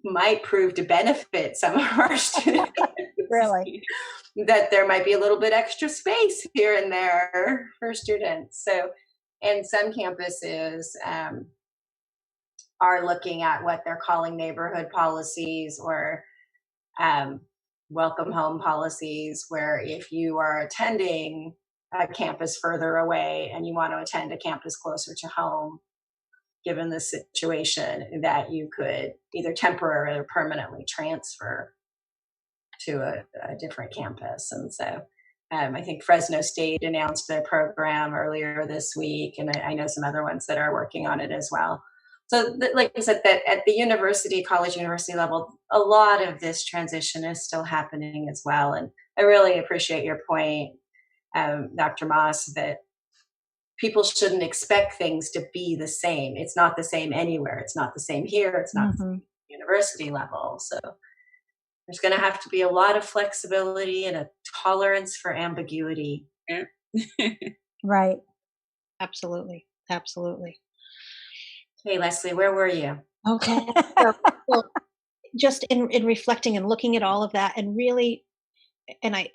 might prove to benefit some of our students. Really? That there might be a little bit extra space here and there for students. So, and some campuses, are looking at what they're calling neighborhood policies or welcome home policies, where if you are attending a campus further away and you want to attend a campus closer to home, given the situation, that you could either temporarily or permanently transfer to a different campus. And so I think Fresno State announced their program earlier this week, and I know some other ones that are working on it as well. So like I said, that at the university, college university level, a lot of this transition is still happening as well. And I really appreciate your point, Dr. Moss, that people shouldn't expect things to be the same. It's not the same anywhere. It's not the same here. It's not the same at the university level. So there's going to have to be a lot of flexibility and a tolerance for ambiguity. Yeah. Right. Absolutely. Absolutely. Hey, Leslie, where were you? Okay. Well, just in reflecting and looking at all of that, and really, and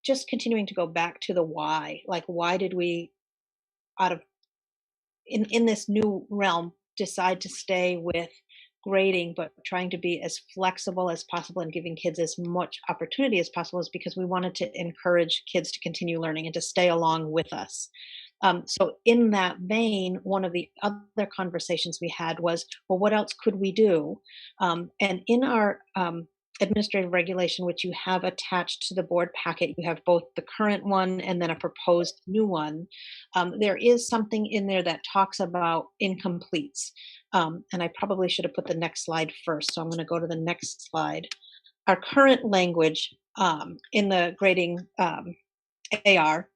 just continuing to go back to the why. Like, why did we, in this new realm, decide to stay with grading, but trying to be as flexible as possible and giving kids as much opportunity as possible? Is because we wanted to encourage kids to continue learning and to stay along with us. So in that vein, one of the other conversations we had was, well, what else could we do? And in our administrative regulation, which you have attached to the board packet, you have both the current one and then a proposed new one. There is something in there that talks about incompletes. And I probably should have put the next slide first. So I'm going to go to the next slide. Our current language in the grading AR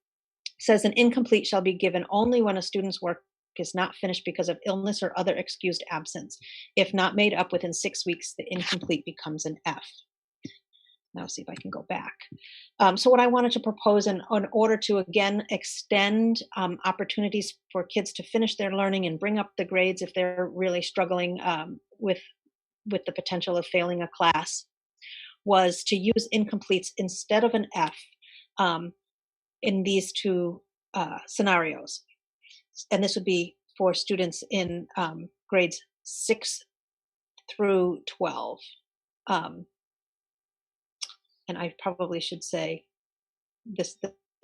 says an incomplete shall be given only when a student's work is not finished because of illness or other excused absence. If not made up within 6 weeks, the incomplete becomes an F. Now see if I can go back. So what I wanted to propose in order to, again, extend opportunities for kids to finish their learning and bring up the grades if they're really struggling with the potential of failing a class, was to use incompletes instead of an F in these two scenarios. And this would be for students in grades 6 through 12. And I probably should say this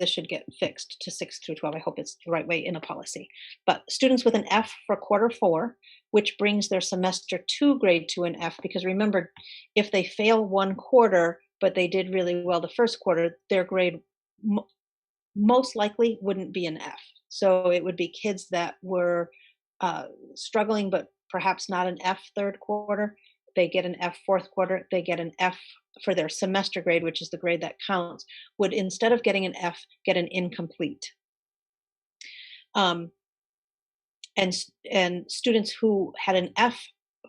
should get fixed to 6 through 12. I hope it's the right way in a policy. But students with an F for quarter 4, which brings their semester 2 grade to an F, because remember, if they fail one quarter, but they did really well the first quarter, their grade most likely wouldn't be an F. So it would be kids that were struggling, but perhaps not an F third quarter. They get an F fourth quarter. They get an F for their semester grade, which is the grade that counts, would, instead of getting an F, get an incomplete. And students who had an F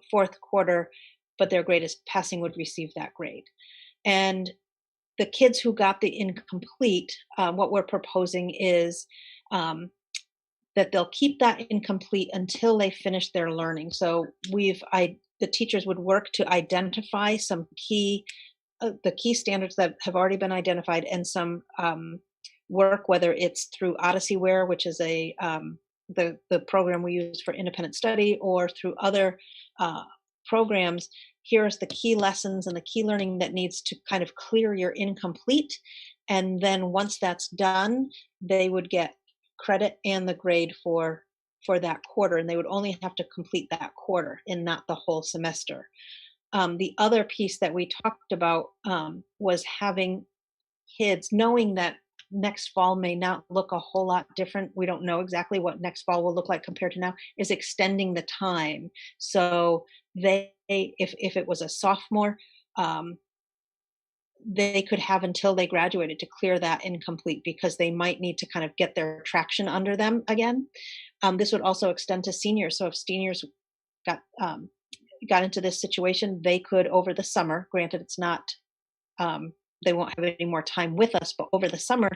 fourth quarter, but their grade is passing, would receive that grade. And the kids who got the incomplete, what we're proposing is that they'll keep that incomplete until they finish their learning. So the teachers would work to identify some the key standards that have already been identified, and some work, whether it's through OdysseyWare, which is the program we use for independent study, or through other programs. Here's the key lessons and the key learning that needs to kind of clear your incomplete. And then once that's done, they would get credit and the grade for that quarter, and they would only have to complete that quarter and not the whole semester. The other piece that we talked about was having kids, knowing that next fall may not look a whole lot different. We don't know exactly what next fall will look like compared to now, is extending the time. So if it was a sophomore, they could have until they graduated to clear that incomplete, because they might need to kind of get their traction under them again. This would also extend to seniors. So if seniors got into this situation, they could, over the summer, granted it's not, they won't have any more time with us, but over the summer,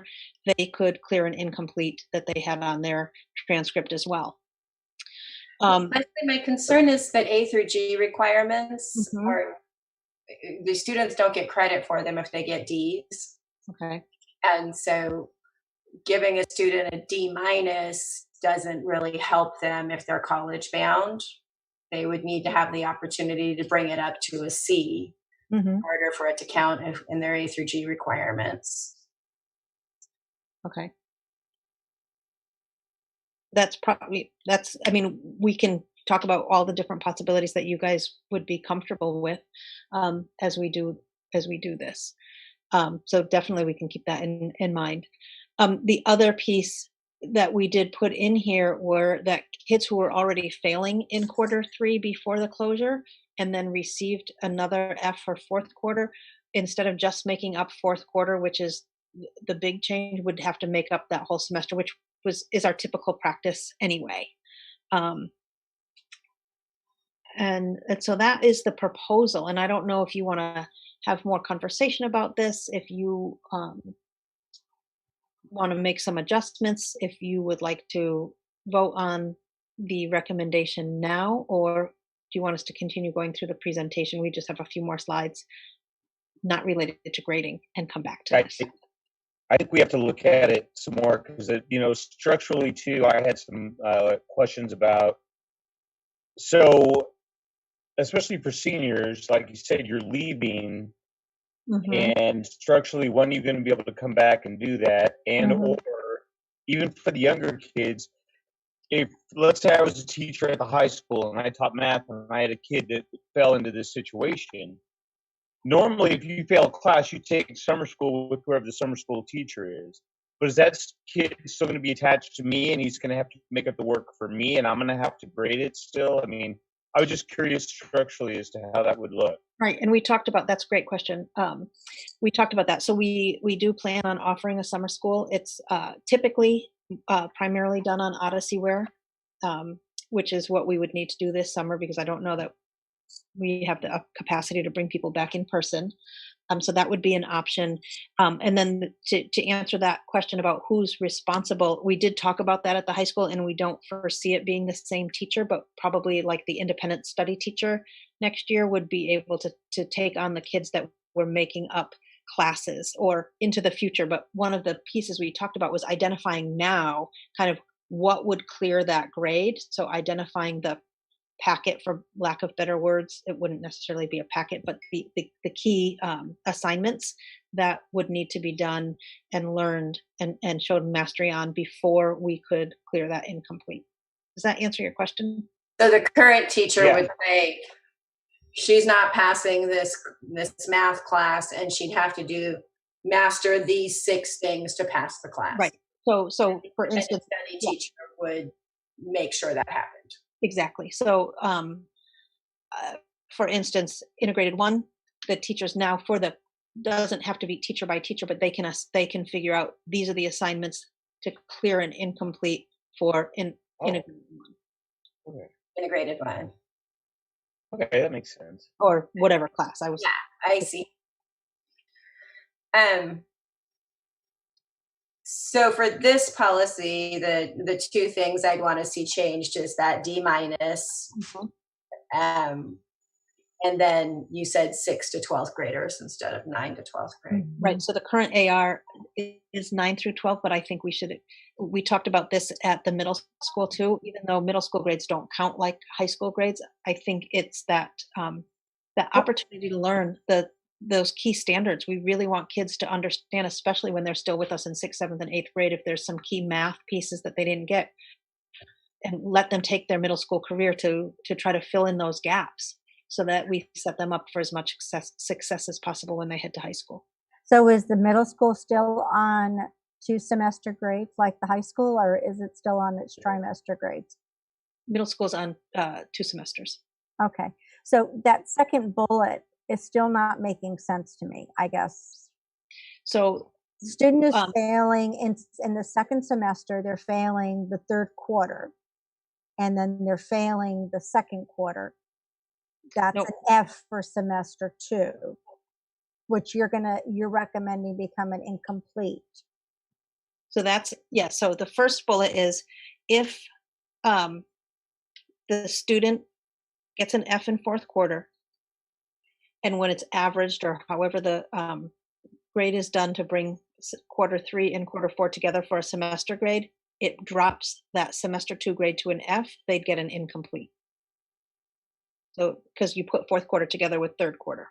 they could clear an incomplete that they had on their transcript as well. My concern is that A through G requirements are, the students don't get credit for them if they get Ds. Okay. And so giving a student a D- doesn't really help them if they're college bound. they would need to have the opportunity to bring it up to a C in order for it to count in their A through G requirements. Okay. I mean, we can talk about all the different possibilities that you guys would be comfortable with as we do this. So definitely we can keep that in mind. The other piece that we did put in here were that kids who were already failing in Q3 before the closure and then received another F for fourth quarter, instead of just making up fourth quarter, which is the big change, would have to make up that whole semester, which is our typical practice anyway. And so that is the proposal. And I don't know if you want to have more conversation about this, if you want to make some adjustments, if you would like to vote on the recommendation now, or do you want us to continue going through the presentation? We just have a few more slides not related to grading and come back to this. I think we have to look at it some more because, structurally too, I had some questions about, so especially for seniors, like you said, you're leaving, and structurally, when are you going to be able to come back and do that? And or even for the younger kids, if let's say I was a teacher at the high school and I taught math and I had a kid that fell into this situation, normally if you fail a class, you take summer school with whoever the summer school teacher is. But is that kid still going to be attached to me and he's going to have to make up the work for me and I'm going to have to grade it still? I mean, I was just curious structurally as to how that would look. Right, and we talked about, that's a great question. We talked about that. So we do plan on offering a summer school. It's typically primarily done on Odysseyware, which is what we would need to do this summer because I don't know that we have the capacity to bring people back in person. So that would be an option. And then to answer that question about who's responsible, we did talk about that at the high school and we don't foresee it being the same teacher, but probably like the independent study teacher next year would be able to take on the kids that were making up classes or into the future. But one of the pieces we talked about was identifying now kind of what would clear that grade. So identifying the packet, for lack of better words, it wouldn't necessarily be a packet, but the key assignments that would need to be done and learned and showed mastery on before we could clear that incomplete. Does that answer your question? So the current teacher would say she's not passing this math class and she'd have to master these 6 things to pass the class. Right. So for instance, the study teacher would make sure that happened. Exactly. So, for instance, integrated 1, the teachers now doesn't have to be teacher by teacher, but they can figure out these are the assignments to clear an incomplete for integrated 1. Okay. Integrated 1. Okay, that makes sense. Or whatever class I was. Yeah, I see. So for this policy, the 2 things I'd want to see changed is that D-, and then you said 6 to 12th graders instead of 9 to 12th grade. Right. So the current AR is 9 through 12, but I think we talked about this at the middle school too, even though middle school grades don't count like high school grades. I think it's that opportunity to learn those key standards. We really want kids to understand, especially when they're still with us in 6th, 7th, and 8th grade, if there's some key math pieces that they didn't get, and let them take their middle school career to try to fill in those gaps so that we set them up for as much success as possible when they head to high school. So is the middle school still on 2 semester grades like the high school, or is it still on its trimester grades? Middle school's on 2 semesters. Okay. So that second bullet is still not making sense to me, I guess. So student is failing in the second semester, they're failing the 3rd quarter, and then they're failing the 2nd quarter. That's an F for semester 2, which you're recommending become an incomplete. So that's, so the first bullet is if the student gets an F in 4th quarter, and when it's averaged or however the grade is done to bring Q3 and Q4 together for a semester grade, it drops that semester 2 grade to an F, they'd get an incomplete. So, because you put fourth quarter together with third quarter.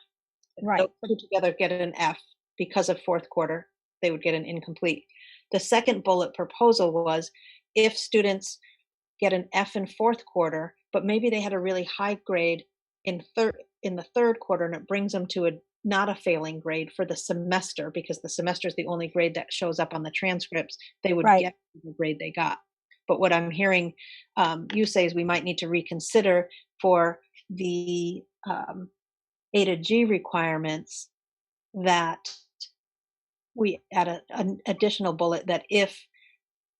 Right. Those two together get an F because of fourth quarter, they would get an incomplete. The second bullet proposal was if students get an F in fourth quarter, but maybe they had a really high grade in the third quarter, and it brings them to a not a failing grade for the semester, because the semester is the only grade that shows up on the transcripts, they would Right. get the grade they got. But what I'm hearing you say is we might need to reconsider for the A to G requirements, that we add an additional bullet that if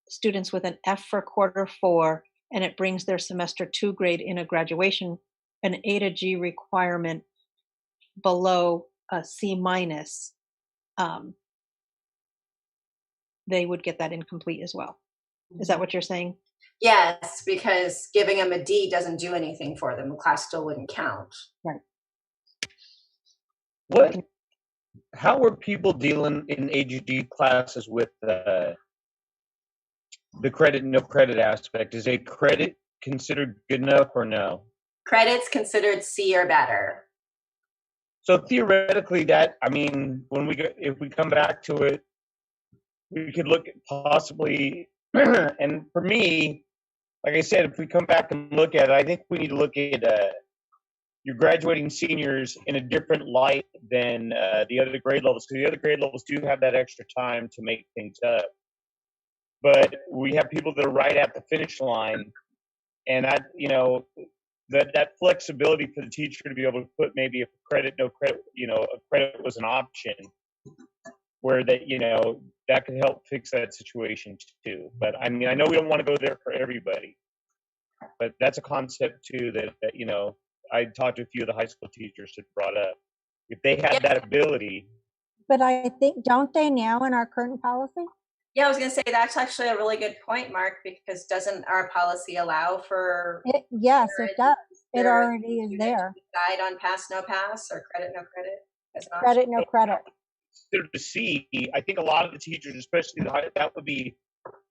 students with an F for quarter 4 and it brings their semester 2 grade in a graduation, an A to G requirement below a C minus, they would get that incomplete as well. Is that what you're saying? Yes, because giving them a D doesn't do anything for them. The class still wouldn't count. Right. How are people dealing in AGD classes with the credit, no credit aspect? Is a credit considered good enough or no? Credits considered C or better. So theoretically, that, I mean, if we come back to it, we could look at possibly, and for me, like I said, if we come back and look at it, I think we need to look at your graduating seniors in a different light than the other grade levels, because the other grade levels do have that extra time to make things up. But we have people that are right at the finish line, and that flexibility for the teacher to be able to put maybe a credit, no credit, a credit was an option, where that could help fix that situation too. But I mean, I know we don't want to go there for everybody, but that's a concept too that I talked to a few of the high school teachers that brought up. If they had that ability. But I think, don't they now in our current policy? Yeah, I was going to say that's actually a really good point, Mark, because doesn't our policy allow for? Yes, it does. It already is there. Decide on pass, no pass, or credit, no credit as an option. Credit, no credit. To see, I think a lot of the teachers, especially that would be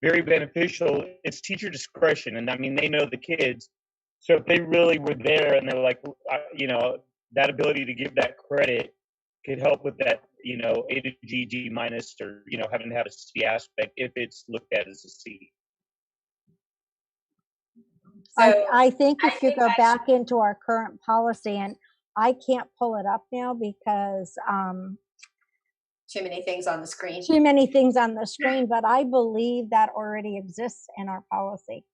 very beneficial. It's teacher discretion, and I mean they know the kids. So if they really were there and they're like, that ability to give that credit could help with that, A to G, G minus, or, having to have a C aspect if it's looked at as a C. So I think if you go back into our current policy, and I can't pull it up now because too many things on the screen. Too many things on the screen, but I believe that already exists in our policy.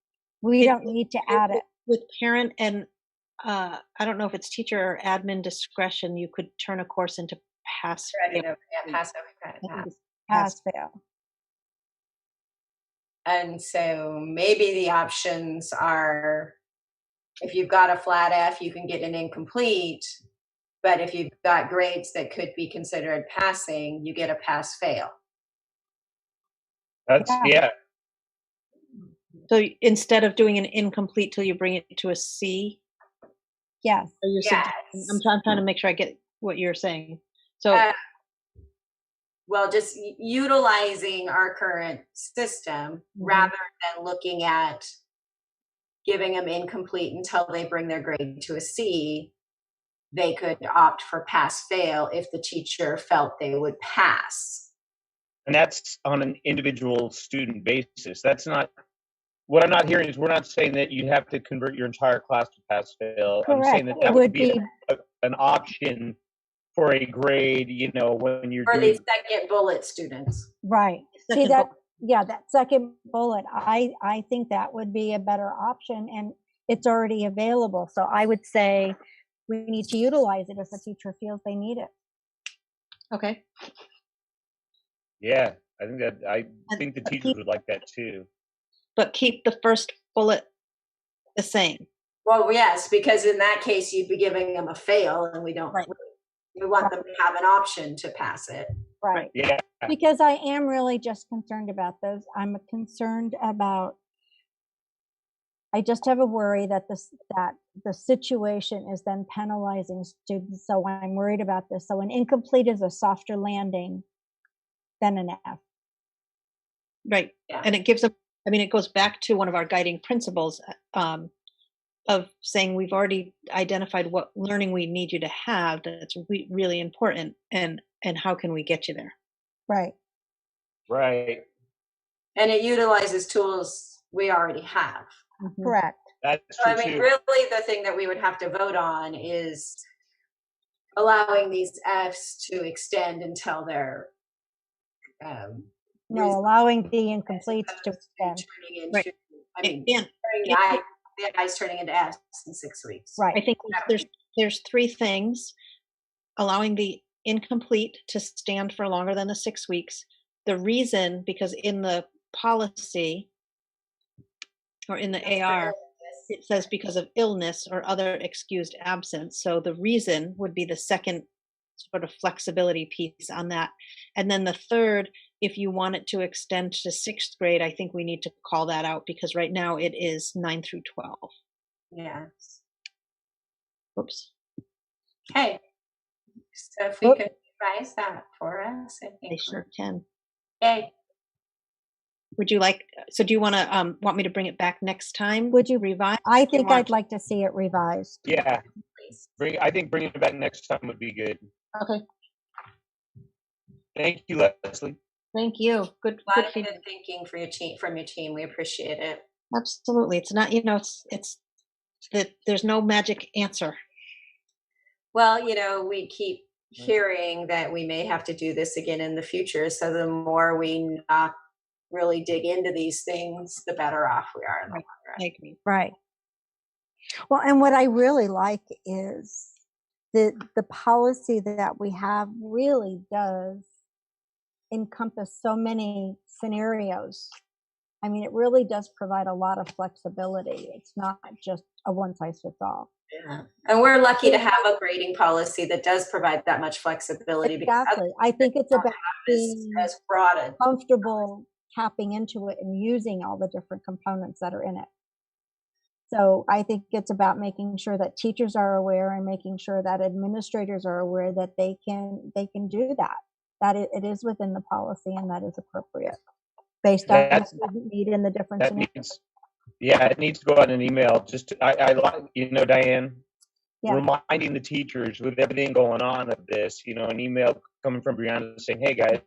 We don't need to add it. With parent and I don't know if it's teacher or admin discretion, you could turn a course into pass fail. Pass fail. And so maybe the options are, if you've got a flat F, you can get an incomplete. But if you've got grades that could be considered passing, you get a pass fail. Yeah. So instead of doing an incomplete till you bring it to a C? Yes. Yes. I'm trying to make sure I get what you're saying. So, well, just utilizing our current system rather than looking at giving them incomplete until they bring their grade to a C, they could opt for pass fail if the teacher felt they would pass. And that's on an individual student basis. That's not, what I'm not hearing is we're not saying that you have to convert your entire class to pass fail. Correct. I'm saying that would be an option for a grade, when you're for the second bullet students. Right. See that? Yeah, that second bullet, I think that would be a better option, and it's already available. So I would say we need to utilize it if a teacher feels they need it. Okay. Yeah, I think the teachers would like that too. But keep the first bullet the same. Well, yes, because in that case, you'd be giving them a fail, and we don't. Right. We want them to have an option to pass it. Right. Yeah. Because I am really just concerned about those. I'm concerned about. I just have a worry that the situation is then penalizing students. So I'm worried about this. So an incomplete is a softer landing than an F. Right. Yeah. And it gives them. I mean, it goes back to one of our guiding principles. of saying we've already identified what learning we need you to have that's really important, and how can we get you there. Right. Right. And it utilizes tools we already have. Correct. That's So, true I mean, too. really the thing that we would have to vote on is allowing these Fs to extend until they're No, allowing the incompletes to extend. turning into, Right. I mean, And the I's turning into F's in 6 weeks. Right. I think there's three things: allowing the incomplete to stand for longer than the 6 weeks. The reason, because in the policy or in the AR, it says because of illness or other excused absence. So the reason would be the second sort of flexibility piece on that. And then the third, if you want it to extend to 6th grade, I think we need to call that out, because right now it is 9 through 12. Yes. Oops. Okay. So if we could revise that for us, I think. They sure can. Okay. Would you like, so do you want to, want me to bring it back next time? Would you revise? I think I'd like to see it revised. Yeah. Please. I think bringing it back next time would be good. Okay. Thank you, Leslie. Thank you. Good. A lot Good of feedback. good thinking for your team, from your team. We appreciate it. Absolutely. It's not, it's that there's no magic answer. Well, we keep hearing that we may have to do this again in the future. So the more we not really dig into these things, the better off we are in the long run. I agree. Right. Well, and what I really like is the policy that we have really does encompass so many scenarios. I mean, it really does provide a lot of flexibility. It's not just a one size fits all. Yeah. And we're lucky to have a grading policy that does provide that much flexibility. Exactly. I think it's about being as broad comfortable tapping into it and using all the different components that are in it. So I think it's about making sure that teachers are aware and making sure that administrators are aware that they can do that it is within the policy and that is appropriate based on the student need and the different scenarios. It needs to go out in an email. Just I like, Diane, reminding the teachers with everything going on of this, an email coming from Brianna saying, hey guys,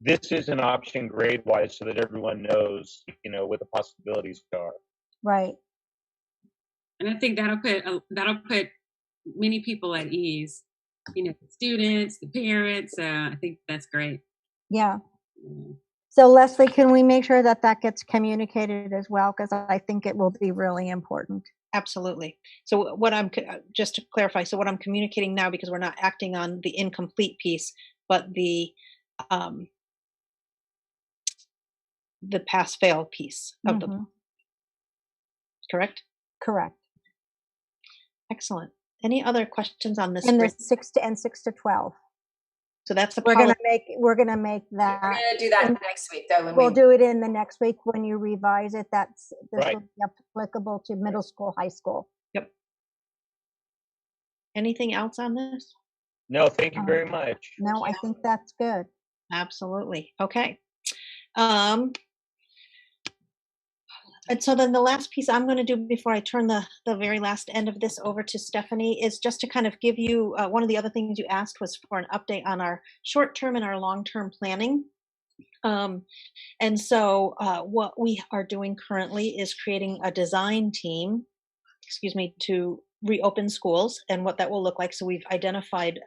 this is an option grade wise, so that everyone knows, what the possibilities are. Right. And I think that'll put many people at ease, the students, the parents. I think that's great. Yeah. So Leslie, can we make sure that gets communicated as well? Because I think it will be really important. Absolutely. So what I'm, just to clarify, so what I'm communicating now, because we're not acting on the incomplete piece, but the pass-fail piece of the, correct? Correct. Excellent. Any other questions on this? And the 6 to 12. So that's the we're gonna make that. We're gonna do that next week, though. We'll do it in the next week when you revise it. This right. will be applicable to middle school, high school. Yep. Anything else on this? No, thank you very much. No, I think that's good. Absolutely. Okay. And so then the last piece I'm going to do before I turn the very last end of this over to Stephanie is just to kind of give you, one of the other things you asked was for an update on our short-term and our long-term planning. And so what we are doing currently is creating a design team, to reopen schools and what that will look like. So we've identified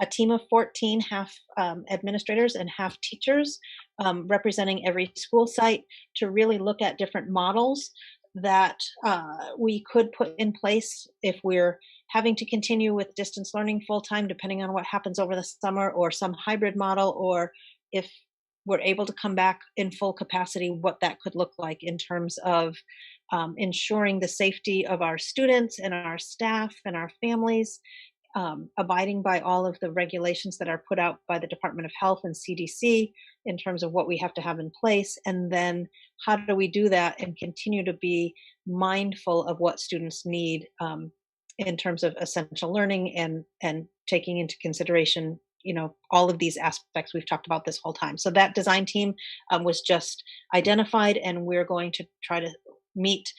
a team of 14, half administrators and half teachers, representing every school site, to really look at different models that we could put in place if we're having to continue with distance learning full-time, depending on what happens over the summer, or some hybrid model, or if we're able to come back in full capacity, what that could look like in terms of ensuring the safety of our students and our staff and our families, abiding by all of the regulations that are put out by the Department of Health and CDC in terms of what we have to have in place. And then how do we do that and continue to be mindful of what students need in terms of essential learning and taking into consideration, all of these aspects we've talked about this whole time. So that design team was just identified, and we're going to try to meet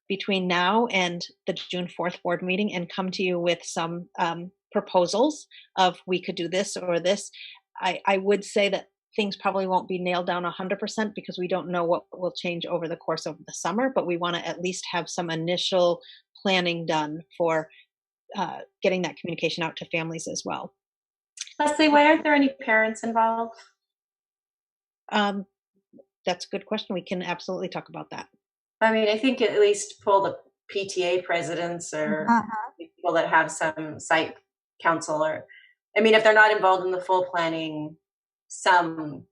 between now and the June 4th board meeting and come to you with some proposals of we could do this or this. I would say that things probably won't be nailed down 100% because we don't know what will change over the course of the summer, but we want to at least have some initial planning done for getting that communication out to families as well. Leslie, why aren't there any parents involved? That's a good question. We can absolutely talk about that. I mean, I think at least pull the PTA presidents or people that have some site council, or, I mean, if they're not involved in the full planning, some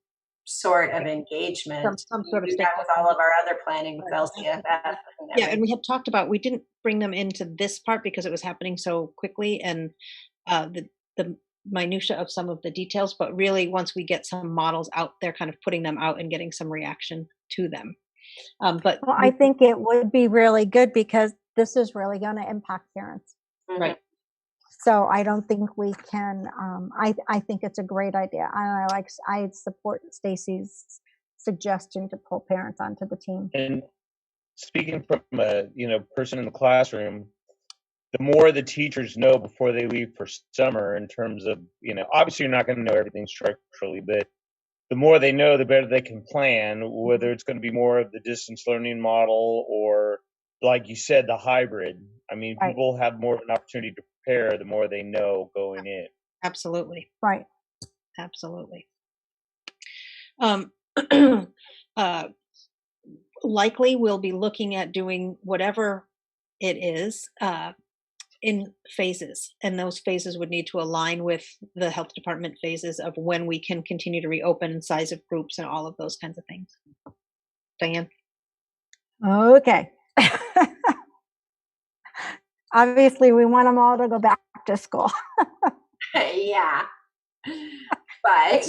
sort of engagement. Some sort of do that with all of our other planning with LCFF. Yeah, and we had talked about, we didn't bring them into this part because it was happening so quickly and the minutia of some of the details, but really once we get some models out there, kind of putting them out and getting some reaction to them. But well, I think it would be really good because this is really going to impact parents. Right. So I don't think we can, I think it's a great idea. I support Stacy's suggestion to pull parents onto the team. And speaking from a person in the classroom, the more the teachers know before they leave for summer in terms of, obviously you're not going to know everything structurally, but the more they know, the better they can plan, whether it's going to be more of the distance learning model or, like you said, the hybrid. I mean, Right. People have more of an opportunity to prepare the more they know going in. Absolutely. Right. Absolutely. Likely we'll be looking at doing whatever it is in phases, and those phases would need to align with the health department phases of when we can continue to reopen, size of groups, and all of those kinds of things. Diane? Okay. Obviously, we want them all to go back to school. Yeah. But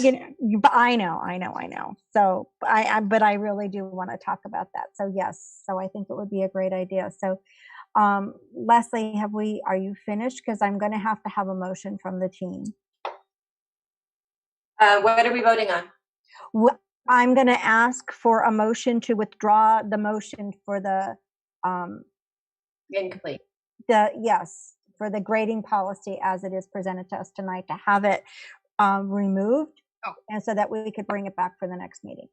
I know. So but I really do want to talk about that. So yes, so I think it would be a great idea. So Leslie, are you finished? Because I'm going to have a motion from the team. What are we voting on? I'm going to ask for a motion to withdraw the motion for the Incomplete. For the grading policy as it is presented to us tonight, to have it removed, and so that we could bring it back for the next meeting.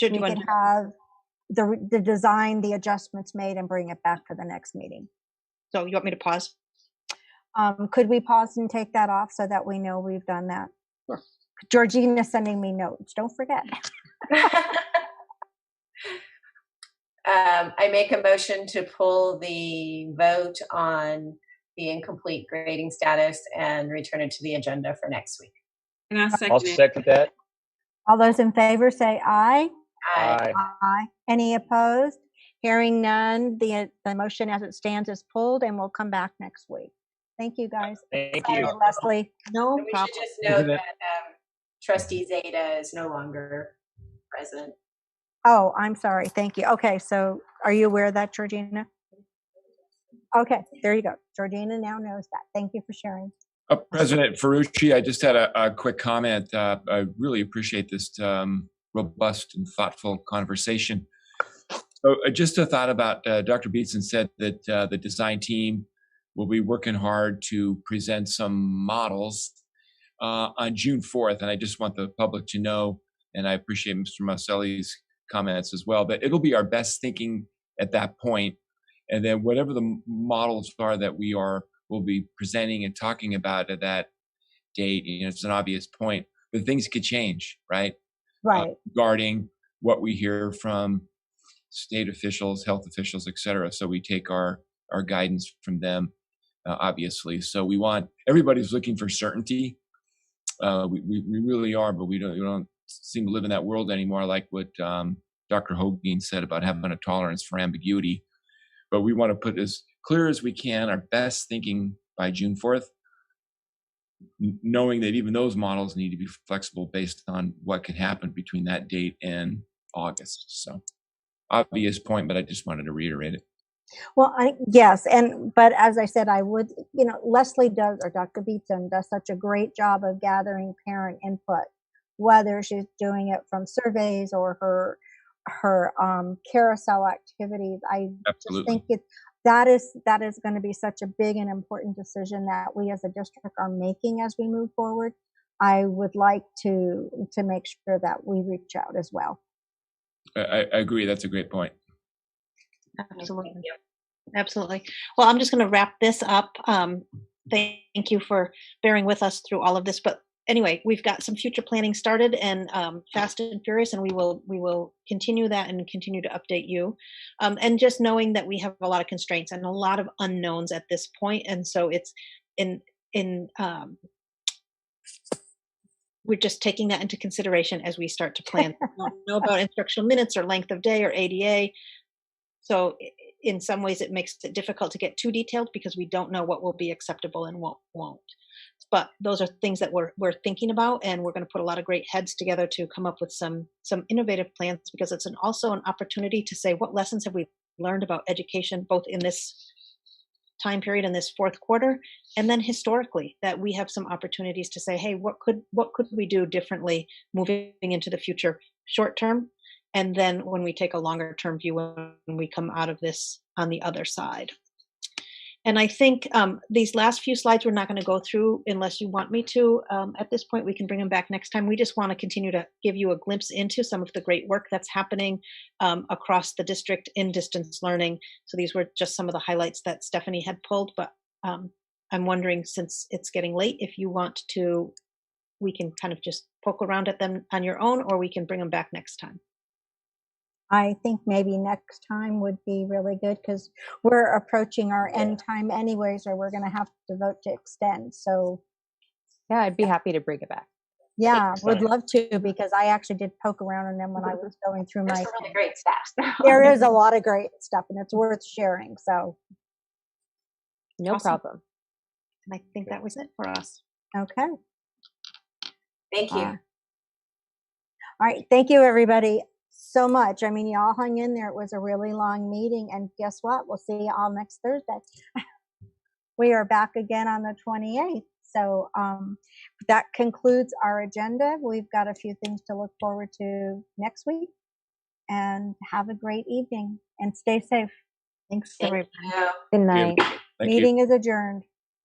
We can have the design, the adjustments made, and bring it back for the next meeting. So you want me to pause? Could we pause and take that off so that we know we've done that? Sure. Georgina's sending me notes. Don't forget. I make a motion to pull the vote on the incomplete grading status and return it to the agenda for next week. And I'll second that. All those in favor say aye. Aye. Aye. Any opposed? Hearing none, the motion as it stands is pulled, and we'll come back next week. Thank you, guys. Thank Sorry, you. Leslie. No We problem. should just note that Trustee Zeta is no longer present. Oh, I'm sorry. Thank you. Okay, so are you aware of that, Georgina? Okay, there you go. Georgina now knows that. Thank you for sharing. President Ferrucci, I just had a quick comment. I really appreciate this robust and thoughtful conversation. So just a thought about Dr. Beatson said that the design team will be working hard to present some models on June 4th. And I just want the public to know, and I appreciate Mr. Maselli's comments as well, that it'll be our best thinking at that point. And then whatever the models are that we'll be presenting and talking about at that date, it's an obvious point, but things could change, right? Right. Regarding what we hear from state officials, health officials, et cetera. So we take our guidance from them, obviously. So everybody's looking for certainty. We really are, but we don't seem to live in that world anymore, like what Dr. Hogan said about having a tolerance for ambiguity. But we want to put as clear as we can our best thinking by June 4th, knowing that even those models need to be flexible based on what can happen between that date and August. So obvious point, but I just wanted to reiterate it. Well, yes, but as I said, I would, Leslie does, or Dr. Beatson does such a great job of gathering parent input, whether she's doing it from surveys or her her carousel activities. I just Absolutely. think that is going to be such a big and important decision that we as a district are making as we move forward. I would like to make sure that we reach out as well. I agree. That's a great point. Absolutely. Absolutely. Well, I'm just going to wrap this up. Thank you for bearing with us through all of this. But anyway, we've got some future planning started and fast and furious, and we will continue that and continue to update you. And just knowing that we have a lot of constraints and a lot of unknowns at this point, and so it's we're just taking that into consideration as we start to plan. We don't know about instructional minutes or length of day or ADA. So in some ways it makes it difficult to get too detailed because we don't know what will be acceptable and what won't. But those are things that we're thinking about, and we're going to put a lot of great heads together to come up with some innovative plans, because it's also an opportunity to say, what lessons have we learned about education, both in this time period in this fourth quarter, and then historically, that we have some opportunities to say, hey, what could we do differently moving into the future short term, and then when we take a longer term view when we come out of this on the other side. And I think these last few slides we're not going to go through unless you want me to. At this point, we can bring them back next time. We just want to continue to give you a glimpse into some of the great work that's happening across the district in distance learning. So these were just some of the highlights that Stephanie had pulled, but I'm wondering, since it's getting late, if you want to, we can kind of just poke around at them on your own, or we can bring them back next time. I think maybe next time would be really good, because we're approaching our end time anyways, or we're going to have to vote to extend. So Yeah, I'd be happy to bring it back. yeah, would love to, because I actually did poke around in them when I was going through There's my. some really great stuff. There is a lot of great stuff, and it's worth sharing. So No Awesome. problem. And I think that was it for us. okay. Thank you. All right. Thank you, everybody, so much. I mean, y'all hung in there. It was a really long meeting, and guess what? We'll see you all next Thursday. We are back again on the 28th. So that concludes our agenda. We've got a few things to look forward to next week, and have a great evening and stay safe. Thanks, everybody. Yeah. Good night. Thank you. Meeting is adjourned.